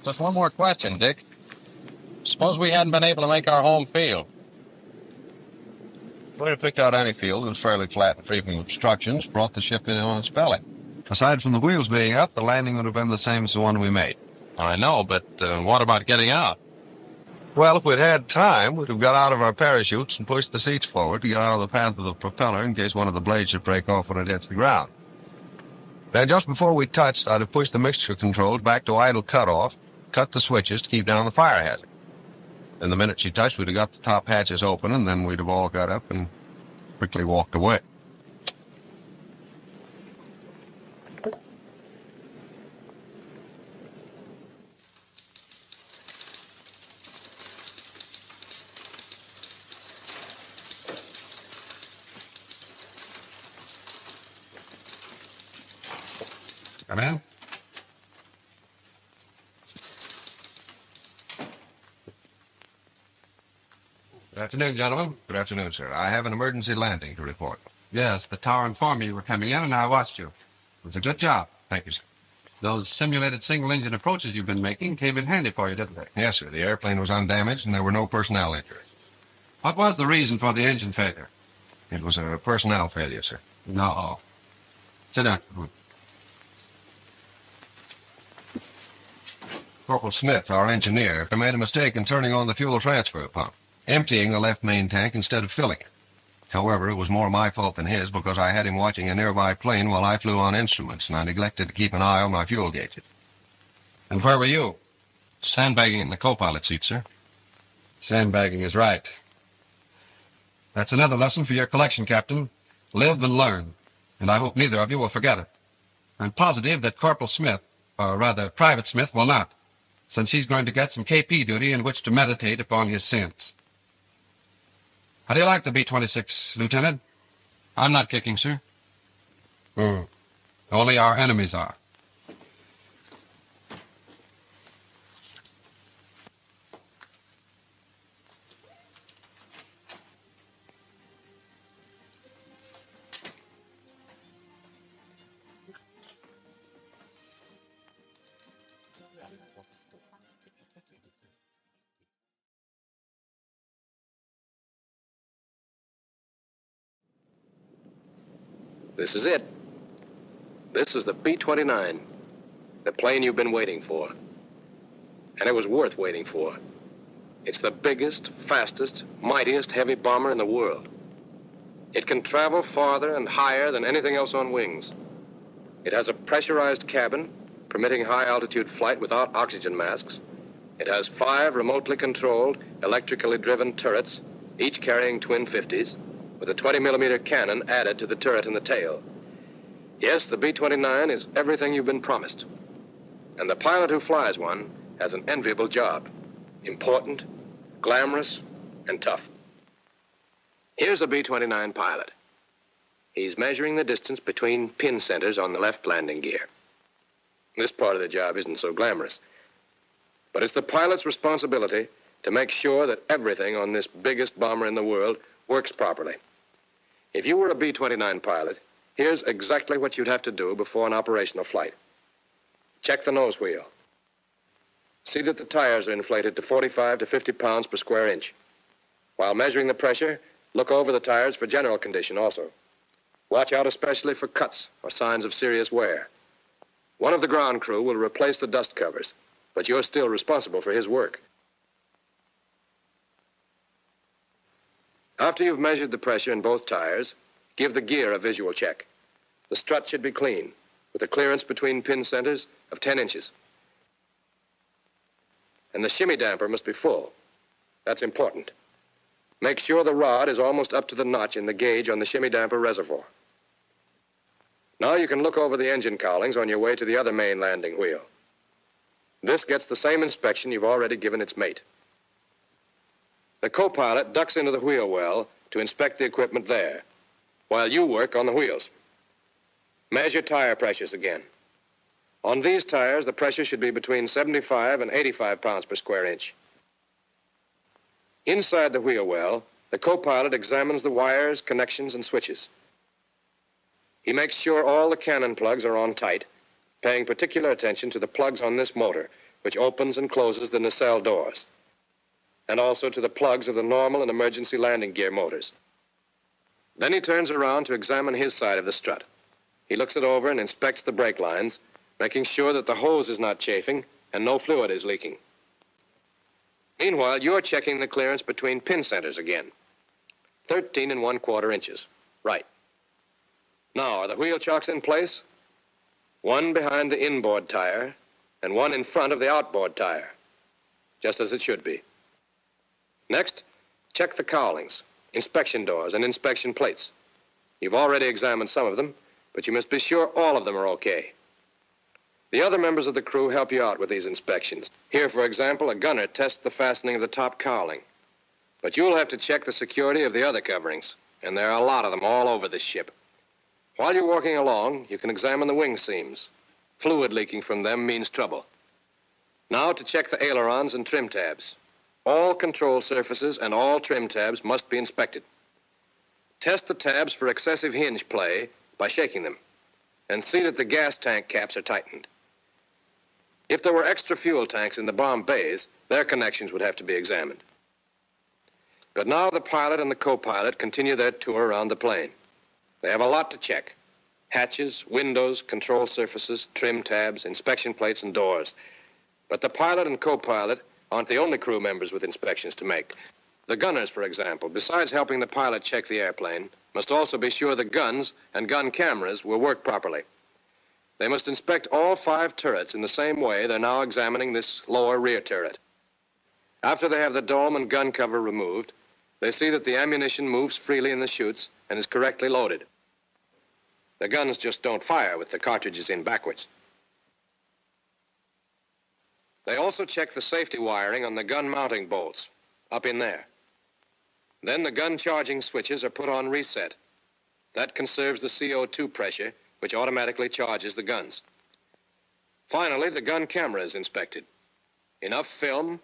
S12: Just one more question, Dick. Suppose we hadn't been able to make our home field.
S15: We had picked out any field that was fairly flat and free from obstructions, brought the ship in on its belly. Aside from the wheels being up, the landing would have been the same as the one we made.
S12: I know, but what about getting out?
S15: Well, if we'd had time, we'd have got out of our parachutes and pushed the seats forward to get out of the path of the propeller in case one of the blades should break off when it hits the ground. Then just before we touched, I'd have pushed the mixture controls back to idle cutoff, cut the switches to keep down the fire hazard. And the minute she touched, we'd have got the top hatches open, and then we'd have all got up and quickly walked away.
S12: Come in.
S15: Good afternoon, gentlemen. Good afternoon, sir. I have an emergency landing to report.
S16: Yes, the tower informed me you were coming in, and I watched you. It was a good job.
S15: Thank you, sir.
S16: Those simulated single-engine approaches you've been making came in handy for you, didn't they?
S15: Yes, sir. The airplane was undamaged, and there were no personnel injuries.
S16: What was the reason for the engine failure?
S15: It was a personnel failure, sir.
S16: No. Sit down.
S15: Corporal Smith, our engineer, made a mistake in turning on the fuel transfer pump, emptying the left main tank instead of filling it. However, it was more my fault than his because I had him watching a nearby plane while I flew on instruments, and I neglected to keep an eye on my fuel gauges.
S16: And where were you?
S15: Sandbagging in the co-pilot seat, sir.
S16: Sandbagging is right. That's another lesson for your collection, Captain. Live and learn, and I hope neither of you will forget it. I'm positive that Corporal Smith, or rather Private Smith, will not, since he's going to get some KP duty in which to meditate upon his sins. How do you like the B-26, Lieutenant? I'm not kicking, sir. Only our enemies are.
S17: This is it. This is the B-29, the plane you've been waiting for. And it was worth waiting for. It's the biggest, fastest, mightiest heavy bomber in the world. It can travel farther and higher than anything else on wings. It has a pressurized cabin, permitting high-altitude flight without oxygen masks. It has 5 remotely controlled, electrically driven turrets, each carrying twin 50s, with a 20-millimeter cannon added to the turret in the tail. Yes, the B-29 is everything you've been promised. And the pilot who flies one has an enviable job. Important, glamorous, and tough. Here's a B-29 pilot. He's measuring the distance between pin centers on the left landing gear. This part of the job isn't so glamorous. But it's the pilot's responsibility to make sure that everything on this biggest bomber in the world works properly. If you were a B-29 pilot, Here's exactly what you'd have to do before an operational flight. Check the nose wheel. See that the tires are inflated to 45 to 50 pounds per square inch. While measuring the pressure, look over the tires for general condition also. Watch out especially for cuts or signs of serious wear. One of the ground crew will replace the dust covers, but you're still responsible for his work. After you've measured the pressure in both tires, give the gear a visual check. The strut should be clean, with a clearance between pin centers of 10 inches. And the shimmy damper must be full. That's important. Make sure the rod is almost up to the notch in the gauge on the shimmy damper reservoir. Now you can look over the engine cowlings on your way to the other main landing wheel. This gets the same inspection you've already given its mate. The co-pilot ducks into the wheel well to inspect the equipment there, while you work on the wheels. Measure tire pressures again. On these tires, the pressure should be between 75 and 85 pounds per square inch. Inside the wheel well, the co-pilot examines the wires, connections, and switches. He makes sure all the cannon plugs are on tight, paying particular attention to the plugs on this motor, which opens and closes the nacelle doors, and also to the plugs of the normal and emergency landing gear motors. Then he turns around to examine his side of the strut. He looks it over and inspects the brake lines, making sure that the hose is not chafing and no fluid is leaking. Meanwhile, you're checking the clearance between pin centers again. 13 1/4 inches. Right. Now, are the wheel chocks in place? One behind the inboard tire and one in front of the outboard tire, just as it should be. Next, check the cowlings, inspection doors, and inspection plates. You've already examined some of them, but you must be sure all of them are okay. The other members of the crew help you out with these inspections. Here, for example, a gunner tests the fastening of the top cowling. But you'll have to check the security of the other coverings, and there are a lot of them all over this ship. While you're walking along, you can examine the wing seams. Fluid leaking from them means trouble. Now to check the ailerons and trim tabs. All control surfaces and all trim tabs must be inspected. Test the tabs for excessive hinge play by shaking them, and see that the gas tank caps are tightened. If there were extra fuel tanks in the bomb bays, their connections would have to be examined. But now the pilot and the co-pilot continue their tour around the plane. They have a lot to check. Hatches, windows, control surfaces, trim tabs, inspection plates, and doors. But the pilot and co-pilot aren't the only crew members with inspections to make. The gunners, for example, besides helping the pilot check the airplane, must also be sure the guns and gun cameras will work properly. They must inspect all 5 turrets in the same way they're now examining this lower rear turret. After they have the dome and gun cover removed, they see that the ammunition moves freely in the chutes and is correctly loaded. The guns just don't fire with the cartridges in backwards. They also check the safety wiring on the gun mounting bolts, up in there. Then the gun charging switches are put on reset. That conserves the CO2 pressure, which automatically charges the guns. Finally, the gun camera is inspected. Enough film,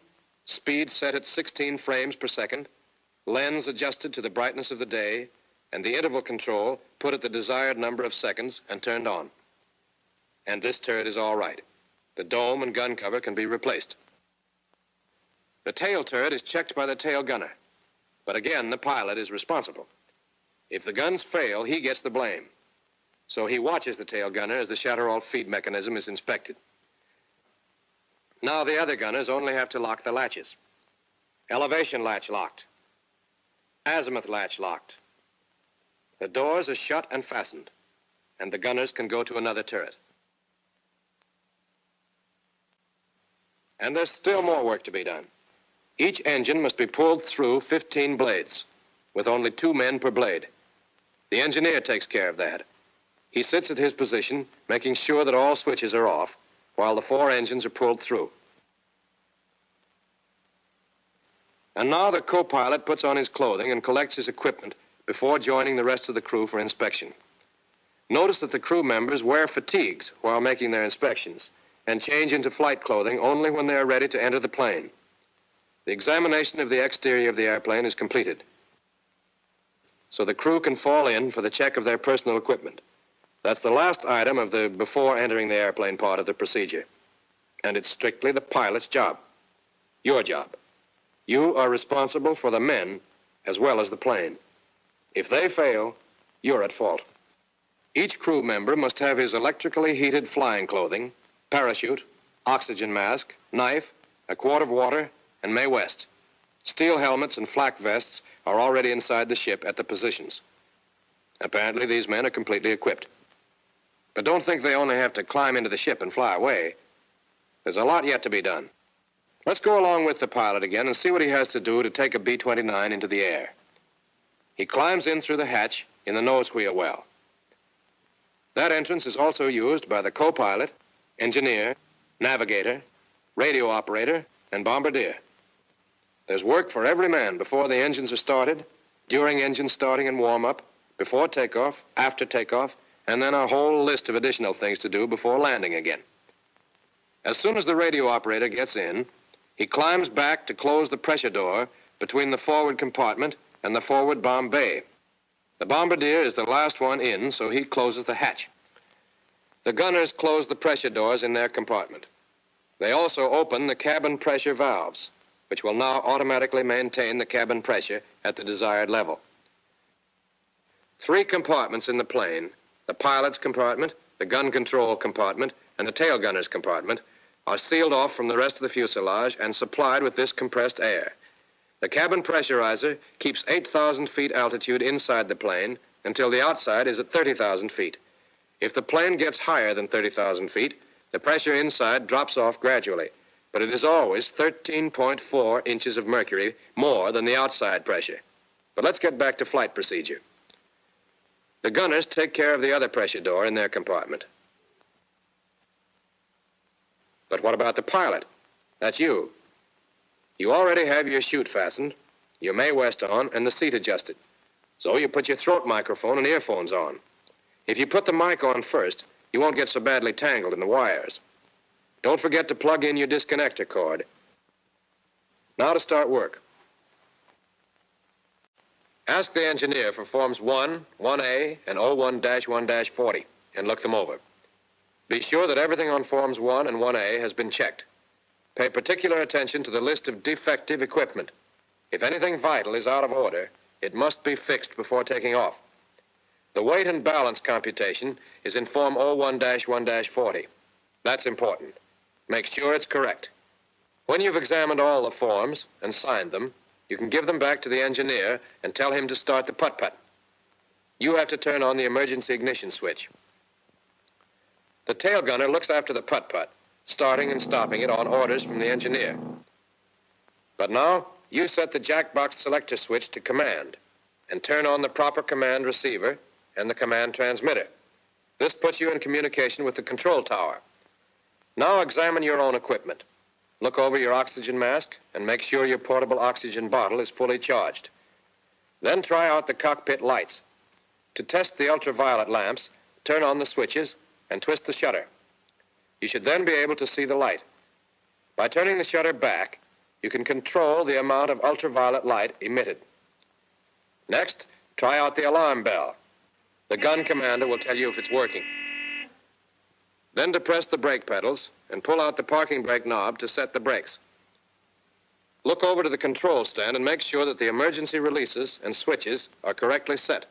S17: speed set at 16 frames per second, lens adjusted to the brightness of the day, and the interval control put at the desired number of seconds and turned on. And this turret is all right. The dome and gun cover can be replaced. The tail turret is checked by the tail gunner. But again, the pilot is responsible. If the guns fail, he gets the blame. So he watches the tail gunner as the Shatterall feed mechanism is inspected. Now the other gunners only have to lock the latches. Elevation latch locked. Azimuth latch locked. The doors are shut and fastened, and the gunners can go to another turret. And there's still more work to be done. Each engine must be pulled through 15 blades, with only 2 men per blade. The engineer takes care of that. He sits at his position, making sure that all switches are off, while the 4 engines are pulled through. And now the co-pilot puts on his clothing and collects his equipment before joining the rest of the crew for inspection. Notice that the crew members wear fatigues while making their inspections and change into flight clothing only when they are ready to enter the plane. The examination of the exterior of the airplane is completed, so the crew can fall in for the check of their personal equipment. That's the last item of the before entering the airplane part of the procedure. And it's strictly the pilot's job. Your job. You are responsible for the men as well as the plane. If they fail, you're at fault. Each crew member must have his electrically heated flying clothing, parachute, oxygen mask, knife, a quart of water, and Mae West. Steel helmets and flak vests are already inside the ship at the positions. Apparently, these men are completely equipped. But don't think they only have to climb into the ship and fly away. There's a lot yet to be done. Let's go along with the pilot again and see what he has to do to take a B-29 into the air. He climbs in through the hatch in the nose wheel well. That entrance is also used by the co-pilot, engineer, navigator, radio operator, and bombardier. There's work for every man before the engines are started, during engine starting and warm-up, before takeoff, after takeoff, and then a whole list of additional things to do before landing again. As soon as the radio operator gets in, he climbs back to close the pressure door between the forward compartment and the forward bomb bay. The bombardier is the last one in, so he closes the hatch. The gunners close the pressure doors in their compartment. They also open the cabin pressure valves, which will now automatically maintain the cabin pressure at the desired level. 3 compartments in the plane, the pilot's compartment, the gun control compartment, and the tail gunner's compartment, are sealed off from the rest of the fuselage and supplied with this compressed air. The cabin pressurizer keeps 8,000 feet altitude inside the plane until the outside is at 30,000 feet. If the plane gets higher than 30,000 feet, the pressure inside drops off gradually, but it is always 13.4 inches of mercury more than the outside pressure. But let's get back to flight procedure. The gunners take care of the other pressure door in their compartment. But what about the pilot? That's you. You already have your chute fastened, your Mae West on, and the seat adjusted. So you put your throat microphone and earphones on. If you put the mic on first, you won't get so badly tangled in the wires. Don't forget to plug in your disconnector cord. Now to start work. Ask the engineer for Forms 1, 1A, and 01-1-40, and look them over. Be sure that everything on Forms 1 and 1A has been checked. Pay particular attention to the list of defective equipment. If anything vital is out of order, it must be fixed before taking off. The weight and balance computation is in Form 01-1-40. That's important. Make sure it's correct. When you've examined all the forms and signed them, you can give them back to the engineer and tell him to start the putt-putt. You have to turn on the emergency ignition switch. The tail gunner looks after the putt-putt, starting and stopping it on orders from the engineer. But now, you set the jackbox selector switch to command and turn on the proper command receiver and the command transmitter. This puts you in communication with the control tower. Now examine your own equipment. Look over your oxygen mask and make sure your portable oxygen bottle is fully charged. Then try out the cockpit lights. To test the ultraviolet lamps, turn on the switches and twist the shutter. You should then be able to see the light. By turning the shutter back, you can control the amount of ultraviolet light emitted. Next, try out the alarm bell. The gun commander will tell you if it's working. Then depress the brake pedals and pull out the parking brake knob to set the brakes. Look over to the control stand and make sure that the emergency releases and switches are correctly set.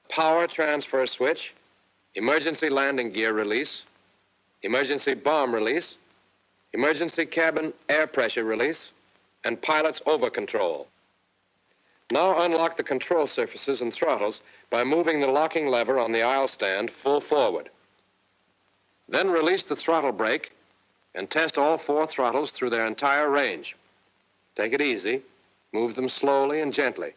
S17: Power transfer switch, emergency landing gear release, emergency bomb release, emergency cabin air pressure release, and pilot's over control. Now unlock the control surfaces and throttles by moving the locking lever on the aisle stand full forward. Then release the throttle brake and test all 4 throttles through their entire range. Take it easy. Move them slowly and gently.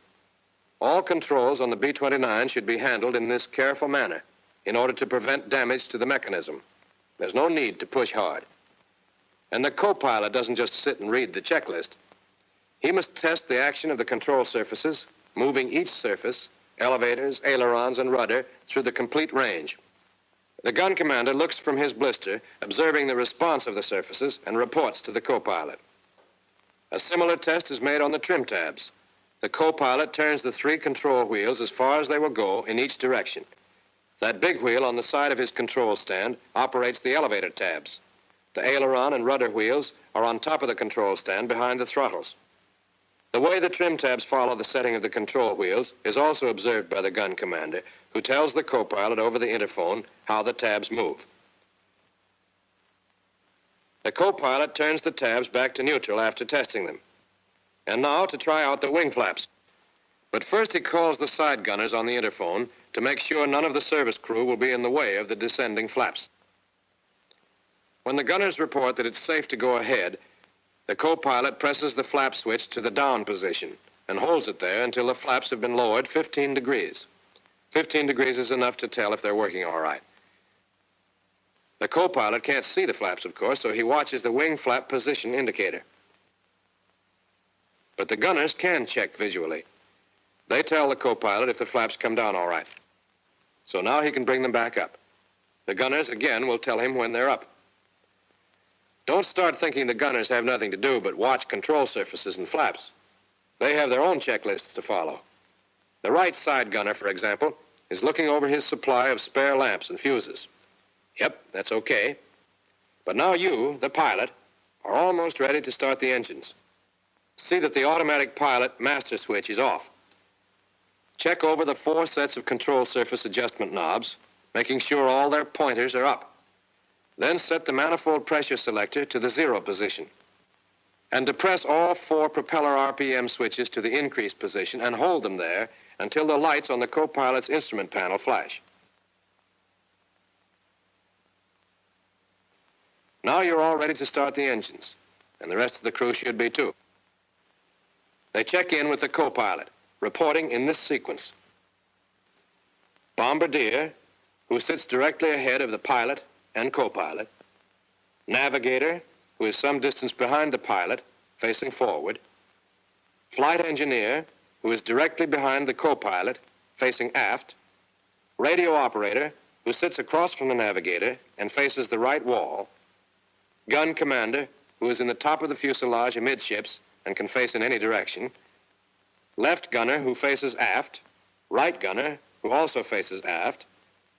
S17: All controls on the B-29 should be handled in this careful manner in order to prevent damage to the mechanism. There's no need to push hard. And the co-pilot doesn't just sit and read the checklist. He must test the action of the control surfaces, moving each surface, elevators, ailerons, and rudder, through the complete range. The gun commander looks from his blister, observing the response of the surfaces, and reports to the co-pilot. A similar test is made on the trim tabs. The co-pilot turns the 3 control wheels as far as they will go in each direction. That big wheel on the side of his control stand operates the elevator tabs. The aileron and rudder wheels are on top of the control stand behind the throttles. The way the trim tabs follow the setting of the control wheels is also observed by the gun commander, who tells the co-pilot over the interphone how the tabs move. The co-pilot turns the tabs back to neutral after testing them. And now to try out the wing flaps. But first he calls the side gunners on the interphone to make sure none of the service crew will be in the way of the descending flaps. When the gunners report that it's safe to go ahead, the co-pilot presses the flap switch to the down position and holds it there until the flaps have been lowered 15 degrees. 15 degrees is enough to tell if they're working all right. The co-pilot can't see the flaps, of course, so he watches the wing flap position indicator. But the gunners can check visually. They tell the co-pilot if the flaps come down all right. So now he can bring them back up. The gunners, again, will tell him when they're up. Don't start thinking the gunners have nothing to do but watch control surfaces and flaps. They have their own checklists to follow. The right side gunner, for example, is looking over his supply of spare lamps and fuses. Yep, that's okay. But now you, the pilot, are almost ready to start the engines. See that the automatic pilot master switch is off. Check over the 4 sets of control surface adjustment knobs, making sure all their pointers are up. Then set the manifold pressure selector to the 0 position. And depress all 4 propeller RPM switches to the increase position and hold them there until the lights on the co-pilot's instrument panel flash. Now you're all ready to start the engines, and the rest of the crew should be too. They check in with the co-pilot, reporting in this sequence. Bombardier, who sits directly ahead of the pilot and co-pilot. Navigator, who is some distance behind the pilot, facing forward. Flight engineer, who is directly behind the co-pilot, facing aft. Radio operator, who sits across from the navigator and faces the right wall. Gun commander, who is in the top of the fuselage amidships and can face in any direction. Left gunner, who faces aft. Right gunner, who also faces aft.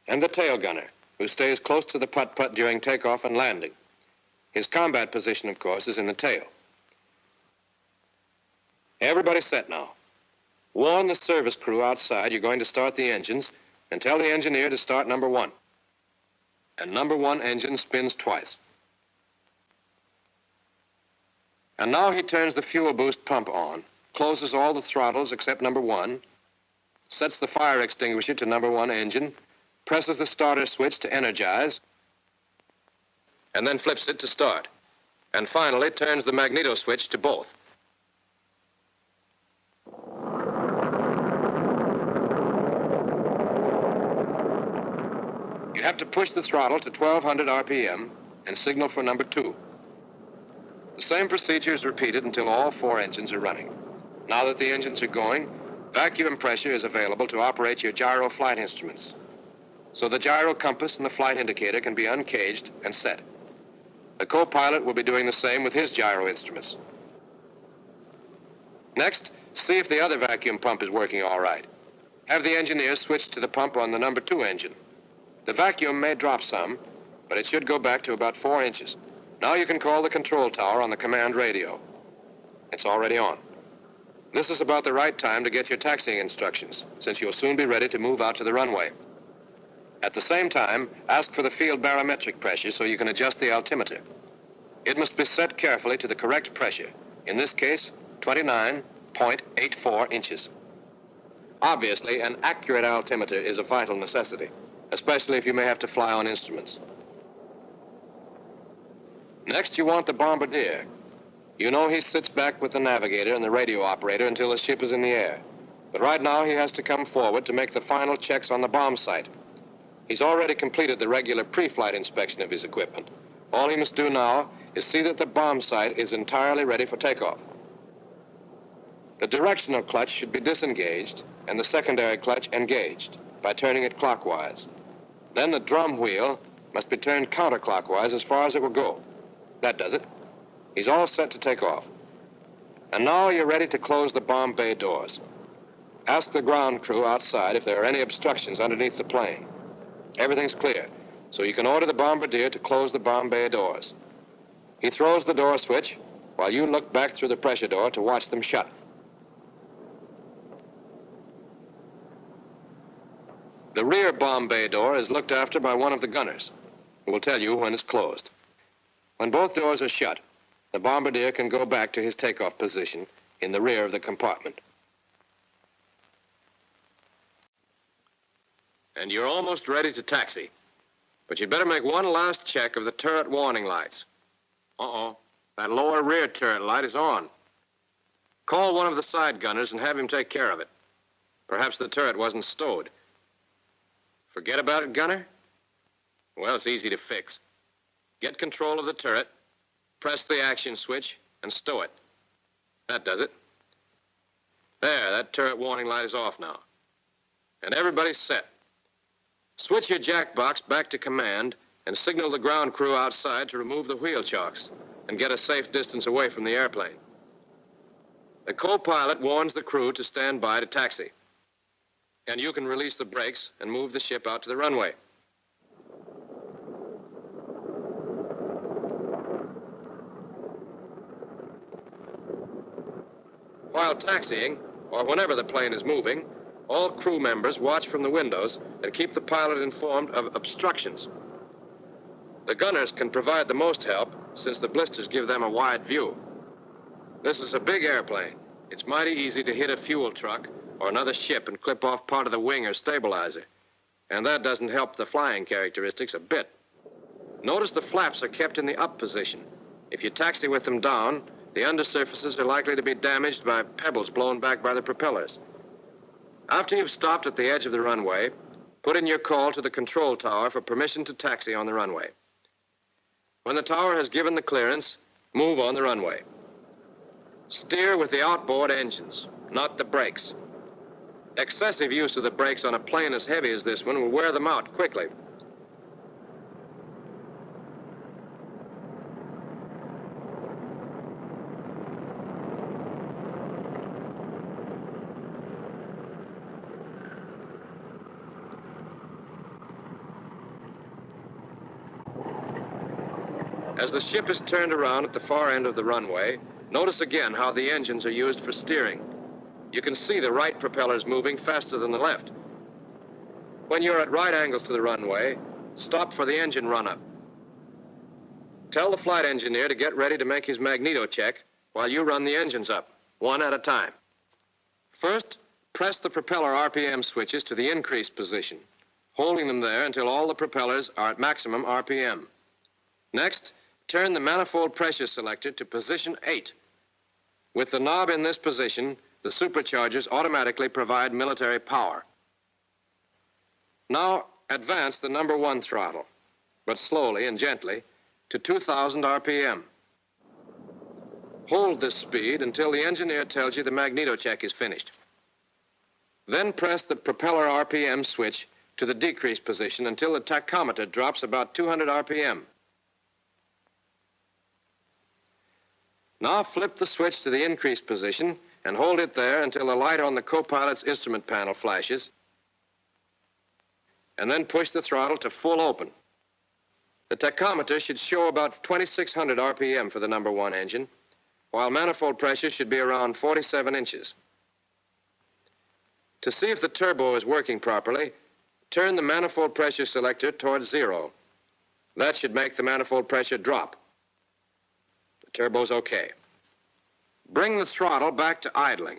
S17: And the tail gunner, who stays close to the putt-putt during takeoff and landing. His combat position, of course, is in the tail. Everybody's set now. Warn the service crew outside you're going to start the engines and tell the engineer to start number 1. And number 1 engine spins twice. And now he turns the fuel boost pump on, closes all the throttles except number 1, sets the fire extinguisher to number 1 engine, presses the starter switch to energize, and then flips it to start. And finally turns the magneto switch to both. You have to push the throttle to 1200 RPM and signal for number 2. The same procedure is repeated until all 4 engines are running. Now that the engines are going, vacuum pressure is available to operate your gyro flight instruments. So the gyro compass and the flight indicator can be uncaged and set. The co-pilot will be doing the same with his gyro instruments. Next, see if the other vacuum pump is working all right. Have the engineer switch to the pump on the number 2 engine. The vacuum may drop some, but it should go back to about 4 inches. Now you can call the control tower on the command radio. It's already on. This is about the right time to get your taxiing instructions, since you'll soon be ready to move out to the runway. At the same time, ask for the field barometric pressure so you can adjust the altimeter. It must be set carefully to the correct pressure, in this case, 29.84 inches. Obviously, an accurate altimeter is a vital necessity, especially if you may have to fly on instruments. Next, you want the bombardier. You know he sits back with the navigator and the radio operator until the ship is in the air. But right now, he has to come forward to make the final checks on the bomb sight. He's already completed the regular pre-flight inspection of his equipment. All he must do now is see that the bomb sight is entirely ready for takeoff. The directional clutch should be disengaged and the secondary clutch engaged by turning it clockwise. Then the drum wheel must be turned counterclockwise as far as it will go. That does it. He's all set to take off. And now you're ready to close the bomb bay doors. Ask the ground crew outside if there are any obstructions underneath the plane. Everything's clear, so you can order the bombardier to close the bomb bay doors. He throws the door switch while you look back through the pressure door to watch them shut. The rear bomb bay door is looked after by one of the gunners, who will tell you when it's closed. When both doors are shut, the bombardier can go back to his takeoff position in the rear of the compartment. And you're almost ready to taxi. But you'd better make one last check of the turret warning lights. Uh-oh, that lower rear turret light is on. Call one of the side gunners and have him take care of it. Perhaps the turret wasn't stowed. Forget about it, gunner? Well, it's easy to fix. Get control of the turret, press the action switch, and stow it. That does it. There, that turret warning light is off now. And everybody's set. Switch your jack box back to command and signal the ground crew outside to remove the wheel chocks and get a safe distance away from the airplane. The co-pilot warns the crew to stand by to taxi. And you can release the brakes and move the ship out to the runway. While taxiing, or whenever the plane is moving, all crew members watch from the windows and keep the pilot informed of obstructions. The gunners can provide the most help since the blisters give them a wide view. This is a big airplane. It's mighty easy to hit a fuel truck or another ship and clip off part of the wing or stabilizer. And that doesn't help the flying characteristics a bit. Notice the flaps are kept in the up position. If you taxi with them down, the undersurfaces are likely to be damaged by pebbles blown back by the propellers. After you've stopped at the edge of the runway, put in your call to the control tower for permission to taxi on the runway. When the tower has given the clearance, move on the runway. Steer with the outboard engines, not the brakes. Excessive use of the brakes on a plane as heavy as this one will wear them out quickly. As the ship is turned around at the far end of the runway, notice again how the engines are used for steering. You can see the right propellers moving faster than the left. When you're at right angles to the runway, stop for the engine run-up. Tell the flight engineer to get ready to make his magneto check while you run the engines up, one at a time. First, press the propeller RPM switches to the increase position, holding them there until all the propellers are at maximum RPM. Next, turn the manifold pressure selector to position 8. With the knob in this position, the superchargers automatically provide military power. Now, advance the number 1 throttle, but slowly and gently, to 2,000 RPM. Hold this speed until the engineer tells you the magneto check is finished. Then press the propeller RPM switch to the decrease position until the tachometer drops about 200 RPM. Now flip the switch to the increase position and hold it there until the light on the co-pilot's instrument panel flashes, and then push the throttle to full open. The tachometer should show about 2,600 RPM for the number 1 engine, while manifold pressure should be around 47 inches. To see if the turbo is working properly, turn the manifold pressure selector towards 0. That should make the manifold pressure drop. The turbo's okay. Bring the throttle back to idling,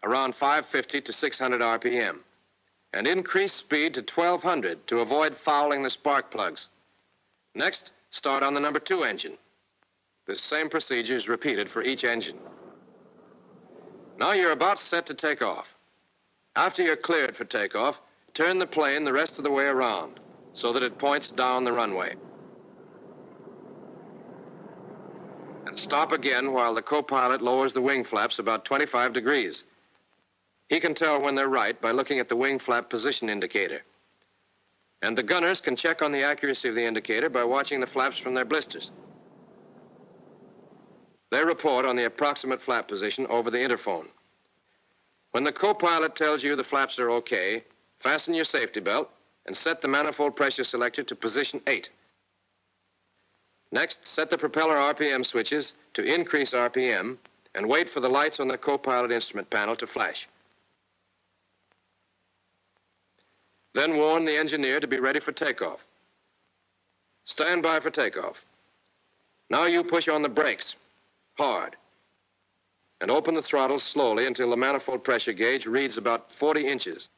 S17: around 550 to 600 RPM, and increase speed to 1,200 to avoid fouling the spark plugs. Next, start on the number 2 engine. This same procedure is repeated for each engine. Now you're about set to take off. After you're cleared for takeoff, turn the plane the rest of the way around so that it points down the runway. And stop again while the co-pilot lowers the wing flaps about 25 degrees. He can tell when they're right by looking at the wing flap position indicator. And the gunners can check on the accuracy of the indicator by watching the flaps from their blisters. They report on the approximate flap position over the interphone. When the co-pilot tells you the flaps are okay, fasten your safety belt and set the manifold pressure selector to position 8. Next, set the propeller RPM switches to increase RPM and wait for the lights on the co-pilot instrument panel to flash. Then warn the engineer to be ready for takeoff. Stand by for takeoff. Now you push on the brakes, hard, and open the throttle slowly until the manifold pressure gauge reads about 40 inches.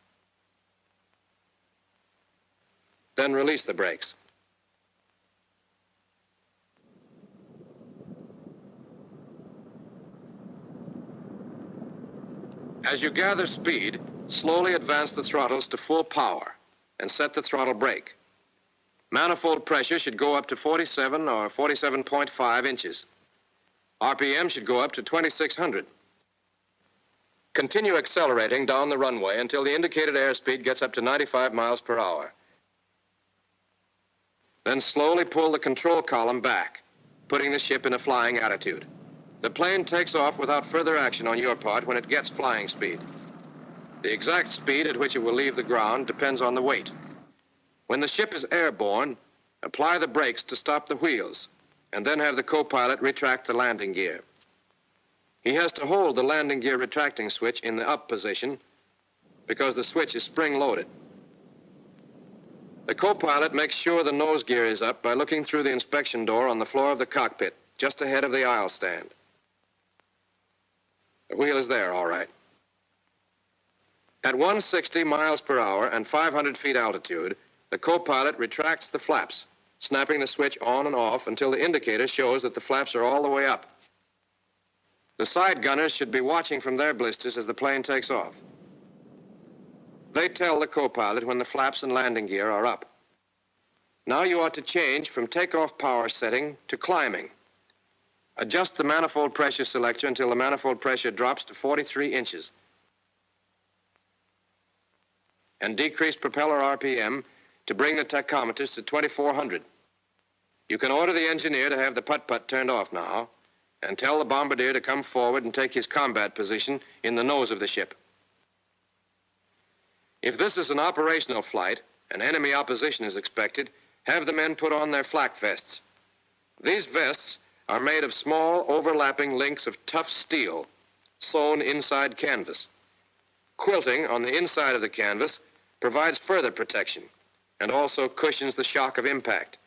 S17: Then release the brakes. As you gather speed, slowly advance the throttles to full power and set the throttle brake. Manifold pressure should go up to 47 or 47.5 inches. RPM should go up to 2,600. Continue accelerating down the runway until the indicated airspeed gets up to 95 miles per hour. Then slowly pull the control column back, putting the ship in a flying attitude. The plane takes off without further action on your part when it gets flying speed. The exact speed at which it will leave the ground depends on the weight. When the ship is airborne, apply the brakes to stop the wheels, and then have the co-pilot retract the landing gear. He has to hold the landing gear retracting switch in the up position because the switch is spring-loaded. The co-pilot makes sure the nose gear is up by looking through the inspection door on the floor of the cockpit, just ahead of the aisle stand. The wheel is there, all right. At 160 miles per hour and 500 feet altitude, the co-pilot retracts the flaps, snapping the switch on and off until the indicator shows that the flaps are all the way up. The side gunners should be watching from their blisters as the plane takes off. They tell the co-pilot when the flaps and landing gear are up. Now you ought to change from takeoff power setting to climbing. Adjust the manifold pressure selector until the manifold pressure drops to 43 inches. And decrease propeller RPM to bring the tachometers to 2,400. You can order the engineer to have the putt-putt turned off now, and tell the bombardier to come forward and take his combat position in the nose of the ship. If this is an operational flight and enemy opposition is expected, have the men put on their flak vests. These vests are made of small overlapping links of tough steel sewn inside canvas. Quilting on the inside of the canvas provides further protection and also cushions the shock of impact.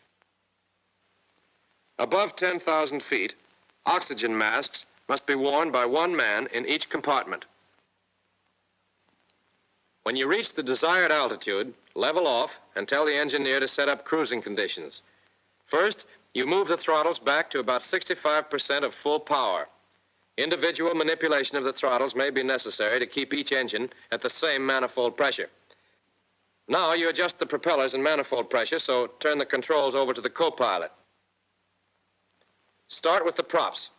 S17: Above 10,000 feet, oxygen masks must be worn by one man in each compartment. When you reach the desired altitude, level off and tell the engineer to set up cruising conditions. First, you move the throttles back to about 65% of full power. Individual manipulation of the throttles may be necessary to keep each engine at the same manifold pressure. Now you adjust the propellers and manifold pressure, so turn the controls over to the co-pilot. Start with the props.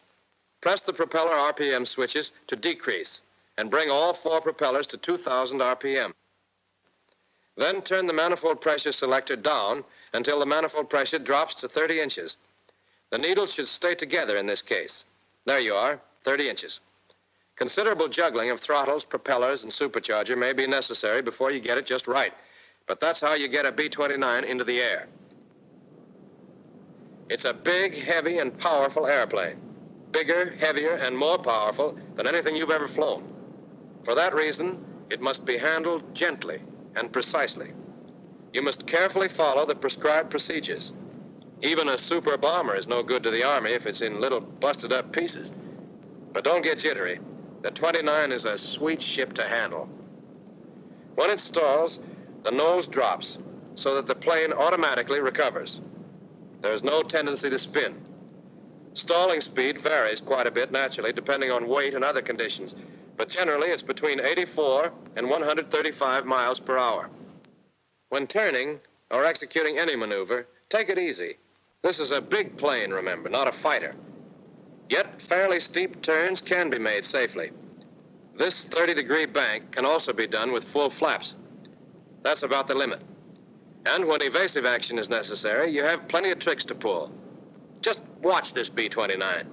S17: Press the propeller RPM switches to decrease and bring all 4 propellers to 2,000 RPM. Then turn the manifold pressure selector down until the manifold pressure drops to 30 inches. The needles should stay together in this case. There you are, 30 inches. Considerable juggling of throttles, propellers, and supercharger may be necessary before you get it just right, but that's how you get a B-29 into the air. It's a big, heavy, and powerful airplane. Bigger, heavier, and more powerful than anything you've ever flown. For that reason, it must be handled gently and precisely. You must carefully follow the prescribed procedures. Even a super bomber is no good to the Army if it's in little busted-up pieces. But don't get jittery. The 29 is a sweet ship to handle. When it stalls, the nose drops so that the plane automatically recovers. There's no tendency to spin. Stalling speed varies quite a bit naturally depending on weight and other conditions, but generally it's between 84 and 135 miles per hour. When turning or executing any maneuver, take it easy. This is a big plane, remember, not a fighter. Yet fairly steep turns can be made safely. This 30-degree bank can also be done with full flaps. That's about the limit. And when evasive action is necessary, you have plenty of tricks to pull. Just watch this B-29.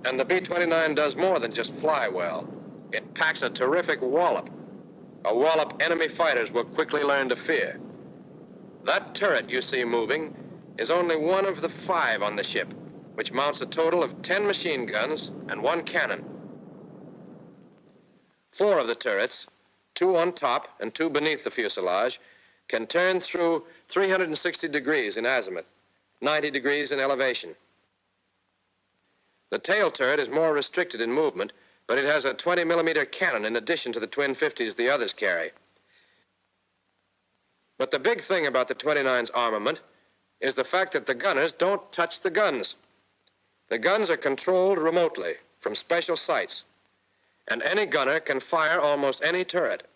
S17: And the B-29 does more than just fly well. It packs a terrific wallop. A wallop enemy fighters will quickly learn to fear. That turret you see moving is only one of the 5 on the ship, which mounts a total of 10 machine guns and 1 cannon. 4 of the turrets, 2 on top and 2 beneath the fuselage, can turn through 360 degrees in azimuth, 90 degrees in elevation. The tail turret is more restricted in movement, but it has a 20-millimeter cannon in addition to the twin 50s the others carry. But the big thing about the 29's armament is the fact that the gunners don't touch the guns. The guns are controlled remotely from special sights, and any gunner can fire almost any turret.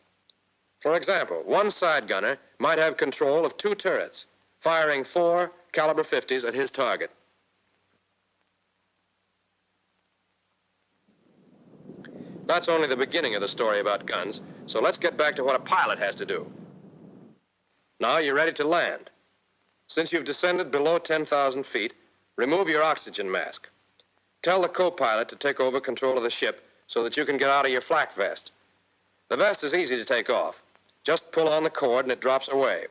S17: For example, one side gunner might have control of 2 turrets, firing 4 caliber 50s at his target. That's only the beginning of the story about guns, so let's get back to what a pilot has to do. Now you're ready to land. Since you've descended below 10,000 feet, remove your oxygen mask. Tell the co-pilot to take over control of the ship so that you can get out of your flak vest. The vest is easy to take off. Just pull on the cord and it drops away.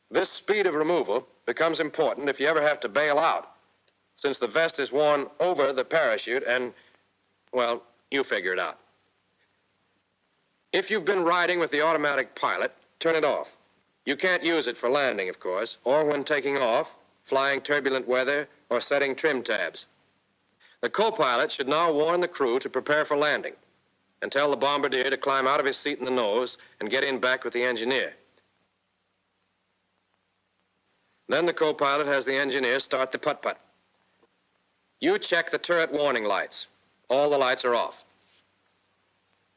S17: This speed of removal becomes important if you ever have to bail out, since the vest is worn over the parachute and, well, you figure it out. If you've been riding with the automatic pilot, turn it off. You can't use it for landing, of course, or when taking off, flying turbulent weather, or setting trim tabs. The co-pilot should now warn the crew to prepare for landing and tell the bombardier to climb out of his seat in the nose and get in back with the engineer. Then the co-pilot has the engineer start the putt-putt. You check the turret warning lights. All the lights are off.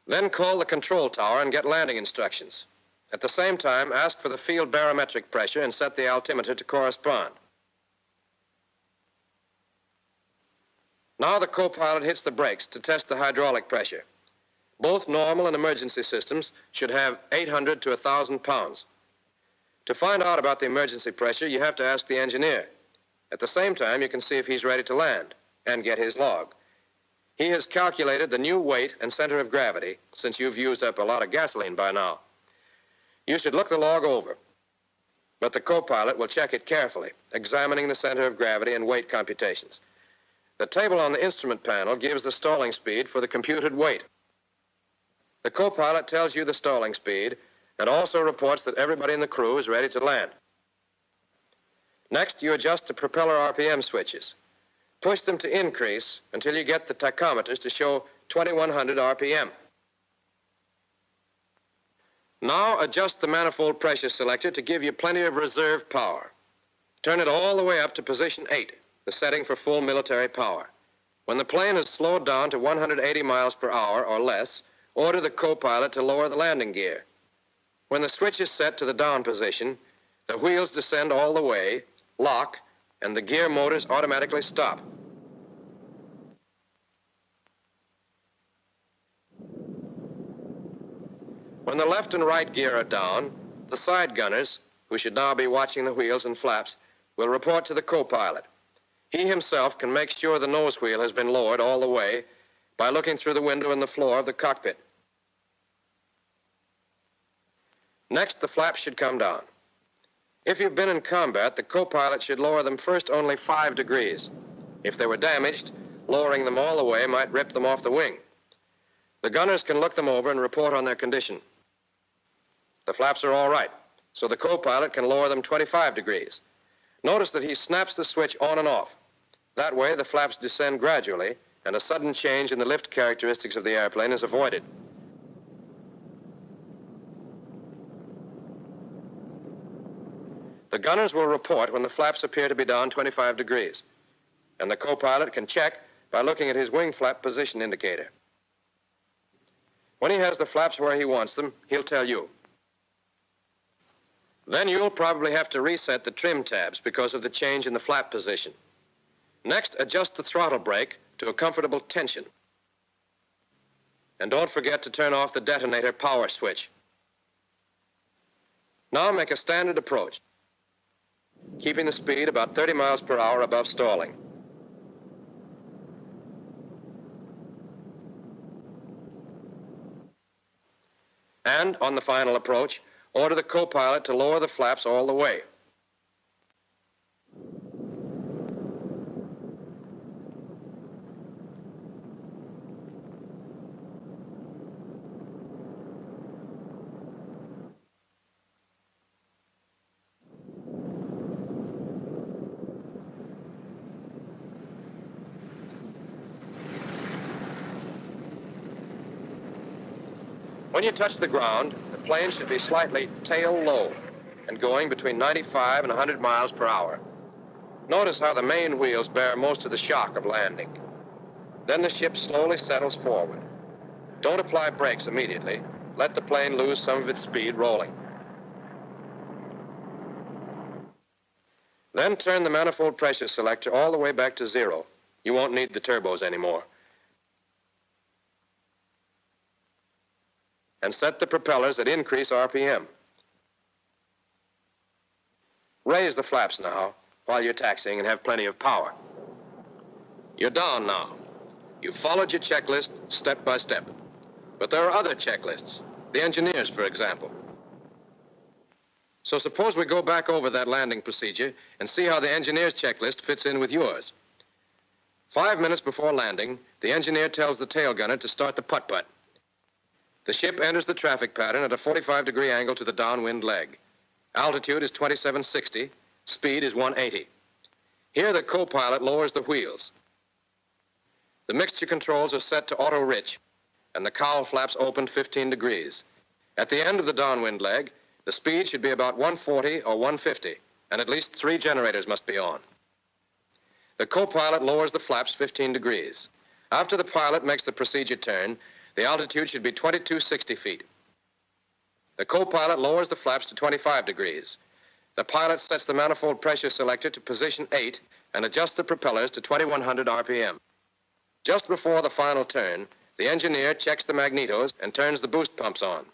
S17: Then call the control tower and get landing instructions. At the same time, ask for the field barometric pressure and set the altimeter to correspond. Now the co-pilot hits the brakes to test the hydraulic pressure. Both normal and emergency systems should have 800 to 1,000 pounds. To find out about the emergency pressure, you have to ask the engineer. At the same time, you can see if he's ready to land and get his log. He has calculated the new weight and center of gravity, since you've used up a lot of gasoline by now. You should look the log over, but the co-pilot will check it carefully, examining the center of gravity and weight computations. The table on the instrument panel gives the stalling speed for the computed weight. The co-pilot tells you the stalling speed and also reports that everybody in the crew is ready to land. Next, you adjust the propeller RPM switches. Push them to increase until you get the tachometers to show 2100 RPM. Now adjust the manifold pressure selector to give you plenty of reserve power. Turn it all the way up to position 8, the setting for full military power. When the plane is slowed down to 180 miles per hour or less, order the co-pilot to lower the landing gear. When the switch is set to the down position, the wheels descend all the way, lock, and the gear motors automatically stop. When the left and right gear are down, the side gunners, who should now be watching the wheels and flaps, will report to the co-pilot. He himself can make sure the nose wheel has been lowered all the way by looking through the window in the floor of the cockpit. Next, the flaps should come down. If you've been in combat, the co-pilot should lower them first only 5 degrees. If they were damaged, lowering them all the way might rip them off the wing. The gunners can look them over and report on their condition. The flaps are all right, so the co-pilot can lower them 25 degrees. Notice that he snaps the switch on and off. That way, the flaps descend gradually, and a sudden change in the lift characteristics of the airplane is avoided. The gunners will report when the flaps appear to be down 25 degrees, and the co-pilot can check by looking at his wing flap position indicator. When he has the flaps where he wants them, he'll tell you. Then you'll probably have to reset the trim tabs because of the change in the flap position. Next, adjust the throttle brake to a comfortable tension. And don't forget to turn off the detonator power switch. Now make a standard approach, keeping the speed about 30 miles per hour above stalling. And on the final approach, order the co-pilot to lower the flaps all the way. When you touch the ground, the plane should be slightly tail low and going between 95 and 100 miles per hour. Notice how the main wheels bear most of the shock of landing. Then the ship slowly settles forward. Don't apply brakes immediately. Let the plane lose some of its speed rolling. Then turn the manifold pressure selector all the way back to 0. You won't need the turbos anymore. And set the propellers at increase RPM. Raise the flaps now while you're taxiing and have plenty of power. You're down now. You've followed your checklist step by step. But there are other checklists, the engineers, for example. So suppose we go back over that landing procedure and see how the engineer's checklist fits in with yours. 5 minutes before landing, the engineer tells the tail gunner to start the putt-putt. The ship enters the traffic pattern at a 45-degree angle to the downwind leg. Altitude is 2760, speed is 180. Here the co-pilot lowers the wheels. The mixture controls are set to auto-rich, and the cowl flaps open 15 degrees. At the end of the downwind leg, the speed should be about 140 or 150, and at least 3 generators must be on. The co-pilot lowers the flaps 15 degrees. After the pilot makes the procedure turn, the altitude should be 2260 feet. The co-pilot lowers the flaps to 25 degrees. The pilot sets the manifold pressure selector to position 8 and adjusts the propellers to 2100 RPM. Just before the final turn, the engineer checks the magnetos and turns the boost pumps on.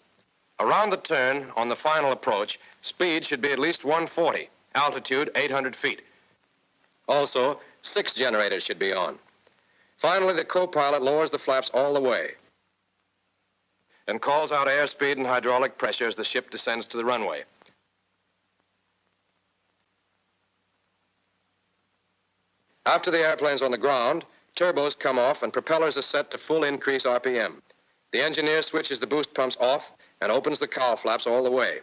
S17: Around the turn, on the final approach, speed should be at least 140, altitude 800 feet. Also, 6 generators should be on. Finally, the co-pilot lowers the flaps all the way and calls out airspeed and hydraulic pressure as the ship descends to the runway. After the airplane's on the ground, turbos come off and propellers are set to full increase RPM. The engineer switches the boost pumps off and opens the cowl flaps all the way.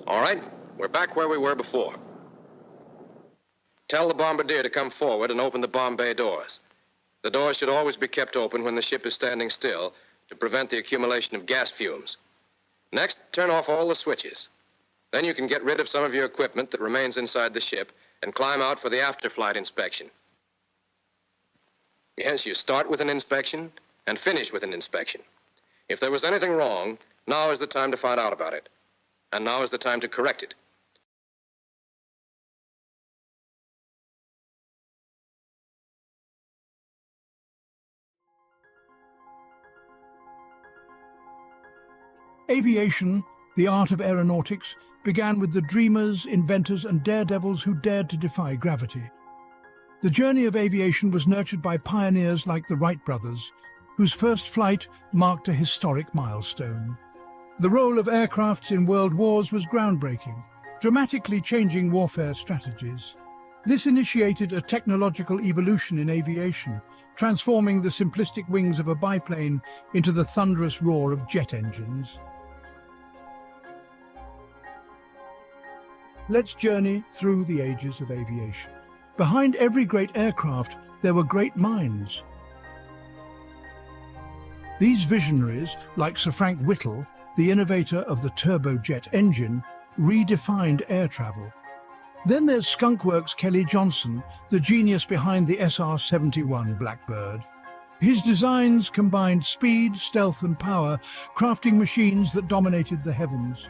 S17: All right, we're back where we were before. Tell the bombardier to come forward and open the bomb bay doors. The doors should always be kept open when the ship is standing still to prevent the accumulation of gas fumes. Next, turn off all the switches. Then you can get rid of some of your equipment that remains inside the ship and climb out for the after-flight inspection. Yes, you start with an inspection and finish with an inspection. If there was anything wrong, now is the time to find out about it. And now is the time to correct it.
S18: Aviation, the art of aeronautics, began with the dreamers, inventors, and daredevils who dared to defy gravity. The journey of aviation was nurtured by pioneers like the Wright brothers, whose first flight marked a historic milestone. The role of aircrafts in world wars was groundbreaking, dramatically changing warfare strategies. This initiated a technological evolution in aviation, transforming the simplistic wings of a biplane into the thunderous roar of jet engines. Let's journey through the ages of aviation. Behind every great aircraft, there were great minds. These visionaries, like Sir Frank Whittle, the innovator of the turbojet engine, redefined air travel. Then there's Skunkworks Kelly Johnson, the genius behind the SR-71 Blackbird. His designs combined speed, stealth, and power, crafting machines that dominated the heavens.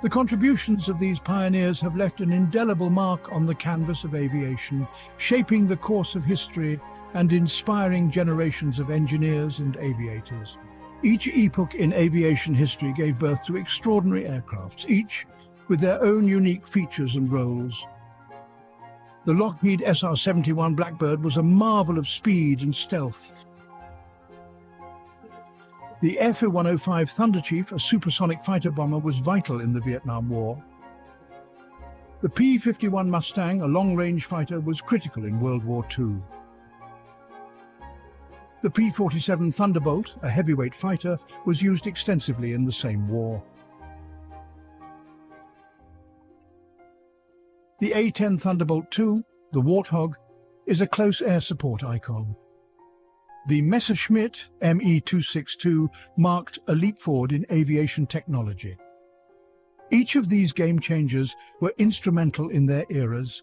S18: The contributions of these pioneers have left an indelible mark on the canvas of aviation, shaping the course of history and inspiring generations of engineers and aviators. Each epoch in aviation history gave birth to extraordinary aircrafts, each with their own unique features and roles. The Lockheed SR-71 Blackbird was a marvel of speed and stealth. The F-105 Thunderchief, a supersonic fighter bomber, was vital in the Vietnam War. The P-51 Mustang, a long-range fighter, was critical in World War II. The P-47 Thunderbolt, a heavyweight fighter, was used extensively in the same war. The A-10 Thunderbolt II, the Warthog, is a close air support icon. The Messerschmitt Me-262 marked a leap forward in aviation technology. Each of these game changers were instrumental in their eras,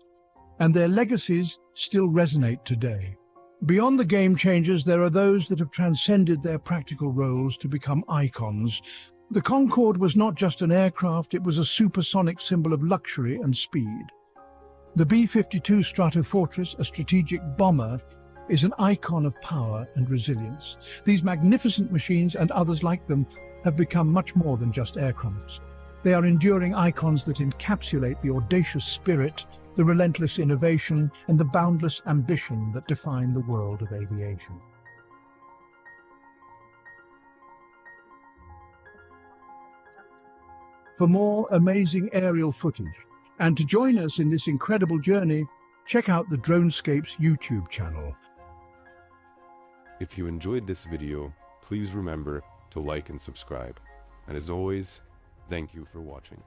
S18: and their legacies still resonate today. Beyond the game changers, there are those that have transcended their practical roles to become icons. The Concorde was not just an aircraft, it was a supersonic symbol of luxury and speed. The B-52 Stratofortress, a strategic bomber, is an icon of power and resilience. These magnificent machines and others like them have become much more than just aircrafts. They are enduring icons that encapsulate the audacious spirit, the relentless innovation, and the boundless ambition that define the world of aviation. For more amazing aerial footage, and to join us in this incredible journey, check out the DroneScapes YouTube channel.
S19: If you enjoyed this video, please remember to like and subscribe. And as always, thank you for watching.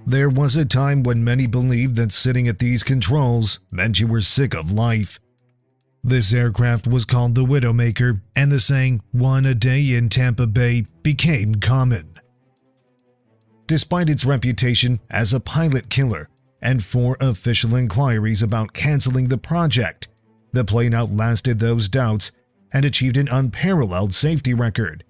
S1: There was a time when many believed that sitting at these controls meant you were sick of life. This aircraft was called the Widowmaker, and the saying, "one a day in Tampa Bay," became common. Despite its reputation as a pilot killer and 4 official inquiries about canceling the project, the plane outlasted those doubts and achieved an unparalleled safety record.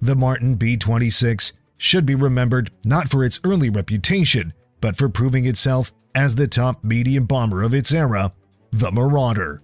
S1: The Martin B-26 should be remembered not for its early reputation, but for proving itself as the top medium bomber of its era, the Marauder.